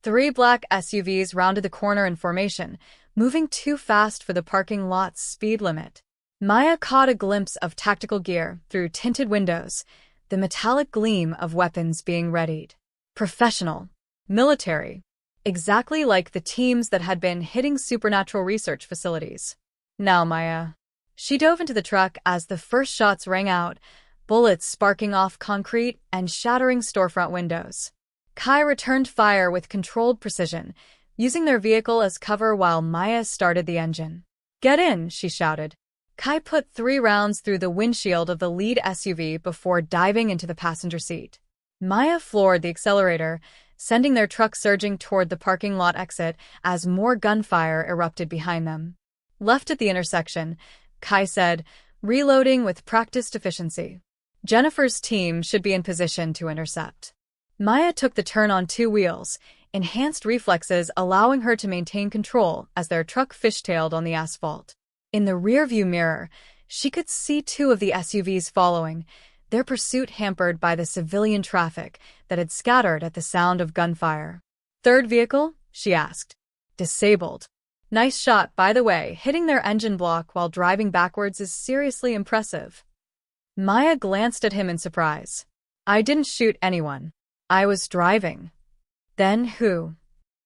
S1: 3 black SUVs rounded the corner in formation, moving too fast for the parking lot's speed limit. Maya caught a glimpse of tactical gear through tinted windows, the metallic gleam of weapons being readied. Professional. Military. Exactly like the teams that had been hitting supernatural research facilities. "Now, Maya." She dove into the truck as the first shots rang out, bullets sparking off concrete and shattering storefront windows. Kai returned fire with controlled precision, using their vehicle as cover while Maya started the engine. "Get in," she shouted. Kai put 3 rounds through the windshield of the lead SUV before diving into the passenger seat. Maya floored the accelerator, sending their truck surging toward the parking lot exit as more gunfire erupted behind them. "Left at the intersection," Kai said, reloading with practiced efficiency. "Jennifer's team should be in position to intercept." Maya took the turn on 2 wheels, enhanced reflexes allowing her to maintain control as their truck fishtailed on the asphalt. In the rearview mirror, she could see 2 of the SUVs following, their pursuit hampered by the civilian traffic that had scattered at the sound of gunfire. "Third vehicle?" she asked. "Disabled." "Nice shot, by the way. Hitting their engine block while driving backwards is seriously impressive." Maya glanced at him in surprise. "I didn't shoot anyone. I was driving." "Then who?"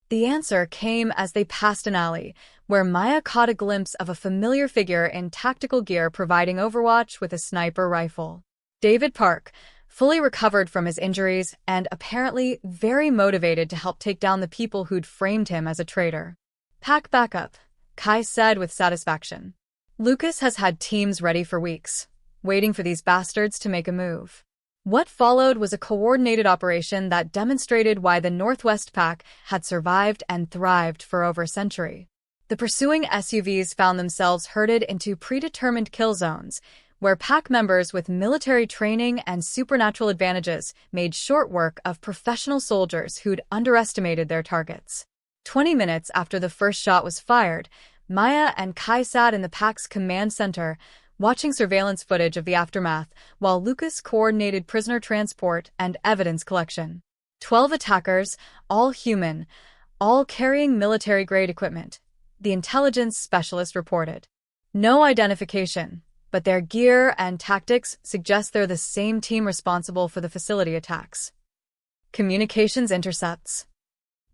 S1: The answer came as they passed an alley, where Maya caught a glimpse of a familiar figure in tactical gear providing overwatch with a sniper rifle. David Park, fully recovered from his injuries and apparently very motivated to help take down the people who'd framed him as a traitor. "Pack back up," Kai said with satisfaction. "Lucas has had teams ready for weeks, waiting for these bastards to make a move." What followed was a coordinated operation that demonstrated why the Northwest Pack had survived and thrived for over a century. The pursuing SUVs found themselves herded into predetermined kill zones, where pack members with military training and supernatural advantages made short work of professional soldiers who'd underestimated their targets. 20 minutes after the first shot was fired, Maya and Kai sat in the pack's command center, watching surveillance footage of the aftermath, while Lucas coordinated prisoner transport and evidence collection. 12 attackers, all human, all carrying military-grade equipment, the intelligence specialist reported. "No identification, but their gear and tactics suggest they're the same team responsible for the facility attacks." "Communications intercepts?"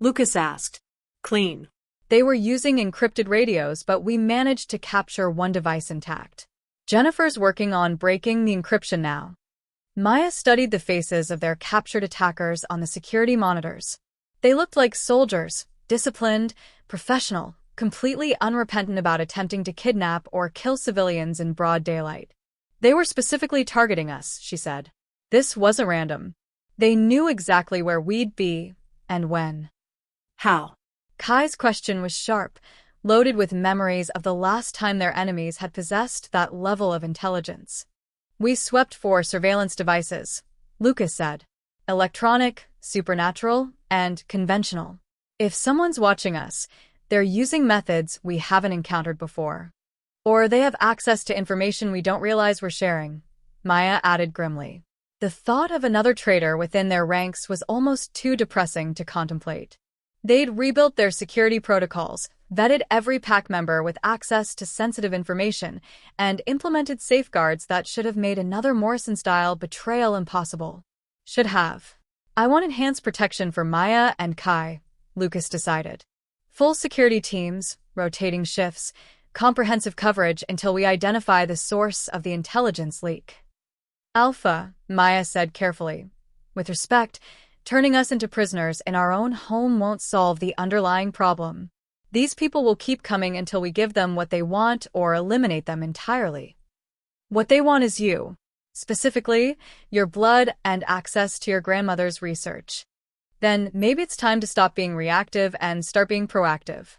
S2: Lucas asked. "Clean."
S1: "They were using encrypted radios, but we managed to capture one device intact. Jennifer's working on breaking the encryption now." Maya studied the faces of their captured attackers on the security monitors. They looked like soldiers, disciplined, professional, completely unrepentant about attempting to kidnap or kill civilians in broad daylight. "They were specifically targeting us," she said. "This wasn't random. They knew exactly where we'd be and when."
S2: "How?"
S1: Kai's question was sharp, loaded with memories of the last time their enemies had possessed that level of intelligence. "We swept for surveillance devices," Lucas said. "Electronic, supernatural, and conventional. If someone's watching us, they're using methods we haven't encountered before. Or they have access to information we don't realize we're sharing," Maya added grimly. The thought of another traitor within their ranks was almost too depressing to contemplate. They'd rebuilt their security protocols, vetted every pack member with access to sensitive information, and implemented safeguards that should have made another Morrison-style betrayal impossible. Should have. "I want enhanced protection for Maya and Kai," Lucas decided. "Full security teams, rotating shifts, comprehensive coverage until we identify the source of the intelligence leak." "Alpha," Maya said carefully. "With respect, turning us into prisoners in our own home won't solve the underlying problem. These people will keep coming until we give them what they want or eliminate them entirely. What they want is you. Specifically, your blood and access to your grandmother's research. Then maybe it's time to stop being reactive and start being proactive."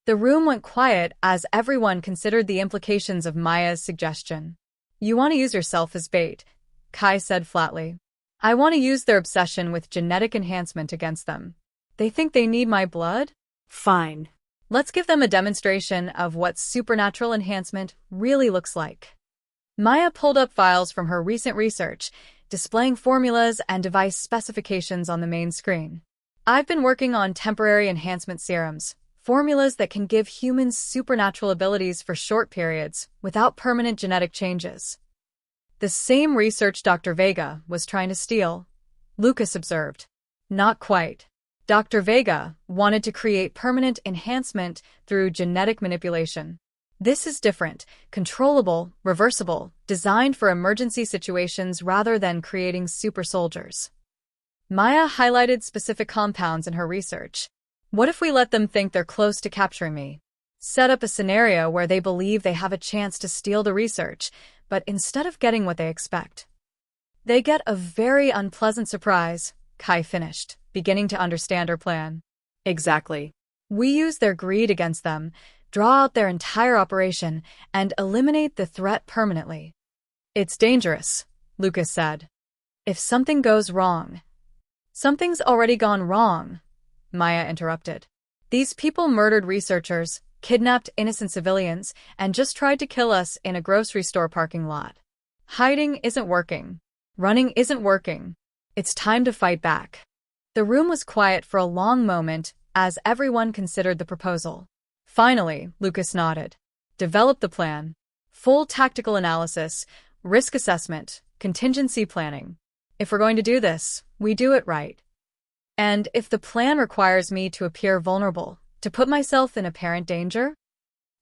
S1: The room went quiet as everyone considered the implications of Maya's suggestion. "You want to use yourself as bait," Kai said flatly. "I want to use their obsession with genetic enhancement against them. They think they need my blood?
S2: Fine.
S1: Let's give them a demonstration of what supernatural enhancement really looks like." Maya pulled up files from her recent research, displaying formulas and device specifications on the main screen. "I've been working on temporary enhancement serums, formulas that can give humans supernatural abilities for short periods without permanent genetic changes." "The same research Dr. Vega was trying to steal," Lucas observed. "Not quite. Dr. Vega wanted to create permanent enhancement through genetic manipulation. This is different, controllable, reversible, designed for emergency situations rather than creating super soldiers." Maya highlighted specific compounds in her research. "What if we let them think they're close to capturing me? Set up a scenario where they believe they have a chance to steal the research, but instead of getting what they expect, they get a very unpleasant surprise," Kai finished, beginning to understand her plan. "Exactly. We use their greed against them, draw out their entire operation, and eliminate the threat permanently." "It's dangerous," Lucas said. "If something goes wrong—" "Something's already gone wrong," Maya interrupted. "These people murdered researchers, kidnapped innocent civilians, and just tried to kill us in a grocery store parking lot. Hiding isn't working. Running isn't working. It's time to fight back." The room was quiet for a long moment as everyone considered the proposal. Finally, Lucas nodded. "Develop the plan. Full tactical analysis, risk assessment, contingency planning. If we're going to do this, we do it right. And if the plan requires me to appear vulnerable, to put myself in apparent danger?"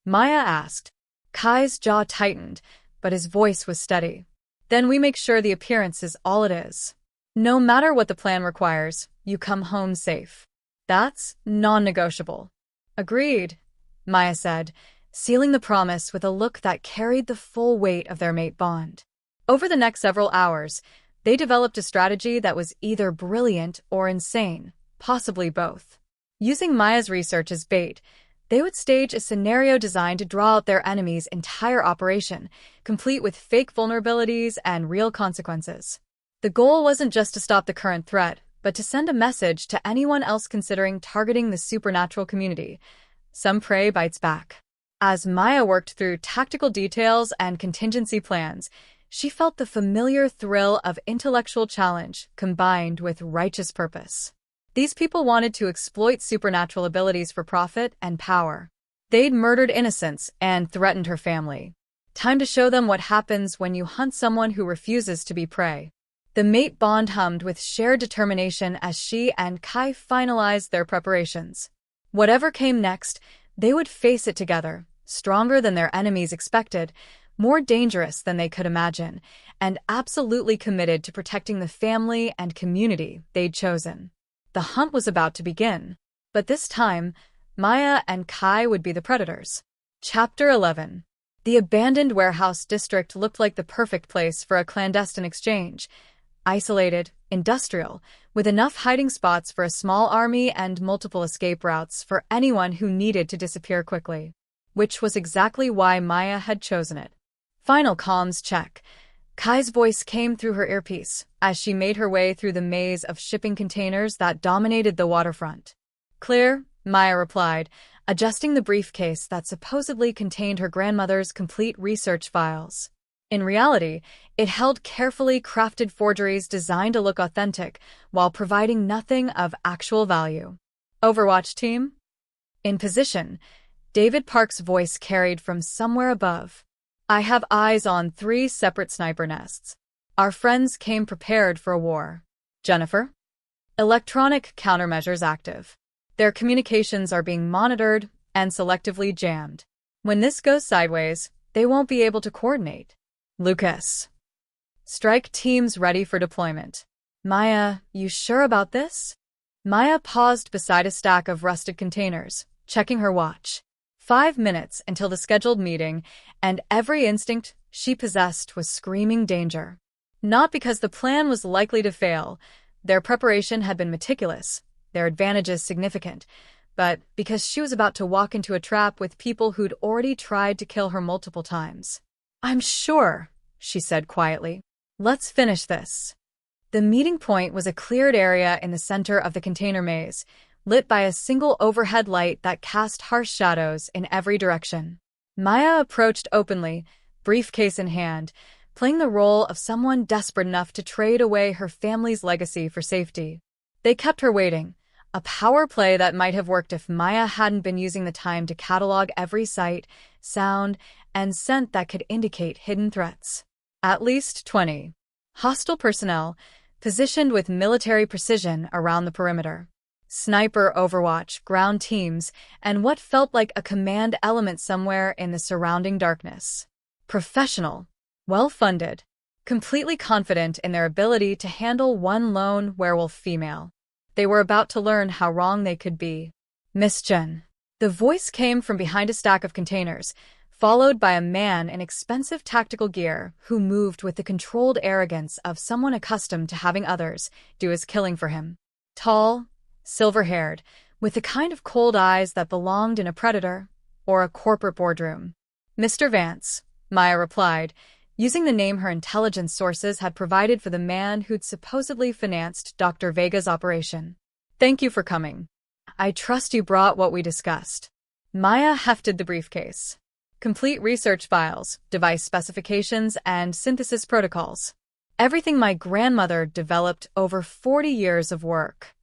S1: Maya asked. Kai's jaw tightened, but his voice was steady. "Then we make sure the appearance is all it is. No matter what the plan requires, you come home safe. That's non-negotiable." "Agreed," Maya said, sealing the promise with a look that carried the full weight of their mate bond. Over the next several hours, they developed a strategy that was either brilliant or insane, possibly both. Using Maya's research as bait, they would stage a scenario designed to draw out their enemy's entire operation, complete with fake vulnerabilities and real consequences. The goal wasn't just to stop the current threat, but to send a message to anyone else considering targeting the supernatural community. Some prey bites back. As Maya worked through tactical details and contingency plans, she felt the familiar thrill of intellectual challenge combined with righteous purpose. These people wanted to exploit supernatural abilities for profit and power. They'd murdered innocents and threatened her family. Time to show them what happens when you hunt someone who refuses to be prey. The mate bond hummed with shared determination as she and Kai finalized their preparations. Whatever came next, they would face it together, stronger than their enemies expected, more dangerous than they could imagine, and absolutely committed to protecting the family and community they'd chosen. The hunt was about to begin, but this time, Maya and Kai would be the predators. Chapter 11. The abandoned warehouse district looked like the perfect place for a clandestine exchange. isolated, industrial, with enough hiding spots for a small army and multiple escape routes for anyone who needed to disappear quickly. Which was exactly why Maya had chosen it. Final comms check. Kai's voice came through her earpiece as she made her way through the maze of shipping containers that dominated the waterfront. Clear, Maya replied, adjusting the briefcase that supposedly contained her grandmother's complete research files. In reality, it held carefully crafted forgeries designed to look authentic while providing nothing of actual value. Overwatch team? In position, David Park's voice carried from somewhere above. I have eyes on 3 separate sniper nests. Our friends came prepared for a war. Jennifer? Electronic countermeasures active. Their communications are being monitored and selectively jammed. When this goes sideways, they won't be able to coordinate. Lucas. Strike teams ready for deployment. Maya, you sure about this? Maya paused beside a stack of rusted containers, checking her watch. 5 minutes until the scheduled meeting, and every instinct she possessed was screaming danger. Not because the plan was likely to fail, their preparation had been meticulous, their advantages significant, but because she was about to walk into a trap with people who'd already tried to kill her multiple times. I'm sure, she said quietly. Let's finish this. The meeting point was a cleared area in the center of the container maze, lit by a single overhead light that cast harsh shadows in every direction. Maya approached openly, briefcase in hand, playing the role of someone desperate enough to trade away her family's legacy for safety. They kept her waiting, a power play that might have worked if Maya hadn't been using the time to catalog every sight, sound, and scent that could indicate hidden threats. At least 20 hostile personnel, positioned with military precision around the perimeter. Sniper Overwatch, ground teams, and what felt like a command element somewhere in the surrounding darkness. Professional, well-funded, completely confident in their ability to handle one lone werewolf female. They were about to learn how wrong they could be. Miss Chen. The voice came from behind a stack of containers, followed by a man in expensive tactical gear who moved with the controlled arrogance of someone accustomed to having others do his killing for him. Tall, silver-haired, with the kind of cold eyes that belonged in a predator or a corporate boardroom. Mr. Vance, Maya replied, using the name her intelligence sources had provided for the man who'd supposedly financed Dr. Vega's operation. Thank you for coming. I trust you brought what we discussed. Maya hefted the briefcase. Complete research files, device specifications, and synthesis protocols. Everything my grandmother developed over 40 years of work.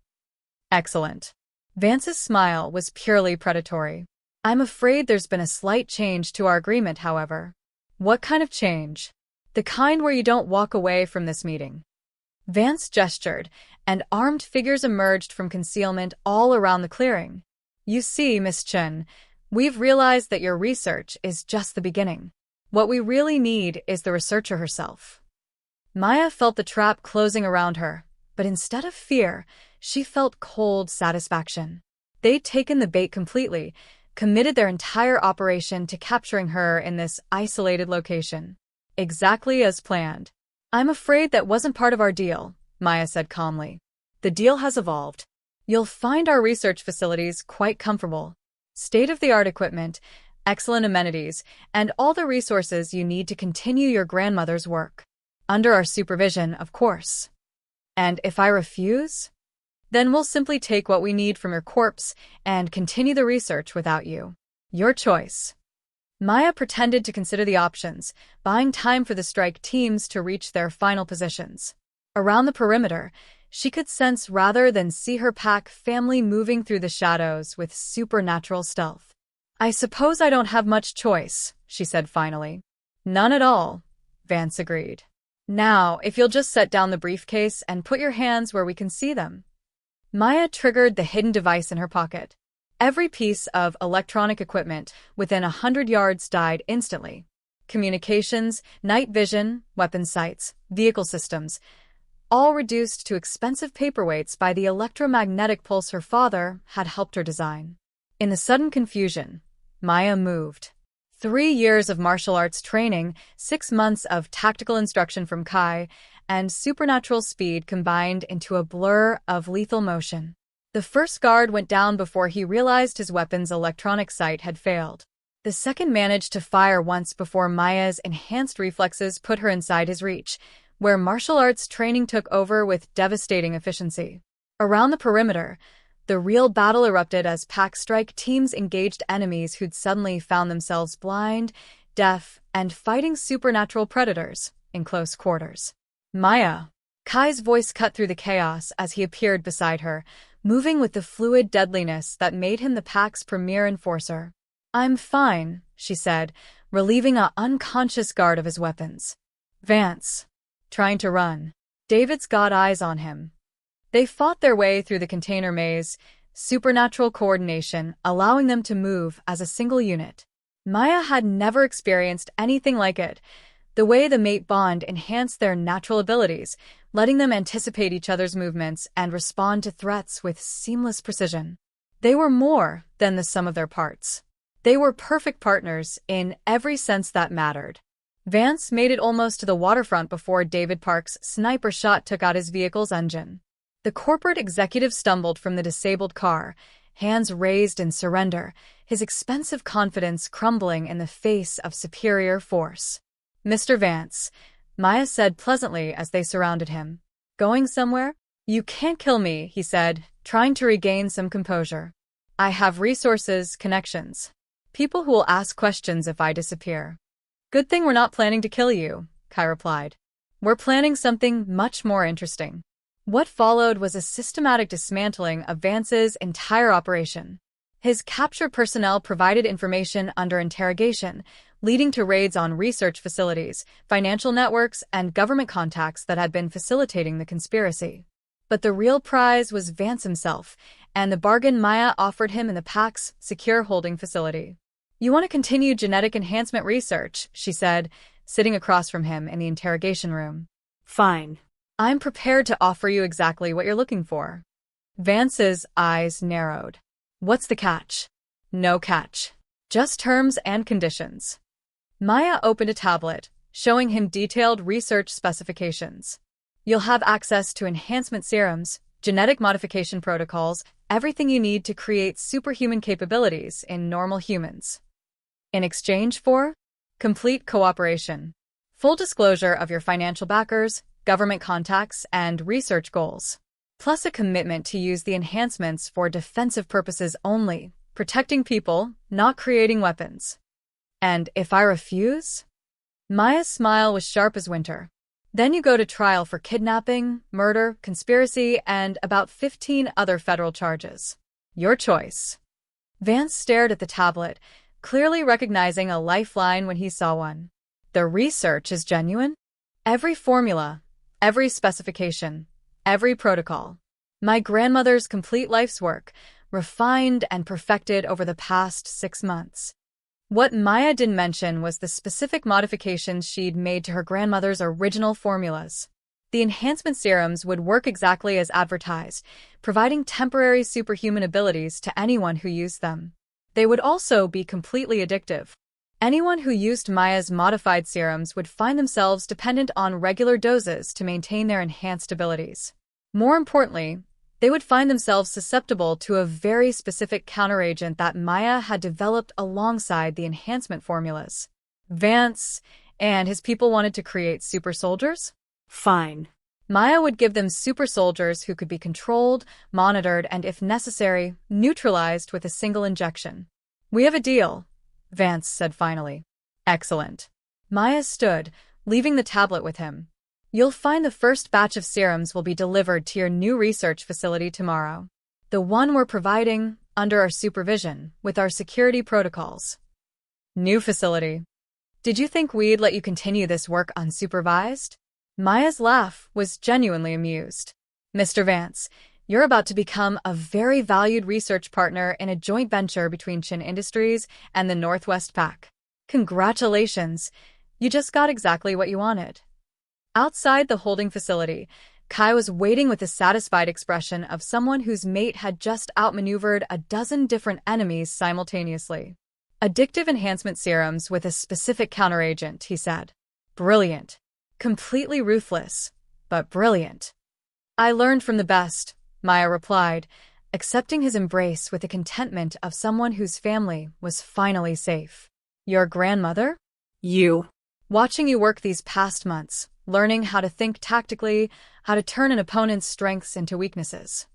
S1: Excellent. Vance's smile was purely predatory. I'm afraid there's been a slight change to our agreement, however. What kind of change? The kind where you don't walk away from this meeting. Vance gestured, and armed figures emerged from concealment all around the clearing. You see, Miss Chen, we've realized that your research is just the beginning. What we really need is the researcher herself. Maya felt the trap closing around her, but instead of fear, she felt cold satisfaction. They'd taken the bait completely, committed their entire operation to capturing her in this isolated location. Exactly as planned. I'm afraid that wasn't part of our deal, Maya said calmly. The deal has evolved. You'll find our research facilities quite comfortable. State-of-the-art equipment, excellent amenities, and all the resources you need to continue your grandmother's work. Under our supervision, of course. And if I refuse? Then we'll simply take what we need from your corpse and continue the research without you. Your choice. Maya pretended to consider the options, buying time for the strike teams to reach their final positions. Around the perimeter, she could sense rather than see her pack family moving through the shadows with supernatural stealth. I suppose I don't have much choice, she said finally. None at all, Vance agreed. Now, if you'll just set down the briefcase and put your hands where we can see them. Maya triggered the hidden device in her pocket. Every piece of electronic equipment within 100 yards died instantly. Communications, night vision, weapon sights, vehicle systems, all reduced to expensive paperweights by the electromagnetic pulse her father had helped her design. In the sudden confusion, Maya moved. 3 years of martial arts training, 6 months of tactical instruction from Kai, and supernatural speed combined into a blur of lethal motion. The first guard went down before he realized his weapon's electronic sight had failed. The second managed to fire once before Maya's enhanced reflexes put her inside his reach, where martial arts training took over with devastating efficiency. Around the perimeter, the real battle erupted as pack strike teams engaged enemies who'd suddenly found themselves blind, deaf, and fighting supernatural predators in close quarters. Maya. Kai's voice cut through the chaos as he appeared beside her, moving with the fluid deadliness that made him the pack's premier enforcer. "I'm fine," she said, relieving an unconscious guard of his weapons. Vance. Trying to run. David's got eyes on him. They fought their way through the container maze, supernatural coordination allowing them to move as a single unit. Maya had never experienced anything like it, the way the mate bond enhanced their natural abilities, letting them anticipate each other's movements and respond to threats with seamless precision. They were more than the sum of their parts. They were perfect partners in every sense that mattered. Vance made it almost to the waterfront before David Park's sniper shot took out his vehicle's engine. The corporate executive stumbled from the disabled car, hands raised in surrender, his expensive confidence crumbling in the face of superior force. "Mr. Vance," Maya said pleasantly as they surrounded him. "Going somewhere?" "You can't kill me," he said, trying to regain some composure. "I have resources, connections. People who will ask questions if I disappear." "Good thing we're not planning to kill you," Kai replied. "We're planning something much more interesting." What followed was a systematic dismantling of Vance's entire operation. His captured personnel provided information under interrogation, leading to raids on research facilities, financial networks, and government contacts that had been facilitating the conspiracy. But the real prize was Vance himself, and the bargain Maya offered him in the pack's secure holding facility. "You want to continue genetic enhancement research," she said, sitting across from him in the interrogation room.
S2: Fine.
S1: "I'm prepared to offer you exactly what you're looking for." Vance's eyes narrowed. "What's the catch?" "No catch. Just terms and conditions." Maya opened a tablet, showing him detailed research specifications. "You'll have access to enhancement serums, genetic modification protocols, everything you need to create superhuman capabilities in normal humans. In exchange for complete cooperation, full disclosure of your financial backers, government contacts, and research goals, plus a commitment to use the enhancements for defensive purposes only, protecting people, not creating weapons." "And if I refuse?" Maya's smile was sharp as winter. "Then you go to trial for kidnapping, murder, conspiracy, and about 15 other federal charges. Your choice." Vance stared at the tablet, clearly recognizing a lifeline when he saw one. "The research is genuine? Every formula, every specification, every protocol. My grandmother's complete life's work, refined and perfected over the past 6 months." What Maya didn't mention was the specific modifications she'd made to her grandmother's original formulas. The enhancement serums would work exactly as advertised, providing temporary superhuman abilities to anyone who used them. They would also be completely addictive. Anyone who used Maya's modified serums would find themselves dependent on regular doses to maintain their enhanced abilities. More importantly, they would find themselves susceptible to a very specific counteragent that Maya had developed alongside the enhancement formulas. Vance and his people wanted to create super soldiers?
S2: Fine.
S1: Maya would give them super soldiers who could be controlled, monitored, and if necessary, neutralized with a single injection. "We have a deal," Vance said finally. "Excellent." Maya stood, leaving the tablet with him. "You'll find the first batch of serums will be delivered to your new research facility tomorrow. The one we're providing, under our supervision, with our security protocols." "New facility. Did you think we'd let you continue this work unsupervised?" Maya's laugh was genuinely amused. "Mr. Vance, you're about to become a very valued research partner in a joint venture between Chen Industries and the Northwest Pack. Congratulations, you just got exactly what you wanted." Outside the holding facility, Kai was waiting with the satisfied expression of someone whose mate had just outmaneuvered a dozen different enemies simultaneously. "Addictive enhancement serums with a specific counteragent," he said. "Brilliant. Completely ruthless. but brilliant. I learned from the best, Maya replied, accepting his embrace with the contentment of someone whose family was finally safe. Your grandmother?
S2: You.
S1: Watching you work these past months, learning how to think tactically, how to turn an opponent's strengths into weaknesses.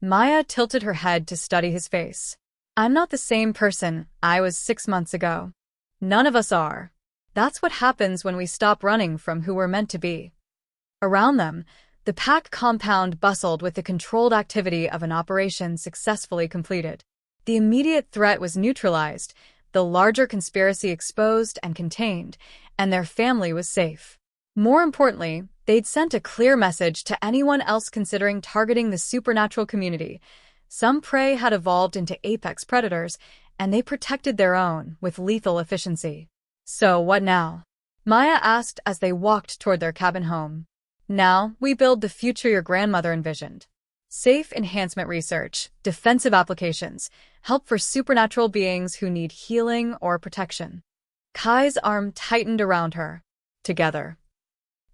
S1: Maya tilted her head to study his face. I'm not the same person I was 6 months ago. None of us are. That's what happens when we stop running from who we're meant to be. Around them, the pack compound bustled with the controlled activity of an operation successfully completed. The immediate threat was neutralized, the larger conspiracy exposed and contained, and their family was safe. More importantly, they'd sent a clear message to anyone else considering targeting the supernatural community. Some prey had evolved into apex predators, and they protected their own with lethal efficiency. So what now? Maya asked as they walked toward their cabin home. Now, we build the future your grandmother envisioned. Safe enhancement research, defensive applications, help for supernatural beings who need healing or protection. Kai's arm tightened around her. Together.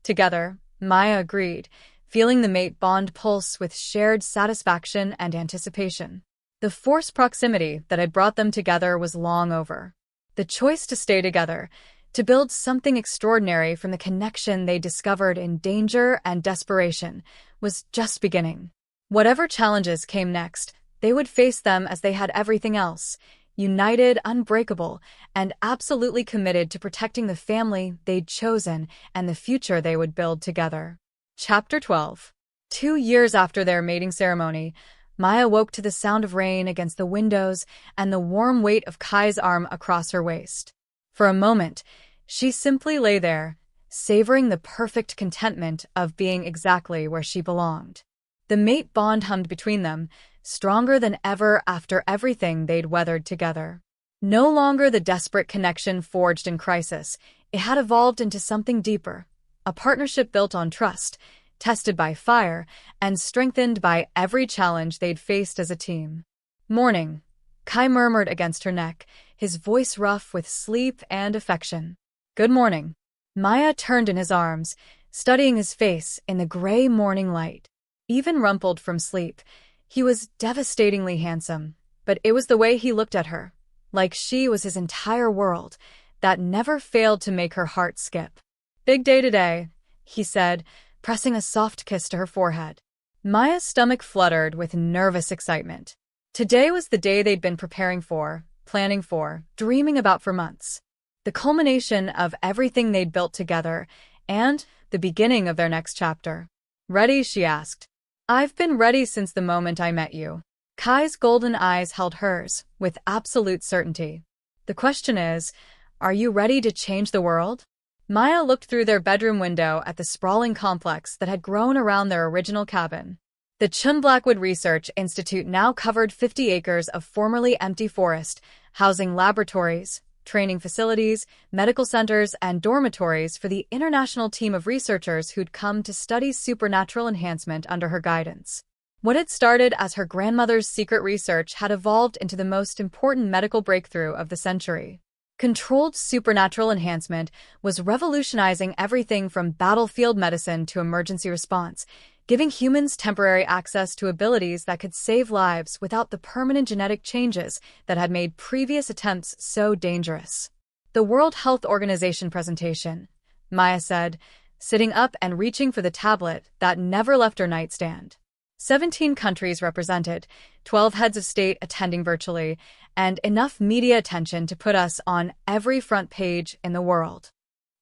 S1: Together, Maya agreed, feeling the mate bond pulse with shared satisfaction and anticipation. The force proximity that had brought them together was long over. The choice to stay together, to build something extraordinary from the connection they discovered in danger and desperation, was just beginning. Whatever challenges came next, they would face them as they had everything else, united, unbreakable, and absolutely committed to protecting the family they'd chosen and the future they would build together. Chapter 12. 2 years after their mating ceremony, Maya woke to the sound of rain against the windows and the warm weight of Kai's arm across her waist. For a moment, she simply lay there, savoring the perfect contentment of being exactly where she belonged. The mate bond hummed between them, stronger than ever after everything they'd weathered together. No longer the desperate connection forged in crisis, it had evolved into something deeper, a partnership built on trust, tested by fire, and strengthened by every challenge they'd faced as a team. Morning, Kai murmured against her neck, his voice rough with sleep and affection. Good morning. Maya turned in his arms, studying his face in the gray morning light. Even rumpled from sleep, he was devastatingly handsome, but it was the way he looked at her, like she was his entire world, that never failed to make her heart skip. Big day today, he said, pressing a soft kiss to her forehead. Maya's stomach fluttered with nervous excitement. Today was the day they'd been preparing for, planning for, dreaming about for months. The culmination of everything they'd built together, and the beginning of their next chapter. Ready? She asked. I've been ready since the moment I met you. Kai's golden eyes held hers, with absolute certainty. The question is, are you ready to change the world? Maya looked through their bedroom window at the sprawling complex that had grown around their original cabin. The Kai Blackwood Research Institute now covered 50 acres of formerly empty forest, housing laboratories, training facilities, medical centers, and dormitories for the international team of researchers who'd come to study supernatural enhancement under her guidance. What had started as her grandmother's secret research had evolved into the most important medical breakthrough of the century. Controlled supernatural enhancement was revolutionizing everything from battlefield medicine to emergency response, giving humans temporary access to abilities that could save lives without the permanent genetic changes that had made previous attempts so dangerous. The World Health Organization presentation, Maya said, sitting up and reaching for the tablet that never left her nightstand. 17 countries represented, 12 heads of state attending virtually, and enough media attention to put us on every front page in the world.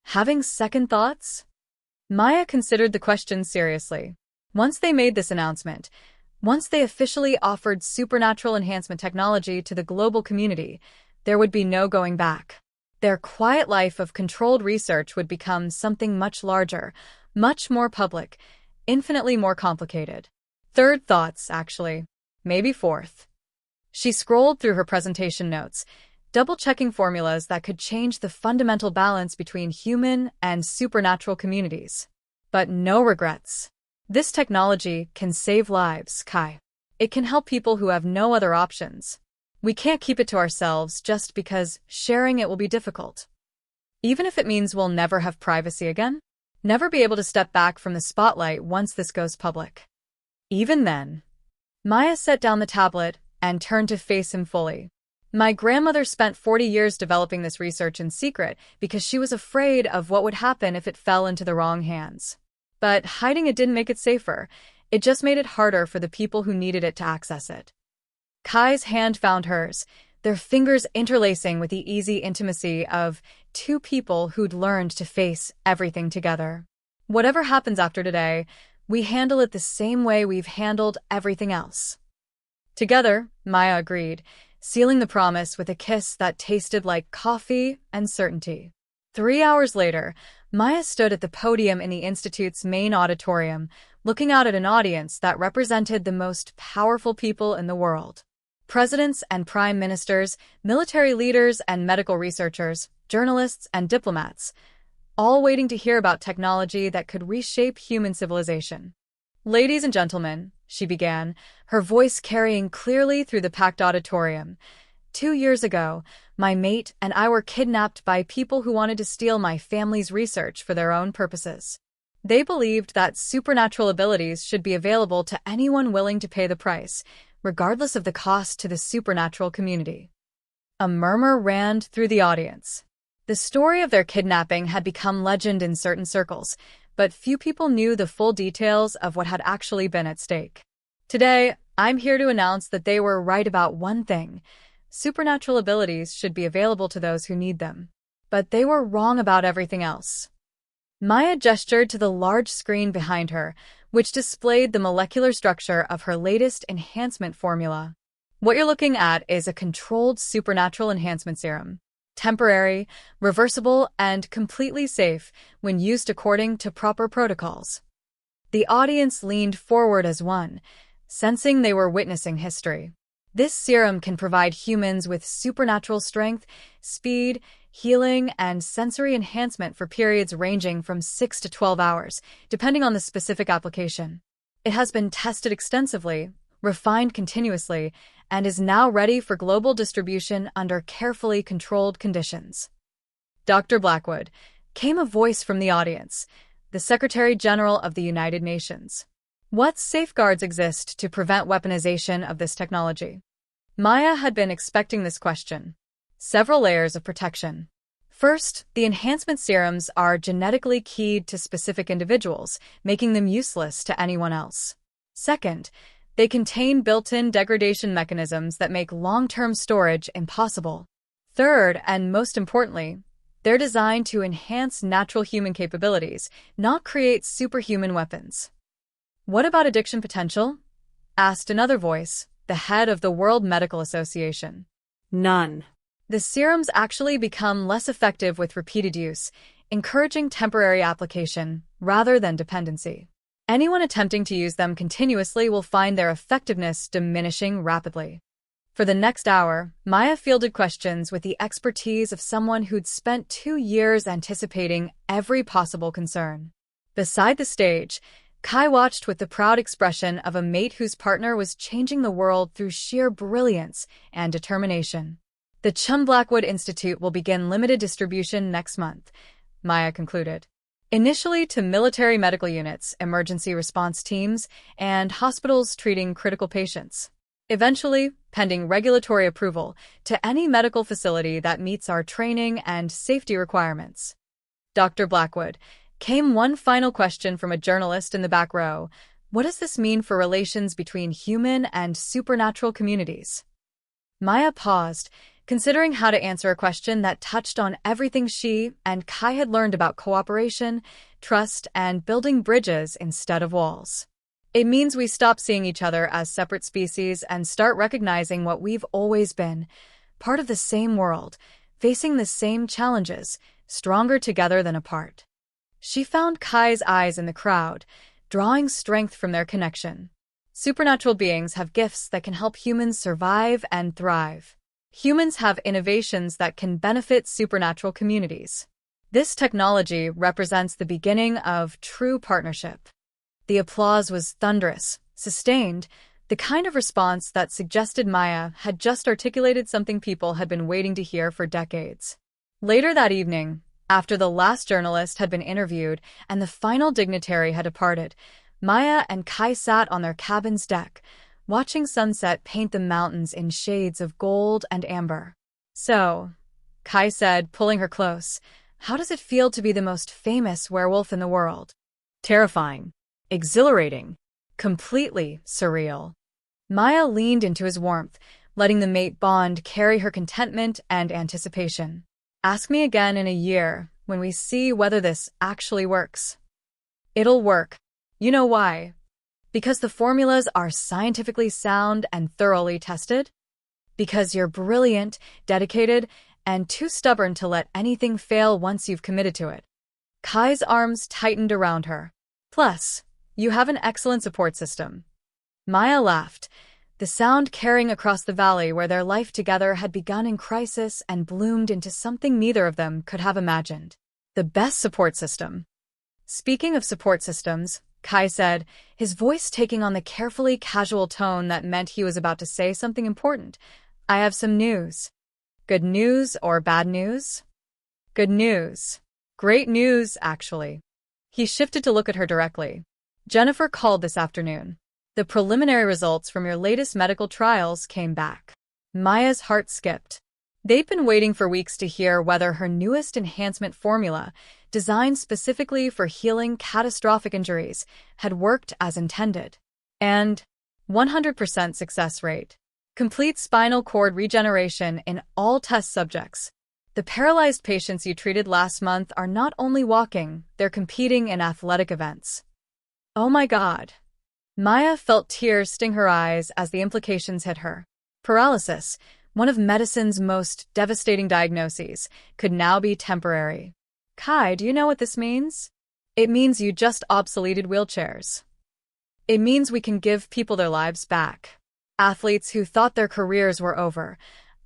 S1: Having second thoughts? Maya considered the question seriously. Once they made this announcement, once they officially offered supernatural enhancement technology to the global community, there would be no going back. Their quiet life of controlled research would become something much larger, much more public, infinitely more complicated. Third thoughts, actually. Maybe fourth. She scrolled through her presentation notes, double-checking formulas that could change the fundamental balance between human and supernatural communities. But no regrets. This technology can save lives, Kai. It can help people who have no other options. We can't keep it to ourselves just because sharing it will be difficult. Even if it means we'll never have privacy again? never be able to step back from the spotlight once this goes public. Even then, Maya set down the tablet and turned to face him fully. My grandmother spent 40 years developing this research in secret because she was afraid of what would happen if it fell into the wrong hands. But hiding it didn't make it safer. It just made it harder for the people who needed it to access it. Kai's hand found hers, their fingers interlacing with the easy intimacy of two people who'd learned to face everything together. Whatever happens after today, we handle it the same way we've handled everything else. Together, Maya agreed, sealing the promise with a kiss that tasted like coffee and certainty. 3 hours later, Maya stood at the podium in the Institute's main auditorium, looking out at an audience that represented the most powerful people in the world. Presidents and prime ministers, military leaders and medical researchers, journalists and diplomats, all waiting to hear about technology that could reshape human civilization. "Ladies and gentlemen," she began, her voice carrying clearly through the packed auditorium. 2 years ago, my mate and I were kidnapped by people who wanted to steal my family's research for their own purposes. They believed that supernatural abilities should be available to anyone willing to pay the price, regardless of the cost to the supernatural community. A murmur ran through the audience. The story of their kidnapping had become legend in certain circles, but few people knew the full details of what had actually been at stake. Today, I'm here to announce that they were right about one thing. Supernatural abilities should be available to those who need them. But they were wrong about everything else. Maya gestured to the large screen behind her, which displayed the molecular structure of her latest enhancement formula. What you're looking at is a controlled supernatural enhancement serum. Temporary, reversible, and completely safe when used according to proper protocols. The audience leaned forward as one, sensing they were witnessing history. This serum can provide humans with supernatural strength, speed, healing, and sensory enhancement for periods ranging from 6 to 12 hours, depending on the specific application. It has been tested extensively, refined continuously, and is now ready for global distribution under carefully controlled conditions. "Dr. Blackwood," came a voice from the audience, the Secretary General of the United Nations. "What safeguards exist to prevent weaponization of this technology?" Maya had been expecting this question. Several layers of protection. First, the enhancement serums are genetically keyed to specific individuals, making them useless to anyone else. Second, they contain built-in degradation mechanisms that make long-term storage impossible. Third, and most importantly, they're designed to enhance natural human capabilities, not create superhuman weapons. "What about addiction potential?" asked another voice, the head of the World Medical Association.
S2: None.
S1: The serums actually become less effective with repeated use, encouraging temporary application rather than dependency. Anyone attempting to use them continuously will find their effectiveness diminishing rapidly. For the next hour, Maya fielded questions with the expertise of someone who'd spent 2 years anticipating every possible concern. Beside the stage, Kai watched with the proud expression of a mate whose partner was changing the world through sheer brilliance and determination. "The Kai Blackwood Institute will begin limited distribution next month," Maya concluded. "Initially to military medical units, emergency response teams, and hospitals treating critical patients. Eventually, pending regulatory approval, to any medical facility that meets our training and safety requirements." "Dr. Blackwood," came one final question from a journalist in the back row. "What does this mean for relations between human and supernatural communities?" Maya paused, considering how to answer a question that touched on everything she and Kai had learned about cooperation, trust, and building bridges instead of walls. "It means we stop seeing each other as separate species and start recognizing what we've always been, part of the same world, facing the same challenges, stronger together than apart." She found Kai's eyes in the crowd, drawing strength from their connection. Supernatural beings have gifts that can help humans survive and thrive. Humans have innovations that can benefit supernatural communities. This technology represents the beginning of true partnership. The applause was thunderous, sustained, the kind of response that suggested Maya had just articulated something people had been waiting to hear for decades. Later that evening, After the last journalist had been interviewed and the final dignitary had departed, Maya and Kai sat on their cabin's deck, watching sunset paint the mountains in shades of gold and amber. "So," Kai said, pulling her close, "how does it feel to be the most famous werewolf in the world?"
S2: Terrifying. Exhilarating.
S1: Completely surreal. Maya leaned into his warmth, letting the mate bond carry her contentment and anticipation. "Ask me again in a year, when we see whether this actually works." "It'll work. You know why? Because the formulas are scientifically sound and thoroughly tested? Because you're brilliant, dedicated, and too stubborn to let anything fail once you've committed to it." Kai's arms tightened around her. "Plus, you have an excellent support system." Maya laughed, the sound carrying across the valley where their life together had begun in crisis and bloomed into something neither of them could have imagined. "The best support system." "Speaking of support systems," Kai said, his voice taking on the carefully casual tone that meant he was about to say something important, "I have some news." "Good news or bad news?" "Good news. Great news, actually." He shifted to look at her directly. "Jennifer called this afternoon. The preliminary results from your latest medical trials came back." Maya's heart skipped. They'd been waiting for weeks to hear whether her newest enhancement formula, designed specifically for healing catastrophic injuries, had worked as intended. And 100% success rate. Complete spinal cord regeneration in all test subjects. The paralyzed patients you treated last month are not only walking, they're competing in athletic events. Oh my God. Maya felt tears sting her eyes as the implications hit her. Paralysis, one of medicine's most devastating diagnoses, could now be temporary. "Kai, do you know what this means?" "It means you just obsoleted wheelchairs. It means we can give people their lives back. Athletes who thought their careers were over,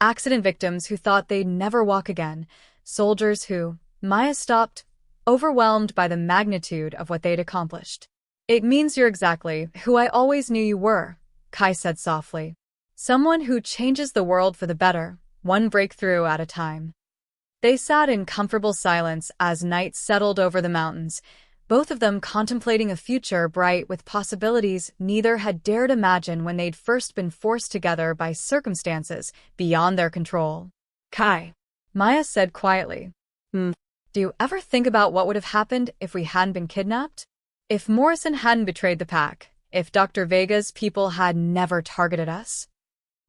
S1: accident victims who thought they'd never walk again, soldiers who..." Maya stopped, overwhelmed by the magnitude of what they'd accomplished. "It means you're exactly who I always knew you were," Kai said softly. "Someone who changes the world for the better, one breakthrough at a time." They sat in comfortable silence as night settled over the mountains, both of them contemplating a future bright with possibilities neither had dared imagine when they'd first been forced together by circumstances beyond their control.
S2: "Kai,"
S1: Maya said quietly. Do you ever think about what would have happened if we hadn't been kidnapped? If Morrison hadn't betrayed the pack? If Dr. Vega's people had never targeted us?"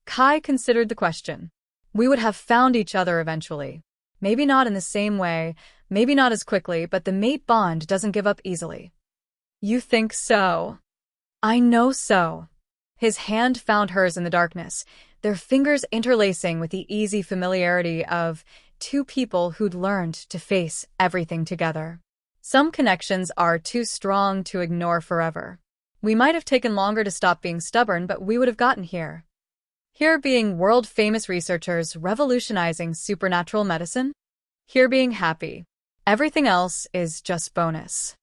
S1: Kai considered the question. "We would have found each other eventually. Maybe not in the same way, maybe not as quickly, but the mate bond doesn't give up easily." "You think so?" "I know so." His hand found hers in the darkness, their fingers interlacing with the easy familiarity of two people who'd learned to face everything together. Some connections are too strong to ignore forever. We might have taken longer to stop being stubborn, but we would have gotten here. Here being world-famous researchers revolutionizing supernatural medicine. Here being happy. Everything else is just bonus."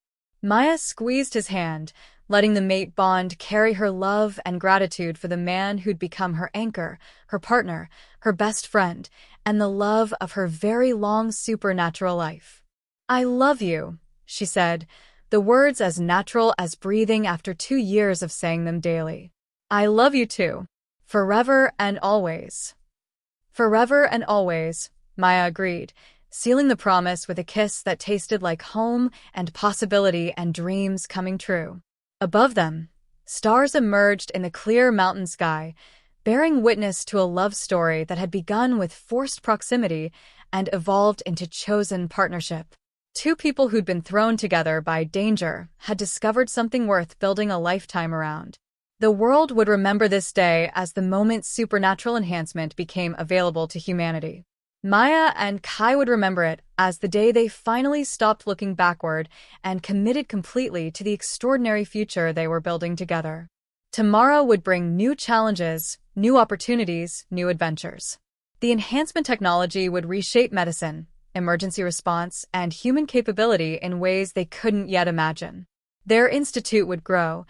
S1: Maya squeezed his hand, letting the mate bond carry her love and gratitude for the man who'd become her anchor, her partner, her best friend, and the love of her very long supernatural life. "I love you," she said, the words as natural as breathing after 2 years of saying them daily. "I love you too. Forever and always." "Forever and always," Maya agreed, sealing the promise with a kiss that tasted like home and possibility and dreams coming true. Above them, stars emerged in the clear mountain sky, bearing witness to a love story that had begun with forced proximity and evolved into chosen partnership. Two people who'd been thrown together by danger had discovered something worth building a lifetime around. The world would remember this day as the moment supernatural enhancement became available to humanity. Maya and Kai would remember it as the day they finally stopped looking backward and committed completely to the extraordinary future they were building together. Tomorrow would bring new challenges, new opportunities, new adventures. The enhancement technology would reshape medicine, emergency response, and human capability in ways they couldn't yet imagine. Their institute would grow,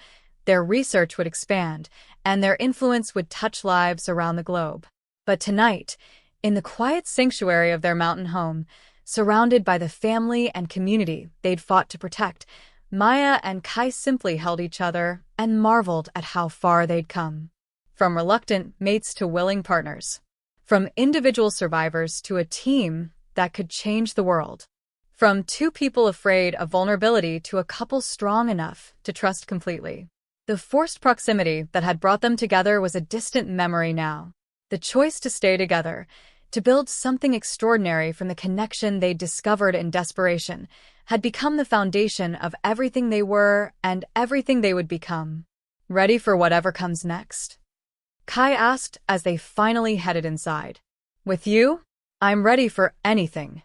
S1: their research would expand, and their influence would touch lives around the globe. But tonight, in the quiet sanctuary of their mountain home, Surrounded by the family and community they'd fought to protect, Maya and Kai simply held each other and marveled at how far they'd come. From reluctant mates to willing partners. From individual survivors to a team that could change the world. From two people afraid of vulnerability to a couple strong enough to trust completely. The forced proximity that had brought them together was a distant memory now. The choice to stay together, to build something extraordinary from the connection they'd discovered in desperation, had become the foundation of everything they were and everything they would become. Ready for whatever comes next? Kai asked as they finally headed inside. With you, I'm ready for anything.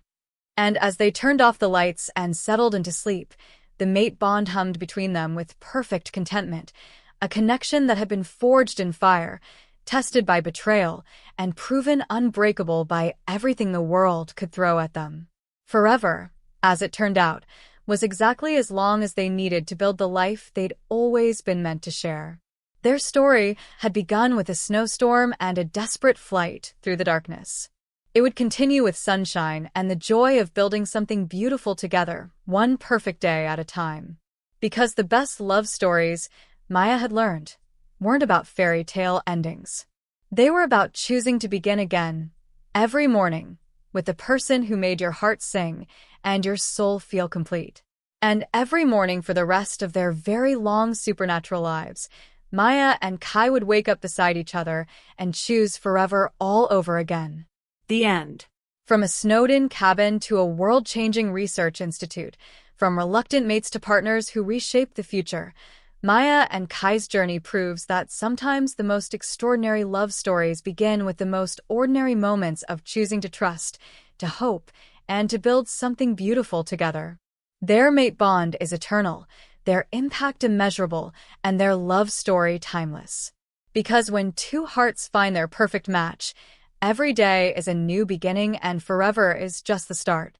S1: And as they turned off the lights and settled into sleep, the mate bond hummed between them with perfect contentment, a connection that had been forged in fire, tested by betrayal, and proven unbreakable by everything the world could throw at them. Forever, as it turned out, was exactly as long as they needed to build the life they'd always been meant to share. Their story had begun with a snowstorm and a desperate flight through the darkness. It would continue with sunshine and the joy of building something beautiful together, one perfect day at a time. Because the best love stories, Maya had learned, weren't about fairy tale endings. They were about choosing to begin again, every morning, with the person who made your heart sing and your soul feel complete. And every morning for the rest of their very long supernatural lives, Maya and Kai would wake up beside each other and choose forever all over again.
S2: The end.
S1: From a snowed-in cabin to a world-changing research institute, from reluctant mates to partners who reshaped the future, Maya and Kai's journey proves that sometimes the most extraordinary love stories begin with the most ordinary moments of choosing to trust, to hope, and to build something beautiful together. Their mate bond is eternal, their impact immeasurable, and their love story timeless. Because when two hearts find their perfect match, every day is a new beginning and forever is just the start.